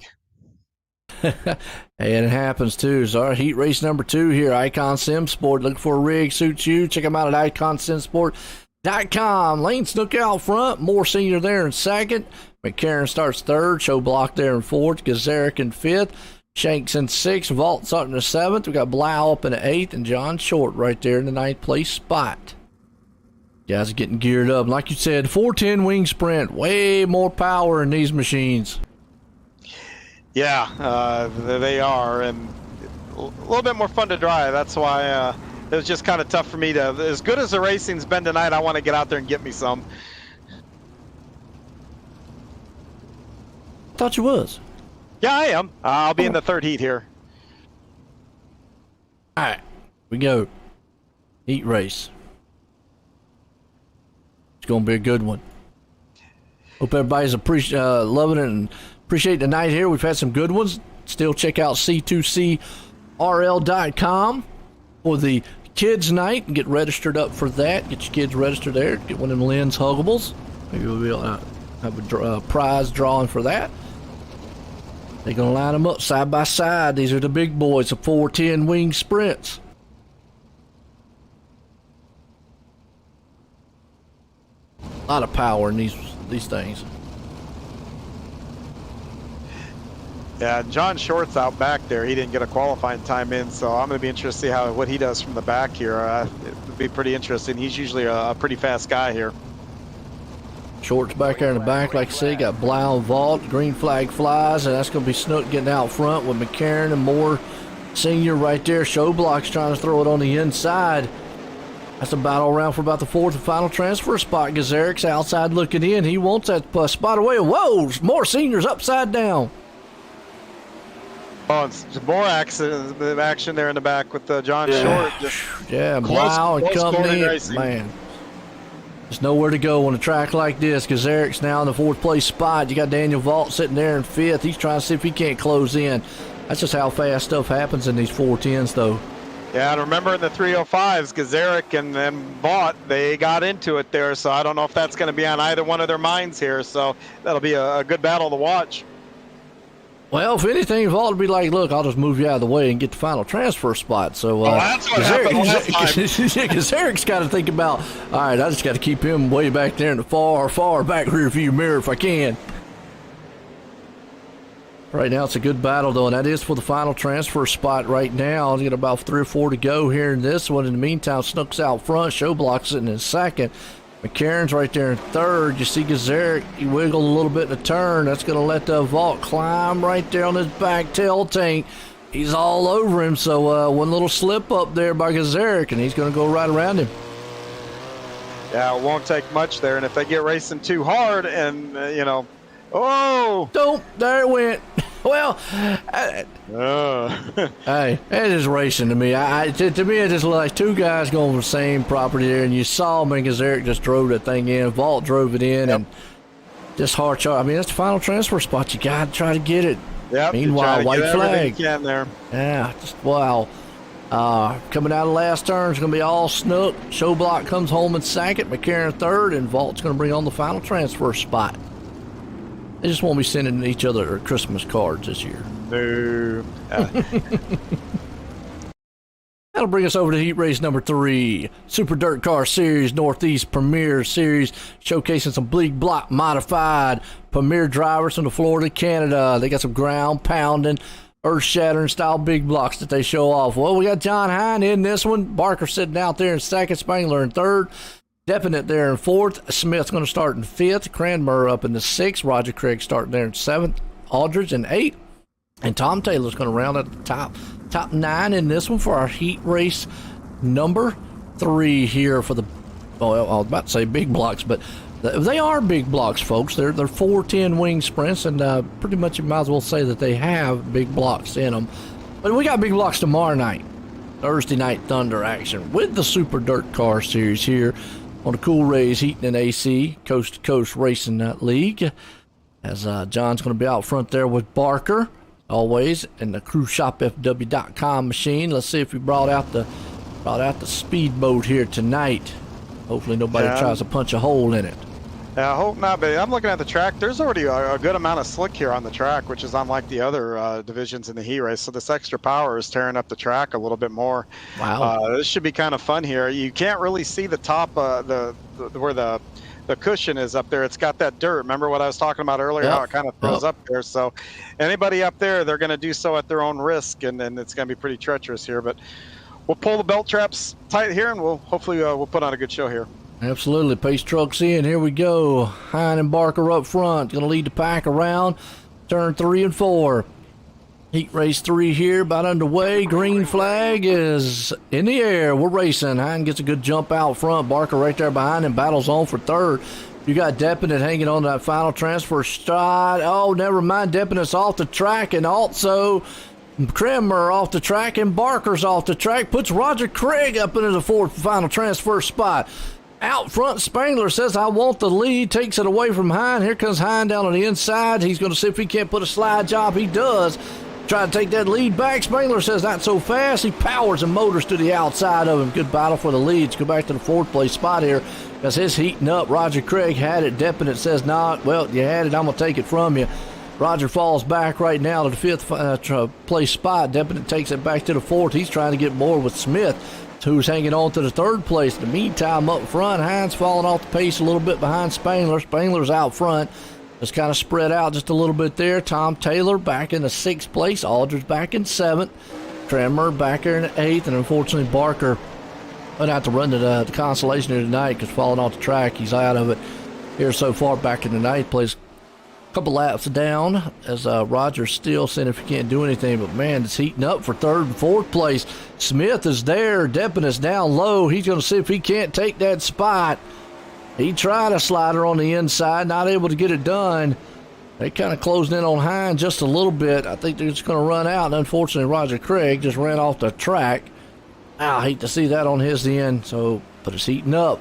And it happens too. So our heat race number 2 here, Icon Sim Sport. Looking for a rig, suits you. Check them out at iconsimsport.com. Lane Snook out front. Moore Senior there in second. McCarron starts 3rd. Show Block there in 4th. Gazarick in 5th. Shanks in 6th. Vault starting in 7th. We got Blau up in the 8th. And John Short right there in the 9th place spot. Guys are getting geared up. Like you said, 410 wing sprint. Way more power in these machines. Yeah, they are, and a little bit more fun to drive. That's why it was just kind of tough for me to. As good as the racing's been tonight, I want to get out there and get me some. I thought you was. Yeah, I am. I'll be in the 3rd heat here. All right, we go. Heat race. It's going to be a good one. Hope everybody's loving it and appreciate the night here. We've had some good ones. Still check out C2CRL.com for the kids night and get registered up for that. Get your kids registered there. Get one of them Lynn's Huggables. Maybe we'll be able to have a prize drawing for that. They're going to line them up side by side. These are the big boys, the 410 wing sprints. A lot of power in these things. Yeah, John Short's out back there. He didn't get a qualifying time in, so I'm going to be interested to see what he does from the back here. It would be pretty interesting. He's usually a pretty fast guy here. Short's back there in the back, like I say, got Blau and Vault. Green flag flies, and that's going to be Snook getting out front with McCarron and Moore Senior right there. Showblock's trying to throw it on the inside. That's a battle around for about the 4th and final transfer spot. Gazarick's outside looking in. He wants that spot away. Whoa, Moore Senior's upside down. Oh, it's more action there in the back with John Short. Yeah, Blau and company. Man, there's nowhere to go on a track like this. Gazarick's now in the 4th place spot. You got Daniel Vault sitting there in 5th. He's trying to see if he can't close in. That's just how fast stuff happens in these 410s, though. Yeah, and remember in the 305s, Gazarick and Vaught, they got into it there, so I don't know if that's going to be on either one of their minds here, so that'll be a good battle to watch. Well, if anything, Vaught would be like, look, I'll just move you out of the way and get the final transfer spot. So that's what happened last time. Gazarick's got to think about, all right, I just got to keep him way back there in the far back rear view mirror if I can. Right now, it's a good battle, though, and that is for the final transfer spot right now. He's got about 3 or 4 to go here in this one. In the meantime, Snook's out front. Showblock's sitting in 2nd. McCarron's right there in 3rd. You see Gazarick, he wiggled a little bit in the turn. That's going to let the Vault climb right there on his back tail tank. He's all over him, so one little slip up there by Gazarick, and he's going to go right around him. Yeah, it won't take much there, and if they get racing too hard and, oh! Don't, there it went. Well, hey, it is racing to me. To me, it just looks like two guys going from the same property there, and you saw me because Eric just drove that thing in. Vault drove it in, and just hard charge. I mean, that's the final transfer spot. You got to try to get it. Yep. Meanwhile, white flag. You can there. Yeah, just wow. Coming out of the last turn is going to be all Snook. Showblock comes home in second, McCarran third, and Vault's going to bring on the final transfer spot. They just won't be sending each other Christmas cards this year. No. That'll bring us over to heat race number 3. Super Dirt Car Series Northeast Premier Series, showcasing some big block modified premier drivers from the Florida, Canada. They got some ground pounding, earth shattering style big blocks that they show off. Well, we got John Hine in this one. Barker sitting out there in second, Spangler in third. Definite there in fourth. Smith's going to start in fifth. Cranmer up in the sixth. Roger Craig starting there in seventh. Aldridge in eighth. And Tom Taylor's going to round out the top 9 in this one for our heat race number 3 here for the, well, I was about to say big blocks, but they are big blocks, folks. They're 410 wing sprints, and pretty much you might as well say that they have big blocks in them. But we got big blocks tomorrow night. Thursday night thunder action with the Super Dirt Car Series here on the Cool Rays Heating and AC Coast2Coast Racing League. As John's going to be out front there with Barker, always, in the CrewShopFW.com machine. Let's see if we brought out the speedboat here tonight. Hopefully nobody tries to punch a hole in it. Yeah, I hope not, but I'm looking at the track. There's already a good amount of slick here on the track, which is unlike the other divisions in the heat race. So this extra power is tearing up the track a little bit more. Wow. This should be kind of fun here. You can't really see the top, where the cushion is up there. It's got that dirt. Remember what I was talking about earlier, how it kind of throws up there. So anybody up there, they're going to do so at their own risk, and it's going to be pretty treacherous here. But we'll pull the belt traps tight here, and we'll hopefully we'll put on a good show here. Absolutely. Pace trucks in. Here we go. Hine and Barker up front. Going to lead the pack around turn 3 and 4. Heat race 3 here, about underway. Green flag is in the air. We're racing. Hine gets a good jump out front. Barker right there behind him. Battles on for third. You got Deppinett hanging on that final transfer stride. Oh, never mind. Deppinett's off the track, and also Cranmer off the track, and Barker's off the track. Puts Roger Craig up into the fourth final transfer spot. Out front, Spangler says, I want the lead, takes it away from Hine. Here comes Hine down on the inside. He's going to see if he can't put a slide job. He does. Try to take that lead back. Spangler says, not so fast. He powers and motors to the outside of him. Good battle for the leads. Go back to the fourth place spot here as his heating up. Roger Craig had it. Deppinett says, nah, well, you had it. I'm going to take it from you. Roger falls back right now to the fifth place spot. Deppinett takes it back to the fourth. He's trying to get more with Smith, who's hanging on to the third place. In the meantime, up front, Hine's falling off the pace a little bit behind Spangler. Spangler's out front. Just kind of spread out just a little bit there. Tom Taylor back in the 6th place. Aldridge back in 7th. Cranmer back here in 8th. And unfortunately, Barker went out to run to the consolation here tonight because falling off the track. He's out of it here so far back in the 9th place. A couple laps down as Roger's still saying if he can't do anything. But, man, it's heating up for 3rd and 4th place. Smith is there. Deppinett's down low. He's going to see if he can't take that spot. He tried a slider on the inside, not able to get it done. They kind of closed in on Hine just a little bit. I think they're just going to run out. And unfortunately, Roger Craig just ran off the track. I hate to see that on his end. So, but it's heating up.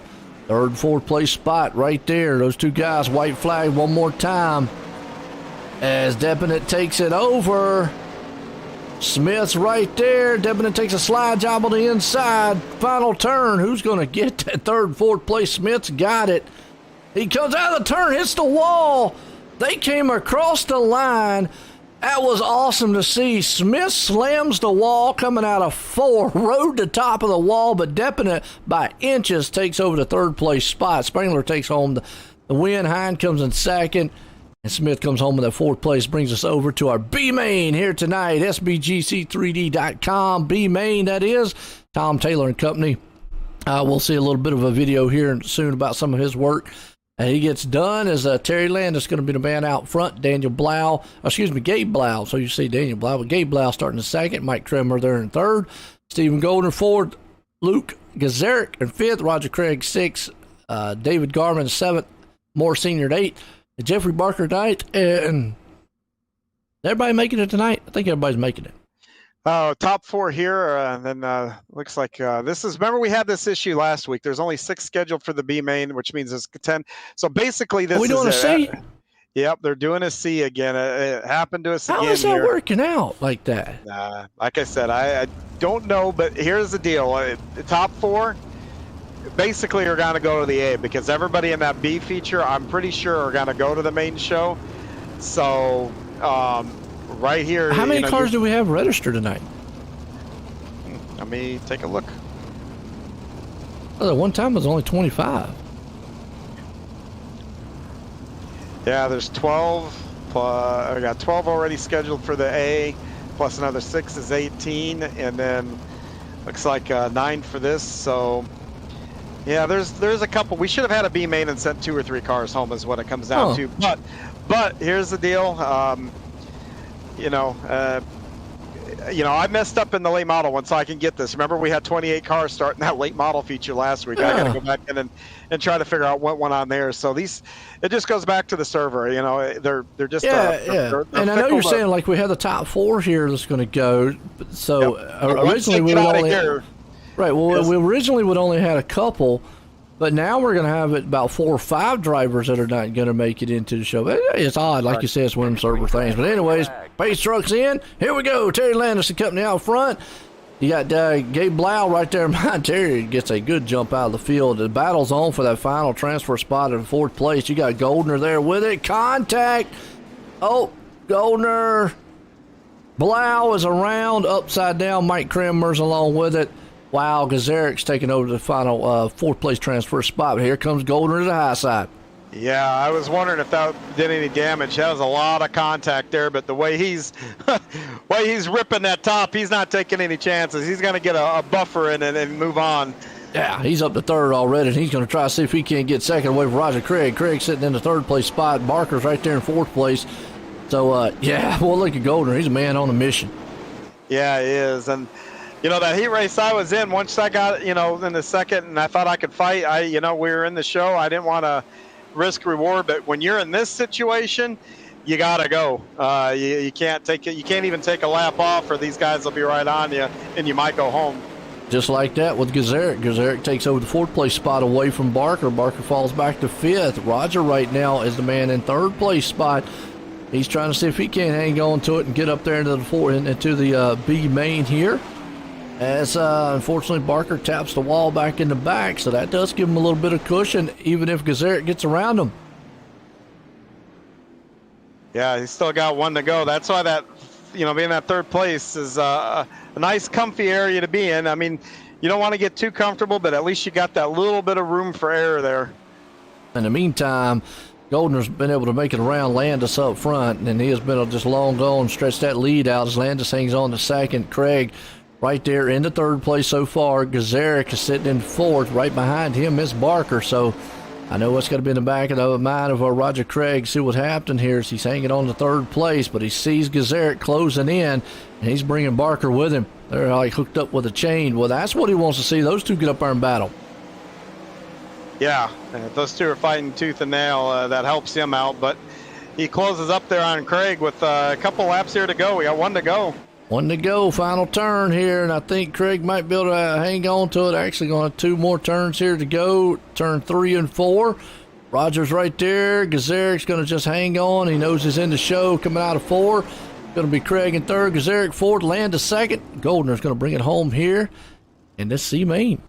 3rd and 4th place spot right there. Those two guys, white flag one more time. As Deppinett takes it over. Smith's right there. Deppinett takes a slide job on the inside. Final turn. Who's going to get that 3rd and 4th place? Smith's got it. He comes out of the turn, hits the wall. They came across the line. That was awesome to see. Smith slams the wall coming out of 4. Rode the top of the wall, but Deppinett by inches takes over the 3rd place spot. Spangler takes home the win. Hine comes in 2nd. And Smith comes home in that 4th place, brings us over to our B-Main here tonight, SBGC3D.com. B-Main, that is, Tom Taylor and company. We'll see a little bit of a video here soon about some of his work. He gets done as Terry Landis going to be the man out front. Gabe Blau. So you see Daniel Blau, but Gabe Blau starting in 2nd. Mike Cranmer there in 3rd. Stephen Golden 4th. Luke Gazarick in 5th. Roger Craig 6th. David Garman 7th. Moore Senior at 8th. Jeffrey Barker Knight and Everybody making it tonight? I think everybody's making it. Oh, top 4 here, and then looks like this is. Remember, we had this issue last week. There's only 6 scheduled for the B main, which means it's 10. So basically, this Are we doing a C? Yep, they're doing a C again. It happened to us again. How is that here. working out like that? Like I said, I don't know, but here's the deal: the top 4 basically are going to go to the A because everybody in that B feature, I'm pretty sure, are going to go to the main show. So. Right here. How many cars do we have registered tonight? Let me take a look. Oh, one time it was only 25. Yeah, there's 12. I got 12 already scheduled for the A, plus another 6 is 18, and then looks like 9 for this. So yeah, there's a couple. We should have had a B main and sent 2 or 3 cars home, is what it comes down to. But here's the deal. I messed up in the late model one, so I can get this. Remember, we had 28 cars starting that late model feature last week. I got to go back in and try to figure out what went on there. So it just goes back to the server. They're just they're and I know you're saying like we have the top 4 here that's going to go. So originally we would only we originally would only had a couple. But now we're going to have about 4 or 5 drivers that are not going to make it into the show. It's odd, like you said, it's one of them server things. But anyways, pace truck's in. Here we go. Terry Landis and company out front. You got Gabe Blau right there. Terry gets a good jump out of the field. The battle's on for that final transfer spot in 4th place. You got Goldner there with it. Contact. Oh, Goldner. Blau is around, upside down. Mike Kramer's along with it. Wow, Gazarik's taking over the final 4th place transfer spot. Here comes Goldner to the high side. Yeah, I was wondering if that did any damage. That was a lot of contact there, but the way he's ripping that top, he's not taking any chances. He's going to get a buffer in and move on. Yeah, he's up to 3rd already, and he's going to try to see if he can't get 2nd away from Roger Craig. Craig sitting in the 3rd place spot. Barker's right there in 4th place. So, well, look at Goldner. He's a man on a mission. Yeah, he is. And that heat race I was in, once I got, in the 2nd and I thought I could fight, we were in the show. I didn't want to risk reward, but when you're in this situation, you got to go. You can't take it. You can't even take a lap off or these guys will be right on you and you might go home. Just like that with Gazarik. Gazarik takes over the 4th place spot away from Barker. Barker falls back to 5th. Roger right now is the man in 3rd place spot. He's trying to see if he can hang on to it and get up there into the B main here. As unfortunately Barker taps the wall back in the back, so that does give him a little bit of cushion, even if Gazarik gets around him. Yeah, he's still got 1 to go. That's why that, being that 3rd place is a nice, comfy area to be in. I mean, you don't want to get too comfortable, but at least you got that little bit of room for error there. In the meantime, Goldner's been able to make it around Landis up front, and he has been able to just long go and stretch that lead out as Landis hangs on to 2nd. Craig right there in the 3rd place so far. Gazarik is sitting in 4th. Right behind him is Barker. So I know what's going to be in the back of the mind of Roger Craig. See what happened here as he's hanging on to 3rd place, but he sees Gazarik closing in, and he's bringing Barker with him. They're like hooked up with a chain. Well, that's what he wants to see. Those two get up there and battle. Yeah, those two are fighting tooth and nail. That helps him out, but he closes up there on Craig with a couple laps here to go. We got 1 to go. 1 to go, final turn here, and I think Craig might be able to hang on to it. Actually going to have 2 more turns here to go, turn 3 and 4. Roger's right there. Gazarik's going to just hang on. He knows he's in the show coming out of 4. Going to be Craig in 3rd, Gazarik 4th, Landis 2nd. Goldner's going to bring it home here in this C main.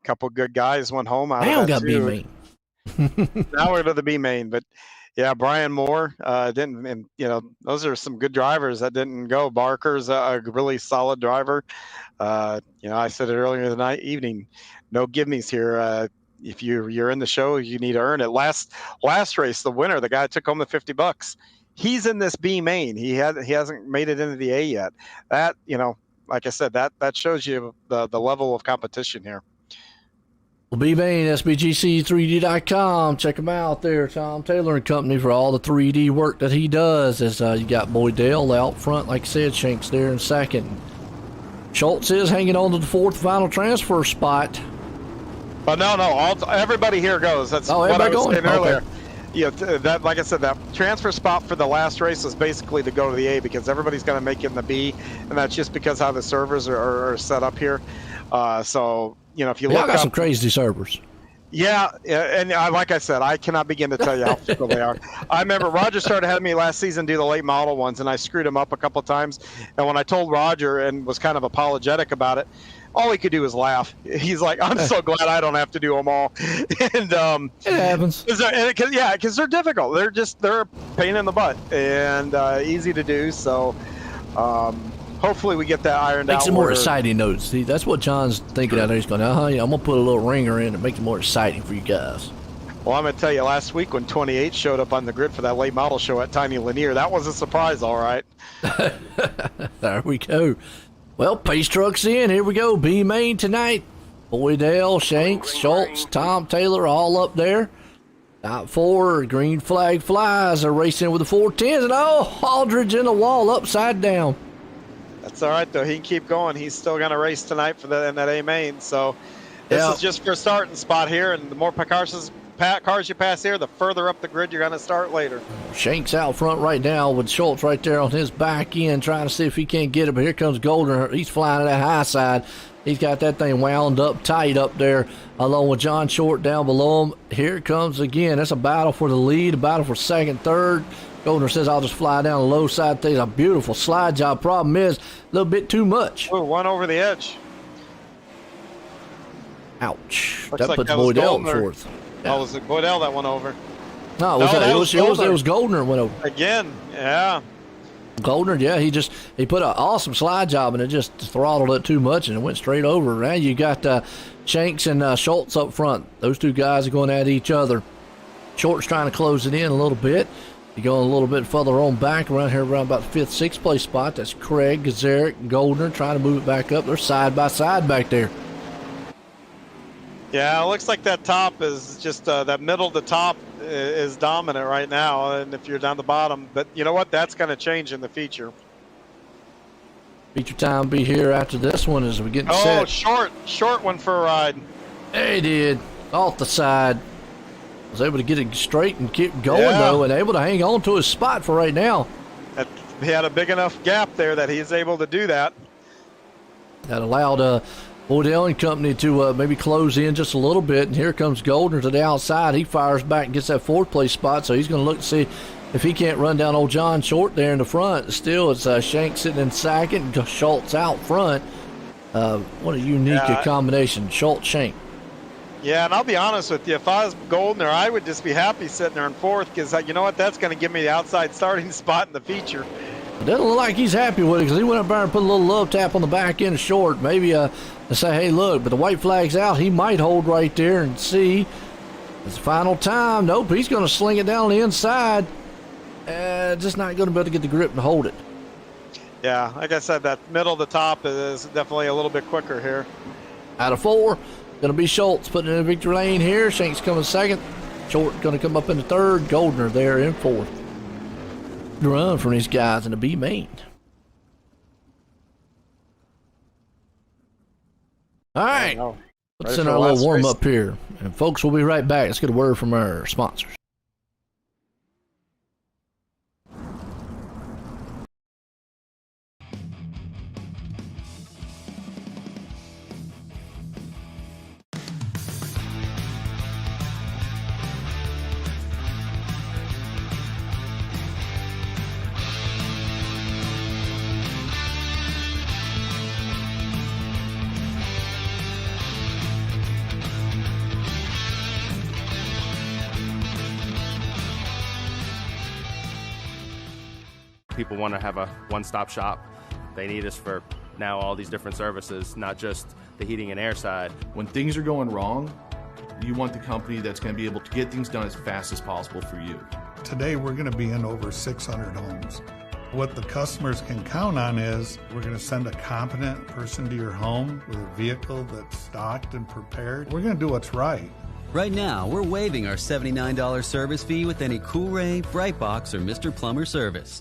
Couple good guys went home out now of that got B main. Now we're to the B main, but yeah, Brian Moore didn't, and those are some good drivers that didn't go. Barker's a really solid driver. I said it earlier in the evening, no give-me's here. If you're in the show, you need to earn it. Last race, the winner, the guy that took home the $50, he's in this B main. He hasn't made it into the A yet. That, like I said, that shows you the level of competition here. Well, B-Main, SBGC3D.com. Check him out there, Tom Taylor and company, for all the 3D work that he does. As you got Boydell out front, like I said, Shank's there in 2nd. Schultz is hanging on to the 4th final transfer spot. But no, everybody here goes. That's what I was saying earlier. Yeah, that, like I said, that transfer spot for the last race was basically to go to the A because everybody's going to make it in the B, and that's just because how the servers are set up here. So, you know, if you look Y'all got up, some crazy servers. Yeah, and like I said, I cannot begin to tell you how cool they are. I remember Roger started having me last season do the late model ones, and I screwed him up a couple of times. And when I told Roger and was kind of apologetic about it, all he could do was laugh. He's like, "I'm so glad I don't have to do them all." And it happens. Because they're difficult. They're a pain in the butt and easy to do. So hopefully we get that ironed out. Makes it more exciting, though. See, that's what John's thinking out there. He's going, yeah, I'm going to put a little ringer in and make it more exciting for you guys. Well, I'm going to tell you, last week when 28 showed up on the grid for that late model show at Tiny Lanier, that was a surprise, all right. There we go. Well, Pace Truck's in. Here we go. B main tonight. Boydell, Shanks, Schultz, Tom Taylor all up there. Top 4, green flag flies are racing with the 410s. And Aldridge in the wall upside down. That's all right, though. He can keep going. He's still going to race tonight in that A main. So this is just for a starting spot here. And the more cars you pass here, the further up the grid you're going to start later. Shanks out front right now with Schultz right there on his back end trying to see if he can't get it. But here comes Golden. He's flying to that high side. He's got that thing wound up tight up there along with John Short down below him. Here it comes again. That's a battle for the lead, a battle for second, third. Goldner says, I'll just fly down the low side. Thing's a beautiful slide job. Problem is, a little bit too much. Oh, one over the edge. Ouch. Looks that like puts that was Boydell in Goldner. fourth. Oh, was it Boydell that went over? No, it was Goldner went over. Again, yeah. Goldner, yeah, he put an awesome slide job and it just throttled it too much and it went straight over. Now you got Shanks and Schultz up front. Those two guys are going at each other. Short's trying to close it in a little bit. You're going a little bit further on back around here, around about the 5th, 6th place spot. That's Craig, Gazarick, and Goldner trying to move it back up. They're side by side back there. Yeah, it looks like that top is just that middle to top is dominant right now. And if you're down the bottom, but you know what? That's going to change in the feature. Feature time will be here after this one as we get set. Oh, short one for a ride. He did. Off the side. Was able to get it straight and keep going, though, and able to hang on to his spot for right now. He had a big enough gap there that he's able to do that. That allowed Boydell and company to maybe close in just a little bit, and here comes Goldner to the outside. He fires back and gets that 4th place spot, so he's going to look to see if he can't run down old John Short there in the front. Still, it's Shank sitting in second, and Schultz out front. What a unique combination, Schultz-Shank. Yeah, and I'll be honest with you, if I was Goldner, I would just be happy sitting there in 4th because, you know what, that's going to give me the outside starting spot in the feature. It doesn't look like he's happy with it because he went up there and put a little love tap on the back end of Short. Maybe to say, hey, look, but the white flag's out. He might hold right there and see. It's the final time. Nope, he's going to sling it down the inside. Just not going to be able to get the grip and hold it. Yeah, like I said, that middle to top is definitely a little bit quicker here. Out of 4. Going to be Schultz putting it in the victory lane here. Shank's coming 2nd. Short going to come up in the 3rd. Goldner there in 4th. Good run from these guys in the B main. All right. Let's send our little warm up here. And folks, we'll be right back. Let's get a word from our sponsors. People want to have a one-stop shop. They need us for now all these different services, not just the heating and air side. When things are going wrong, you want the company that's going to be able to get things done as fast as possible for you. Today we're going to be in over 600 homes. What the customers can count on is we're going to send a competent person to your home with a vehicle that's stocked and prepared. We're going to do what's right. Right now, we're waiving our $79 service fee with any Cool-Ray, Brightbox, or Mr. Plumber service.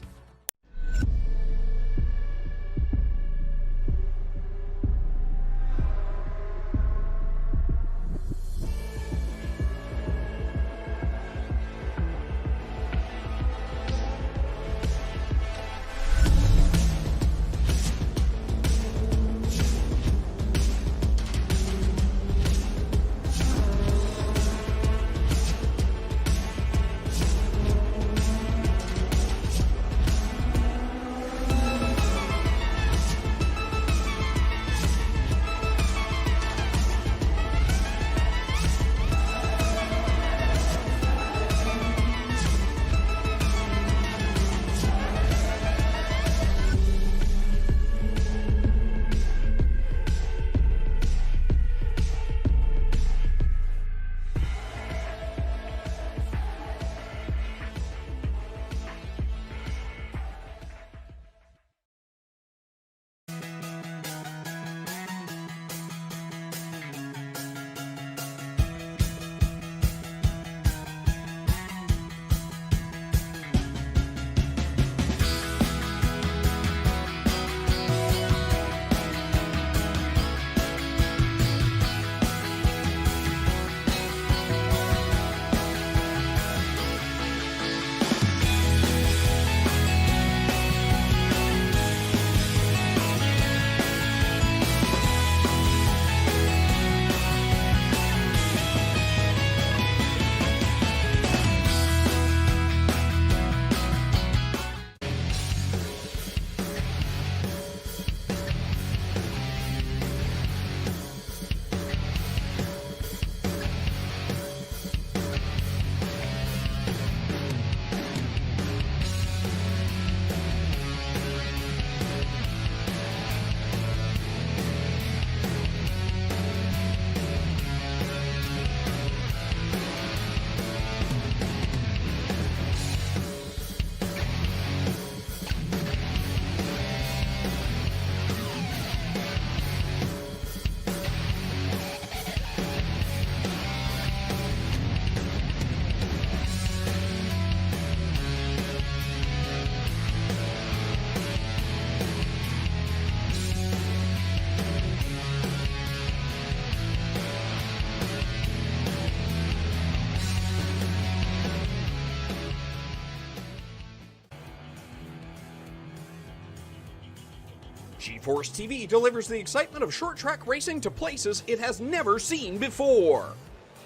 GeForce TV delivers the excitement of short track racing to places it has never seen before.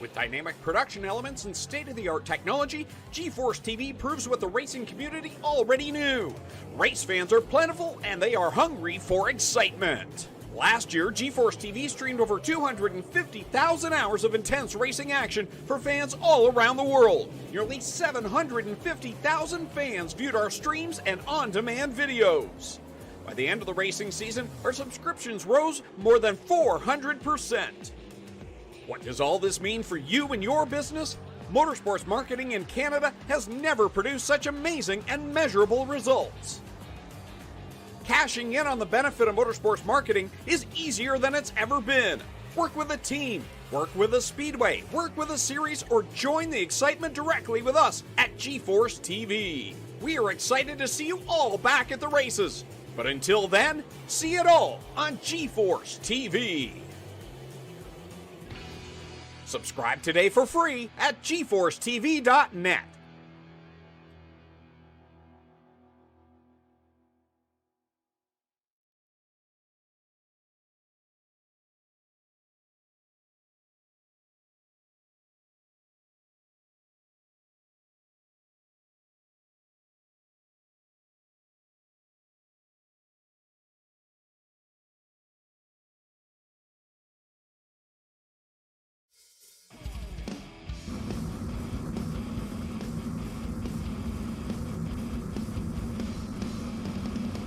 With dynamic production elements and state-of-the-art technology, GeForce TV proves what the racing community already knew. Race fans are plentiful and they are hungry for excitement. Last year, GeForce TV streamed over 250,000 hours of intense racing action for fans all around the world. Nearly 750,000 fans viewed our streams and on-demand videos. By the end of the racing season, our subscriptions rose more than 400%. What does all this mean for you and your business? Motorsports marketing in Canada has never produced such amazing and measurable results. Cashing in on the benefit of motorsports marketing is easier than it's ever been. Work with a team, work with a speedway, work with a series, or join the excitement directly with us at GeForce TV. We are excited to see you all back at the races. But until then, see it all on GeForce TV. Subscribe today for free at GeForceTV.net.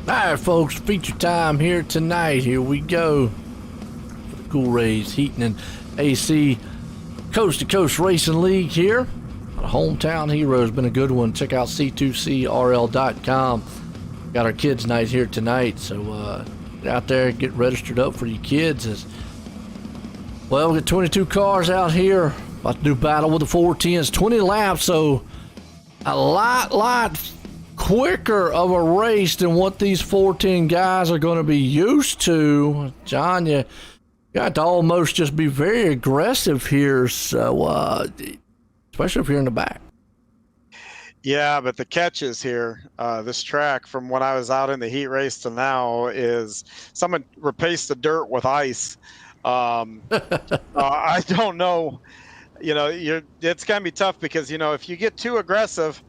All right, folks, feature time here tonight. Here we go. For the Cool Rays Heating and AC Coast2Coast Racing League here. Our hometown heroes, been a good one. Check out C2CRL.com. Got our kids' night here tonight, so get out there, get registered up for your kids. Well, we got 22 cars out here. About to do battle with the 410s. 20 laps, so a lot quicker of a race than what these 410 guys are going to be used to. John, you got to almost just be very aggressive here, so especially if you're in the back. Yeah, but the catch is here. This track, from when I was out in the heat race to now, is someone replaced the dirt with ice. I don't know. It's gonna be tough because if you get too aggressive,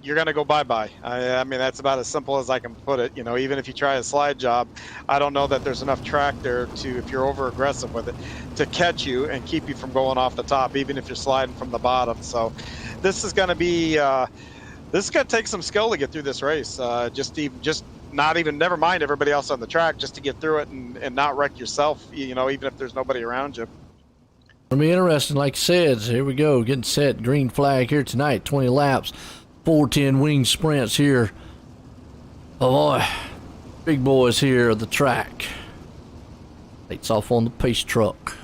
you're going to go bye-bye. I mean, that's about as simple as I can put it. Even if you try a slide job, I don't know that there's enough track there to, if you're over-aggressive with it, to catch you and keep you from going off the top, even if you're sliding from the bottom. So this is going to be, this is going to take some skill to get through this race. Never mind everybody else on the track, just to get through it and not wreck yourself, even if there's nobody around you. It'll be interesting, like I said. So here we go, getting set. Green flag here tonight, 20 laps. 410 wing sprints here. Oh boy, big boys here at the track. Lights off on the pace truck.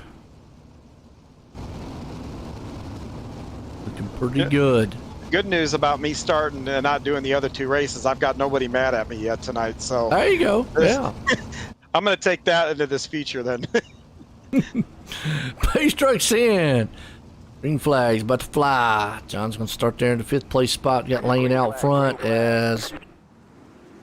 Looking pretty good. Good news about me starting and not doing the other two races, I've got nobody mad at me yet tonight. So there you go. Yeah. I'm going to take that into this feature then. Pace truck's in. Green flag's about to fly. John's going to start there in the 5th place spot. Got Lane out front as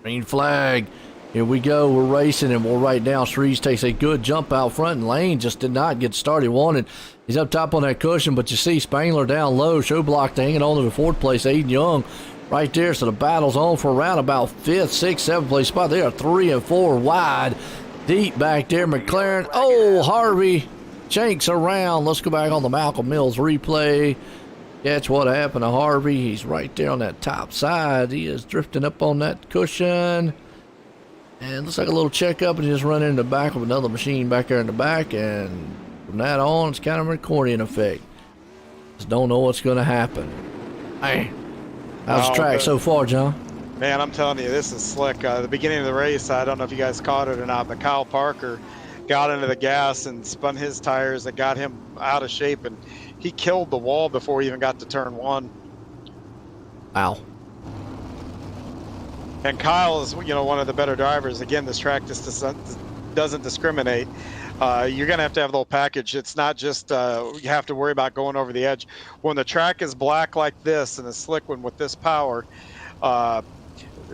green flag. Here we go. We're racing, and we'll right now. Shreves takes a good jump out front, and Lane just did not get started. He's up top on that cushion, but you see Spangler down low. Showblock hanging on to the 4th place. Aiden Young right there. So the battle's on for around about 5th, 6th, 7th place spot. They are 3 and 4 wide. Deep back there. McLaren. Oh, Harvey Shanks around. Let's go back on the Malcolm Mills replay. Catch what happened to Harvey. He's right there on that top side. He is drifting up on that cushion. And looks like a little checkup, and just run into the back of another machine back there in the back. And from that on, it's kind of an accordion effect. Just don't know what's going to happen. Hey, how's the track so far, John? Man, I'm telling you, this is slick. The beginning of the race, I don't know if you guys caught it or not, but Kyle Parker got into the gas and spun his tires that got him out of shape, and he killed the wall before he even got to turn 1. Wow. And Kyle is, one of the better drivers. Again, this track just doesn't discriminate. You're going to have the whole package. It's not just you have to worry about going over the edge. When the track is black like this and a slick one with this power,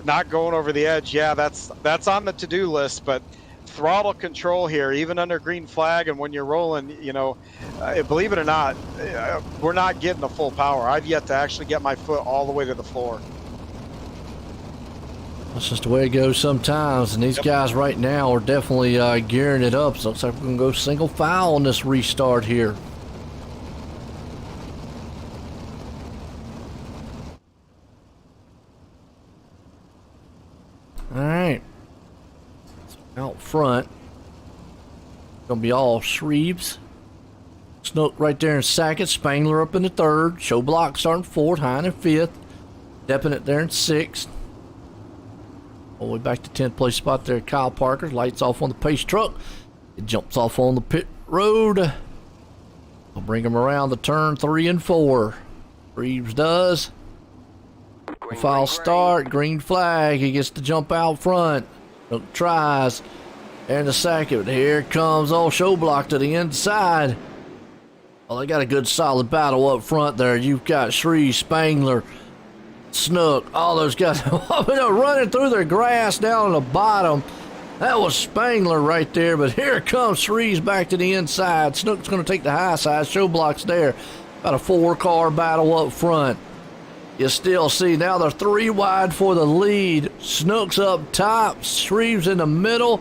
not going over the edge. Yeah, that's on the to-do list, but throttle control here, even under green flag, and when you're rolling, believe it or not, we're not getting the full power. I've yet to actually get my foot all the way to the floor. That's just the way it goes sometimes, and these guys right now are definitely gearing it up. So it looks like we're going to go single file on this restart here. All right. Out front, gonna be all Shreves. Snook right there in second, Spangler up in the third, Showblock starting fourth, Hine in fifth, Depping there in sixth. All the way back to 10th place spot there, Kyle Parker. Lights off on the pace truck. It jumps off on the pit road. I'll bring him around the turn 3 and 4. Reeves does. File start, green flag. He gets to jump out front. Tries. And the second. Here comes old Showblock to the inside. Well, they got a good solid battle up front there. You've got Shree, Spangler, Snook, all those guys running through their grass down on the bottom. That was Spangler right there, but here comes Shree's back to the inside. Snook's going to take the high side. Showblock's there. Got a 4-car battle up front. You still see now they're 3 wide for the lead. Snook's up top. Shree's in the middle.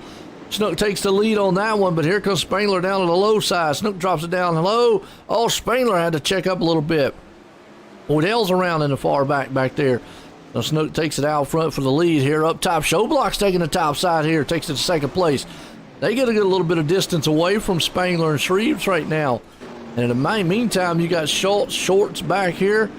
Snook takes the lead on that one, but here comes Spangler down to the low side. Snook drops it down low. Oh, Spangler had to check up a little bit. Odell's around in the far back there. So Snook takes it out front for the lead here. Up top, Showblock's taking the top side here. Takes it to second place. They got to get a little bit of distance away from Spangler and Shreves right now. And in the meantime, you got Schultz, Shorts back here.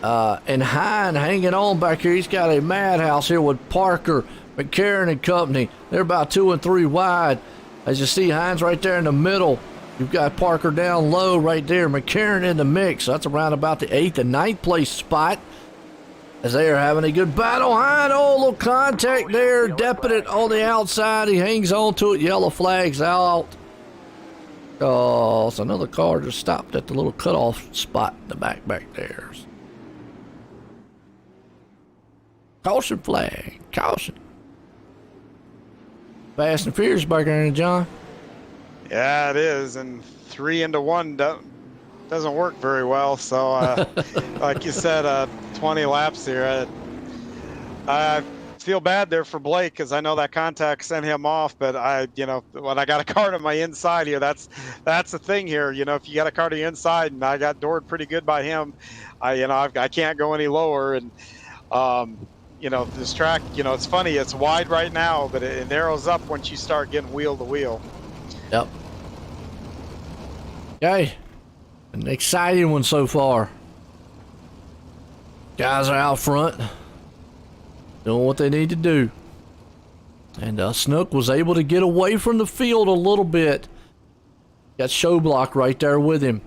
And Hine hanging on back here. He's got a madhouse here with Parker, McCarron, and company. They're about 2 and 3 wide. As you see, Hines right there in the middle. You've got Parker down low right there. McCarron in the mix. So that's around about the 8th and 9th place spot. As they are having a good battle. Hine, oh, little contact there. Depping it on the outside. He hangs on to it. Yellow flag's out. Oh, so another car just stopped at the little cutoff spot in the back there. Caution flag. Caution. Fast and Furious back there, John. Yeah, it is. And 3 into 1 doesn't work very well. So, like you said, 20 laps here. I feel bad there for Blake because I know that contact sent him off. But when I got a car to my inside here, that's the thing here. If you got a car to the inside, and I got doored pretty good by him, I can't go any lower. And this track, it's funny. It's wide right now, but it narrows up once you start getting wheel to wheel. Yep. Okay. An exciting one so far. Guys are out front doing what they need to do. And Snook was able to get away from the field a little bit. Got Showblock right there with him.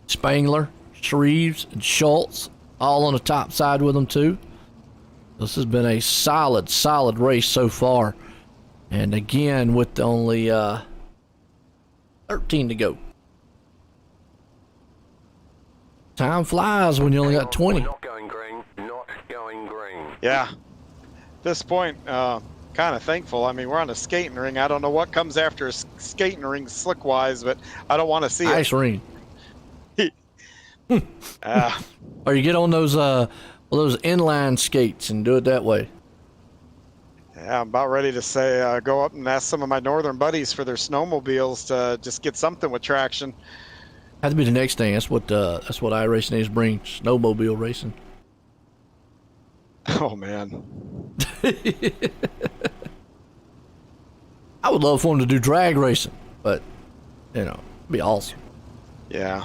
Spangler, Shreves, and Schultz all on the top side with them too. This has been a solid race so far. And again, with only 13 to go. Time flies when you only got 20. Not going green. Not going green. Yeah. At this point, kind of thankful. I mean, we're on a skating ring. I don't know what comes after a skating ring slick-wise, but I don't want to see Ice it. ring. Or you get on those inline skates and do it that way. Yeah, I'm about ready to say go up and ask some of my northern buddies for their snowmobiles to just get something with traction. Had to be the next thing. That's what iRacing needs to bring. Snowmobile racing. Oh man. I would love for them to do drag racing, but it'd be awesome. Yeah.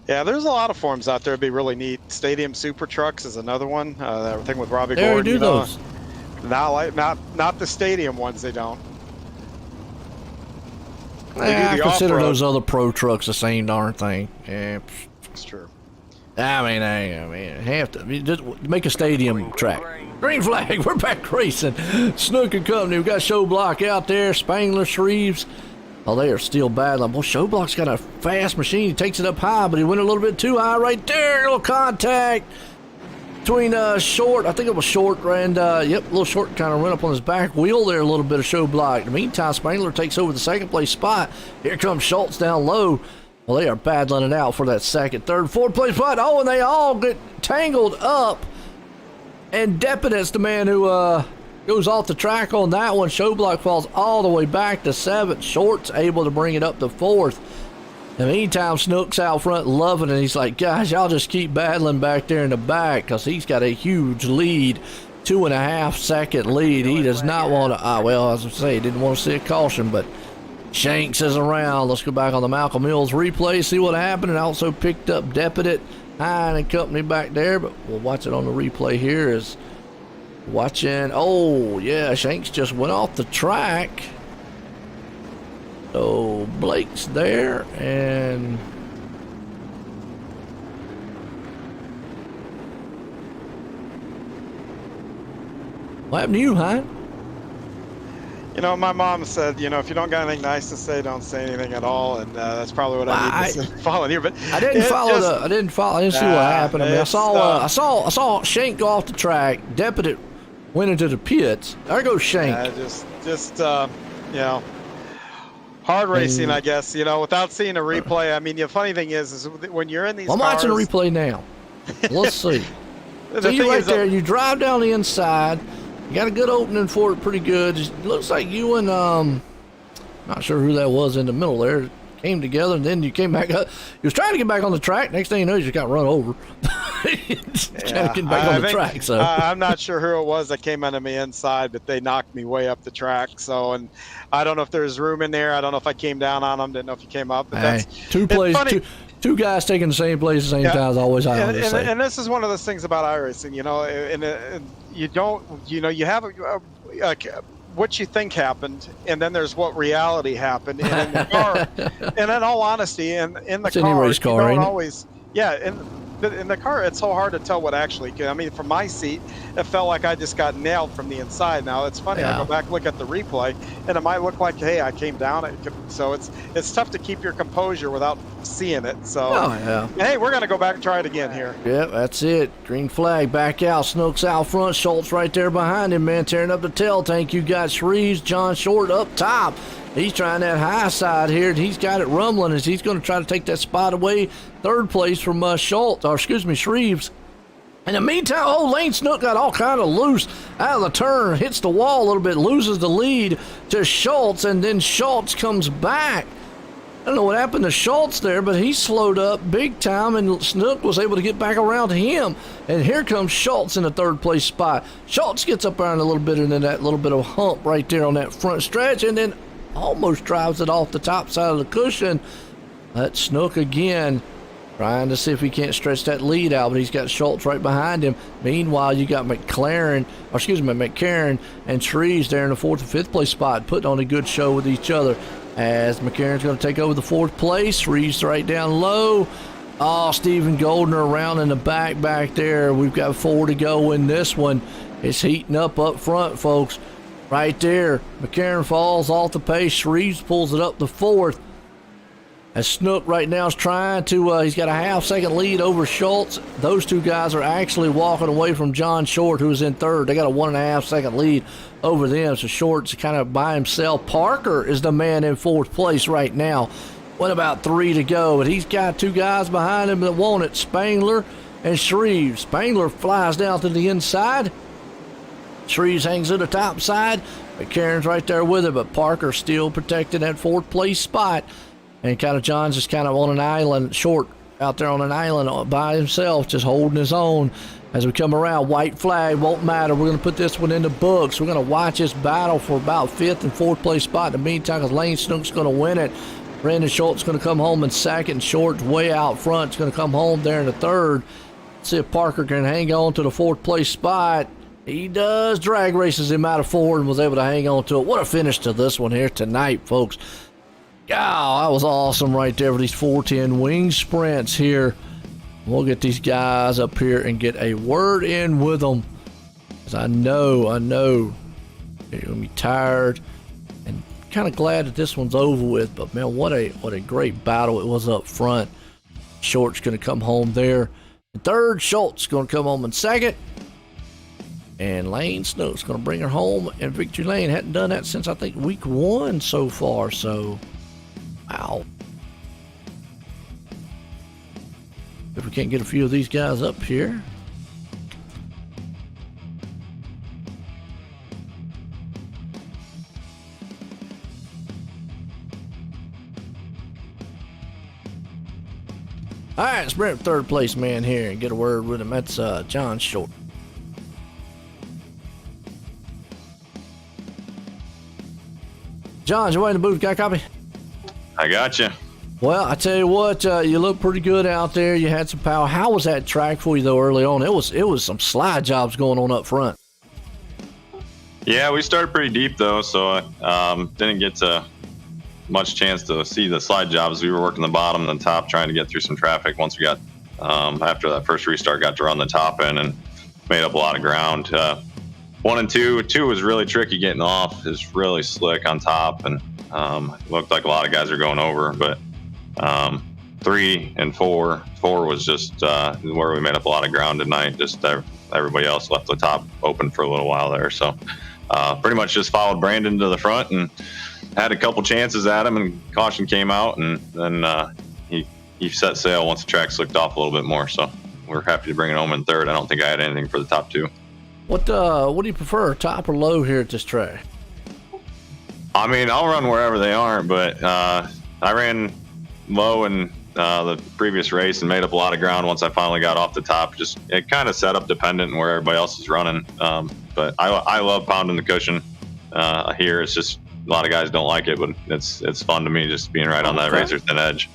Yeah, there's a lot of forms out there. It'd be really neat. Stadium Super Trucks is another one. That thing with Robbie They Gordon. do those. Not the stadium ones. They don't. I consider those other pro trucks the same darn thing. Yeah, it's true. I mean, have to just make a stadium track. Green flag. We're back racing. Snook and company. We got Showblock out there. Spangler, Shreves. Oh, they are still battling. Well, Showblock's got a fast machine. He takes it up high, but he went a little bit too high right there. A little contact. between Short, I think it was Short, and little Short kind of went up on his back wheel there, a little bit of show block. In the meantime, Spangler takes over the second place spot. Here comes Schultz down low. Well, they are battling it out for that second, third, fourth place spot. Oh, and they all get tangled up. And Deput's the man who goes off the track on that one. Showblock falls all the way back to seventh. Short's able to bring it up to fourth. In the meantime, Snook's out front loving it. He's like, guys, y'all just keep battling back there in the back because he's got a huge lead, 2.5 second lead. He does not want to, well, as I say, he didn't want to see a caution, but Shanks is around. Let's go back on the Malcolm Mills replay, see what happened. And also picked up Deputy Hine and company back there, but we'll watch it on the replay here. Is watching, oh yeah, Shanks just went off the track. So Blake's there, and what happened to you, Hine? You know, my mom said, you know, if you don't got anything nice to say, don't say anything at all, and that's probably what I need to follow here. But I didn't follow. I didn't see what happened. I mean, I saw Shank go off the track. Deputy went into the pits. There goes Shank. Yeah, you know, hard racing, I guess. You know, without seeing a replay. I mean, the funny thing is when you're in these I'm cars, watching the replay now. Let's see. So you right there. You drive down the inside. You got a good opening for it, pretty good. It looks like you and not sure who that was in the middle there, came together, and then you came back up. You was trying to get back on the track. Next thing you know, you just got run over. Trying to get back on the track. So I'm not sure who it was that came onto me inside, but they knocked me way up the track. So, and I don't know if there's room in there. I don't know if I came down on them. Didn't know if you came up. But that's two guys taking the same place at the same time is always high. And this is one of those things about iRacing, you know, and you don't, you know, you have what you think happened, and then there's what reality happened. And in the car, and in all honesty, in the car, you don't always, in the car, it's so hard to tell what actually. I mean, from my seat, it felt like I just got nailed from the inside. Now it's funny. I go back, look at the replay, and it might look like, hey, I came down. So it's tough to keep your composure without seeing it. So hey, we're gonna go back and try it again here. Yep, that's it. Green flag back out. Snooks out front. Schultz right there behind him, man, tearing up the tail tank. You got Shreves, John Short up top. He's trying that high side here, and he's got it rumbling as he's going to try to take that spot away. Third place from Shreves. In the meantime, Lane Snook got all kind of loose out of the turn, hits the wall a little bit, loses the lead to Schultz, and then Schultz comes back. I don't know what happened to Schultz there, but he slowed up big time, and Snook was able to get back around to him. And here comes Schultz in the third place spot. Schultz gets up around a little bit, and then that little bit of hump right there on that front stretch, and then almost drives it off the top side of the cushion. That's Snook again, trying to see if he can't stretch that lead out, but he's got Schultz right behind him. Meanwhile, you got McCarron and Shreves there in the fourth and fifth place spot, putting on a good show with each other. As McCarron's going to take over the fourth place, Shreves right down low. Stephen Goldner around in the back there. We've got 4 to go in this one. It's heating up front, folks. Right there, McCarron falls off the pace. Shreves pulls it up to fourth. As Snook right now is trying to, he's got a half-second lead over Schultz. Those two guys are actually walking away from John Short, who's in third. They got a 1.5-second lead over them, so Short's kind of by himself. Parker is the man in fourth place right now. What about 3 to go? But he's got 2 guys behind him that want it, Spangler and Shreves. Spangler flies down to the inside. Shreves hangs to the top side. McCarron's right there with it, but Parker still protecting that fourth place spot. And John's just kind of on an island, Short out there on an island by himself, just holding his own. As we come around, white flag, won't matter. We're going to put this one in the books. We're going to watch this battle for about fifth and fourth place spot. In the meantime, because Lane Snook's going to win it. Brandon Schultz going to come home in second. Short's way out front. He's going to come home there in the third. See if Parker can hang on to the fourth place spot. He does. Drag races him out of four and was able to hang on to it. What a finish to this one here tonight, folks. God, that was awesome right there for these 410 wing sprints here. We'll get these guys up here and get a word in with them. Because I know they're going to be tired and kind of glad that this one's over with. But, man, what a great battle it was up front. Short's going to come home there third. Schultz going to come home in second. And Lane Snook's going to bring her home in victory lane. Hadn't done that since, I think, week 1 so far. So, wow. If we can't get a few of these guys up here. All right, let's bring up third place man here and get a word with him. That's John Short. John, you waiting in the booth? Got a copy? I got you. Well, I tell you what, you look pretty good out there. You had some power. How was that track for you though early on? It was some slide jobs going on up front. Yeah, we started pretty deep though, so didn't get much chance to see the slide jobs. We were working the bottom and the top, trying to get through some traffic. Once we got after that first restart, got to run the top end and made up a lot of ground. 1 and 2 was really tricky getting off. It's really slick on top, and it looked like a lot of guys are going over. But 3 and 4 was just where we made up a lot of ground tonight. Just everybody else left the top open for a little while there. So pretty much just followed Brandon to the front and had a couple chances at him, and caution came out, and then he set sail once the track slicked off a little bit more. So we're happy to bring it home in third. I don't think I had anything for the top 2. What do you prefer, top or low here at this track? I mean, I'll run wherever they are, but I ran low in the previous race and made up a lot of ground once I finally got off the top. Just it kind of setup dependent where everybody else is running. But I love pounding the cushion here. It's just a lot of guys don't like it, but it's fun to me just being right on that razor thin edge.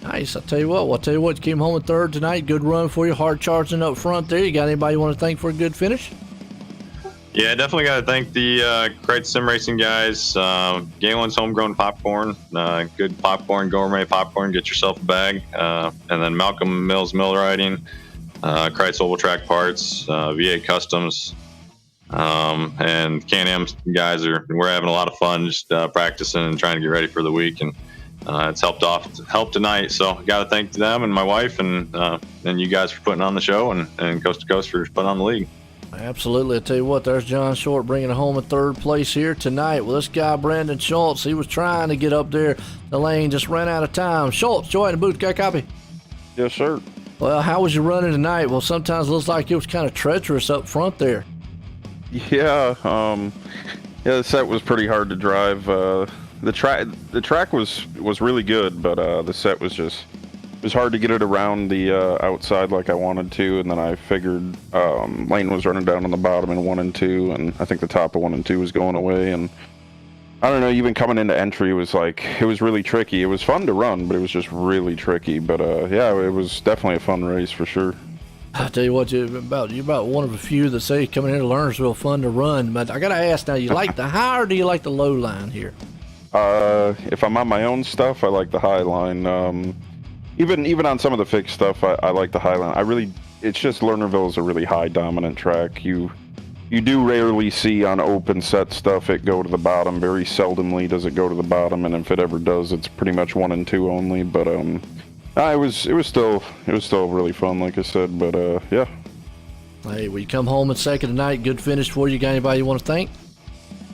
Nice. I'll tell you what, you came home in third tonight. Good run for you. Hard charging up front there. You got anybody you want to thank for a good finish? Yeah, definitely got to thank the Kreitz Sim Racing guys. Galen's Homegrown Popcorn, good popcorn, gourmet popcorn. Get yourself a bag. And then Malcolm Mills Mill Riding, Kreitz Oval Track Parts, VA Customs, and Can-Am guys we're having a lot of fun just practicing and trying to get ready for the week, and it's helped tonight. So got to thank them and my wife and you guys for putting on the show, and Coast to Coast for putting on the league. Absolutely. I tell you what, there's John Short bringing it home in third place here tonight. Well, this guy, Brandon Schultz, he was trying to get up there. The lane just ran out of time. Schultz, join the booth. Got a copy? Yes, sir. Well, how was you running tonight? Well, sometimes it looks like it was kind of treacherous up front there. Yeah, the set was pretty hard to drive. The track was really good, but the set was it was hard to get it around the outside like I wanted to, and then I figured Lane was running down on the bottom in 1 and 2, and I think the top of 1 and 2 was going away, and I don't know, even coming into entry it was really tricky. It was fun to run, but it was just really tricky. But yeah, it was definitely a fun race for sure. I tell you what, you're about one of a few that say coming into Lernerville fun to run. But I gotta ask now, you like the high or do you like the low line here? If I'm on my own stuff, I like the high line. Even on some of the fixed stuff, I like the high line. It's just Lernerville is a really high dominant track. You do rarely see on open set stuff it go to the bottom. Very seldomly does it go to the bottom, and if it ever does, it's pretty much 1 and 2 only. But it was still really fun, like I said. But yeah. Hey, we come home in second tonight. Good finish for you. Got anybody you want to thank?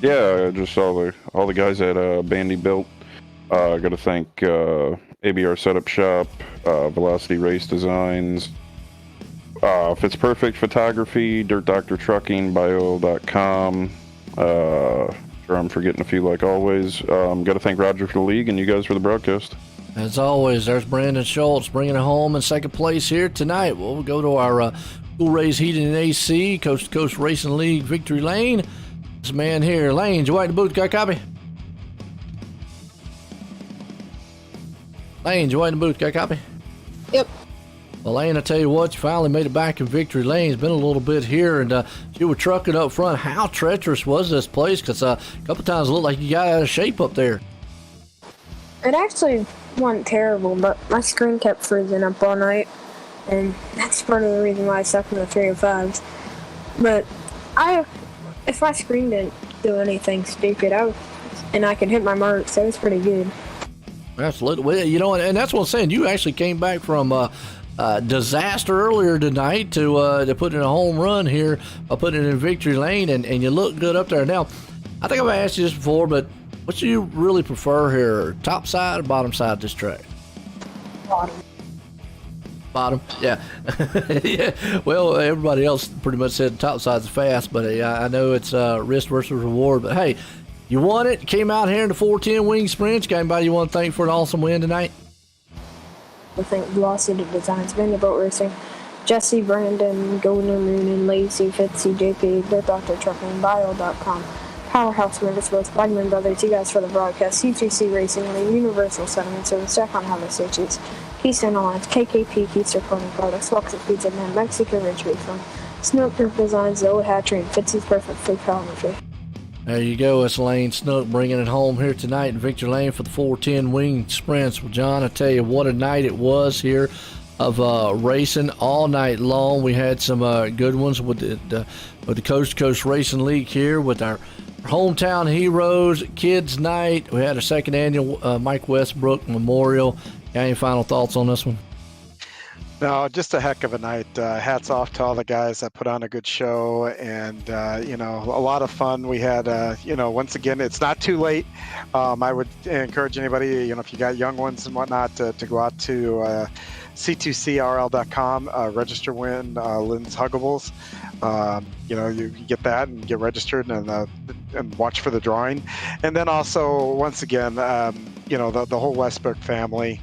Yeah, just all the guys at Bandy Built. I got to thank ABR Setup Shop, Velocity Race Designs, Fits Perfect Photography, Dirt Doctor Trucking, Bioil.com. Sure, I'm forgetting a few like always. Got to thank Roger for the league and you guys for the broadcast. As always, there's Brandon Schultz bringing it home in second place here tonight. We'll go to our Cool Rays Heating and AC, Coast to Coast Racing League Victory Lane. This man here, Lane, you white in the booth, got a copy? Lane, you white in the booth, got a copy? Yep. Well, Lane, I tell you what, you finally made it back in Victory Lane. It's been a little bit here, and you were trucking up front. How treacherous was this place? Because a couple times it looked like you got out of shape up there. It actually wasn't terrible, but my screen kept freezing up all night, and that's part of the reason why I suck in the 305s. But if my screen didn't do anything stupid, and I could hit my marks, so it was pretty good. Absolutely. Well, you know, and that's what I'm saying. You actually came back from disaster earlier tonight to put in a home run here by putting it in victory lane, and you look good up there. Now, I think I've asked you this before, but what do you really prefer here, top side or bottom side of this track? Bottom, yeah. Yeah. Well, everybody else pretty much said the top side's fast, but I know it's risk versus reward. But hey, you won it. Came out here in the 410 wing sprints. Got anybody you want to thank for an awesome win tonight? I thank Velocity Designs, Vanderbilt Racing, Jesse, Brandon, Golden Moon, and Lacey, Fitzy, JP, Dirt Doctor Trucking, Bio.com, Powerhouse Motorsports, Bugman Brothers, you guys for the broadcast, C2C Racing League, Universal Settlement Service, Jack on Hella Stitches, Keystone Alliance, KKP, Keister Clothing Products, Walks of Pizza Man, Mexico Ridge Refund, Snook Group Designs, The Old Hatchery, and Fitzy's Perfect Photography. There you go. It's Lane Snook bringing it home here tonight in Victory Lane for the 410 wing sprints. Well, John, I tell you what a night it was here of racing all night long. We had some good ones with the Coast2Coast Racing League here with our hometown heroes, kids night. We had a second annual Mike Westbrook Memorial. Got any final thoughts on this one? No, just a heck of a night. Hats off to all the guys that put on a good show, and a lot of fun. We had, once again, it's not too late. I would encourage anybody, if you got young ones and whatnot, to go out to C2CRL.com, register, win Lynn's Huggables. You get that and get registered and watch for the drawing. And then also, once again, the whole Westbrook family.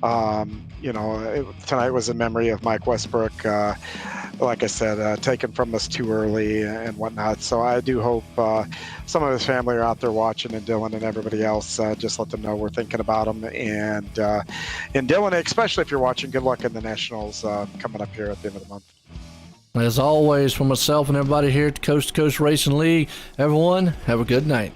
Tonight was in memory of Mike Westbrook, like I said, taken from us too early and whatnot. So I do hope some of his family are out there watching, and Dylan and everybody else, just let them know we're thinking about them. And Dylan, especially if you're watching, good luck in the Nationals coming up here at the end of the month. As always, from myself and everybody here at the Coast2Coast Racing League, everyone, have a good night.